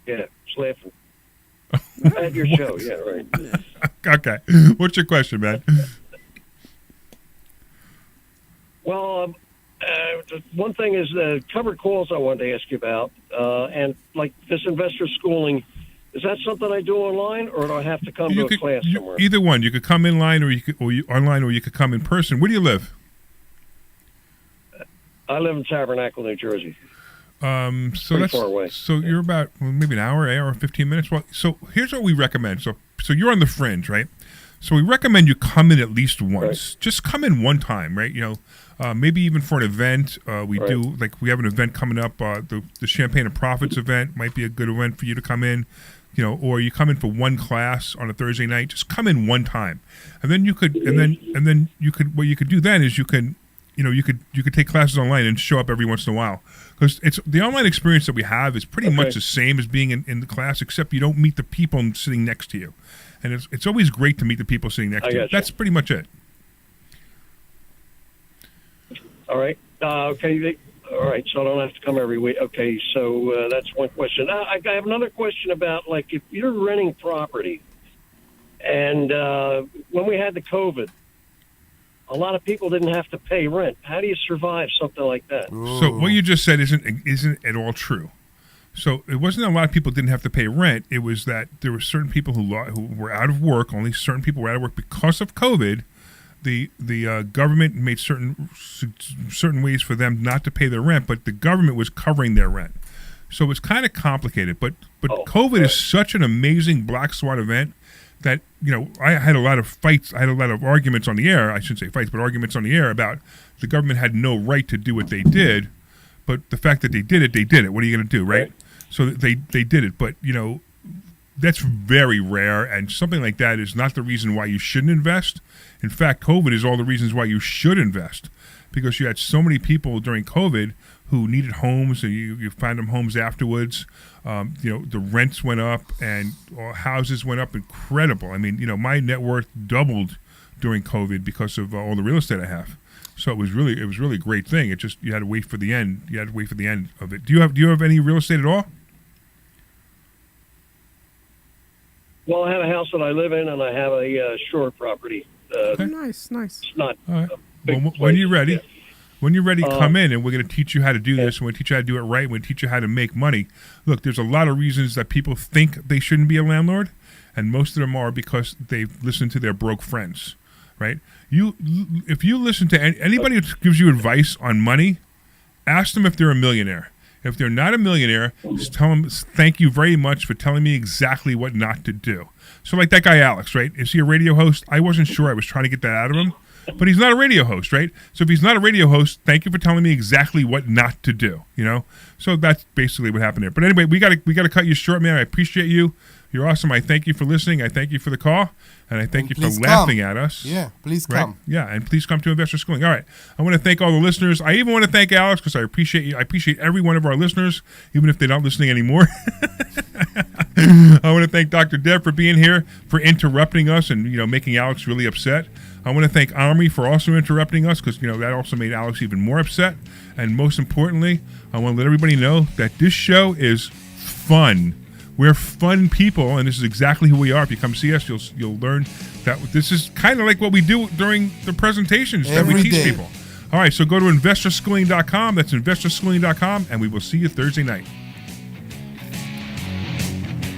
Yeah, just laughing. At your show, yeah, right. Okay. What's your question, man? Well, one thing is covered calls I wanted to ask you about, and like this investor schooling, is that something I do online, or do I have to come to a class somewhere? Either one. You could come online, or online, or you could come in person. Where do you live? I live in Tabernacle, New Jersey. So Pretty that's far away. So you're about maybe an hour and 15 minutes. Well, so here's what we recommend. So you're on the fringe, right? So we recommend you come in at least once. Right. Just come in one time, right? Maybe even for an event. We have an event coming up. The Champagne and Profits event might be a good event for you to come in. Or you come in for one class on a Thursday night. Just come in one time, and then you could, what you could do then is you could take classes online and show up every once in a while, because it's the online experience that we have is pretty much the same as being in the class, except you don't meet the people sitting next to you, and it's always great to meet the people sitting next to you. That's pretty much it. All right. Okay. All right. So I don't have to come every week. Okay. So that's one question. I have another question about, like, if you're renting property, and when we had the COVID, a lot of people didn't have to pay rent. How do you survive something like that? So what you just said isn't at all true. So it wasn't that a lot of people didn't have to pay rent. It was that there were certain people who were out of work. Only certain people were out of work because of COVID. The government made certain ways for them not to pay their rent, but the government was covering their rent. So it was kind of complicated. But COVID is such an amazing black swan event that, I had a lot of fights. I had a lot of arguments on the air. I shouldn't say fights, but arguments on the air about the government had no right to do what they did. But the fact that they did it. What are you going to do, right? So they did it. But, that's very rare. And something like that is not the reason why you shouldn't invest. In fact, COVID is all the reasons why you should invest, because you had so many people during COVID who needed homes, and you found them homes afterwards. The rents went up, and houses went up incredible. I mean, my net worth doubled during COVID because of all the real estate I have. So it was really a great thing. It just, you had to wait for the end. You had to wait for the end of it. Do you have any real estate at all? Well, I have a house that I live in, and I have a shore property. Nice. It's not. All right. When you're ready, come in, and we're going to teach you how to do this. And we're going to teach you how to do it right. We're going to teach you how to make money. Look, there's a lot of reasons that people think they shouldn't be a landlord, and most of them are because they've listened to their broke friends, right? If you listen to anybody who gives you advice on money, ask them if they're a millionaire. If they're not a millionaire, just tell them, thank you very much for telling me exactly what not to do. So like that guy Alex, right? Is he a radio host? I wasn't sure. I was trying to get that out of him. But he's not a radio host, right? So if he's not a radio host, thank you for telling me exactly what not to do, So that's basically what happened there. But anyway, we got to cut you short, man. I appreciate you. You're awesome. I thank you for listening. I thank you for the call. And I thank you for laughing at us. Yeah, please come. Right? Yeah, and please come to Investor Schooling. All right. I want to thank all the listeners. I even want to thank Alex, because I appreciate you. I appreciate every one of our listeners, even if they're not listening anymore. I want to thank Dr. Deb for being here, for interrupting us and, making Alex really upset. I want to thank Omri for also interrupting us, because, that also made Alex even more upset. And most importantly, I want to let everybody know that this show is fun. We're fun people, and this is exactly who we are. If you come see us, you'll learn that this is kind of like what we do during the presentations that we teach people. All right, so go to investorschooling.com. That's investorschooling.com, and we will see you Thursday night.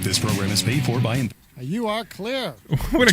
This program is paid for by... You are clear. What a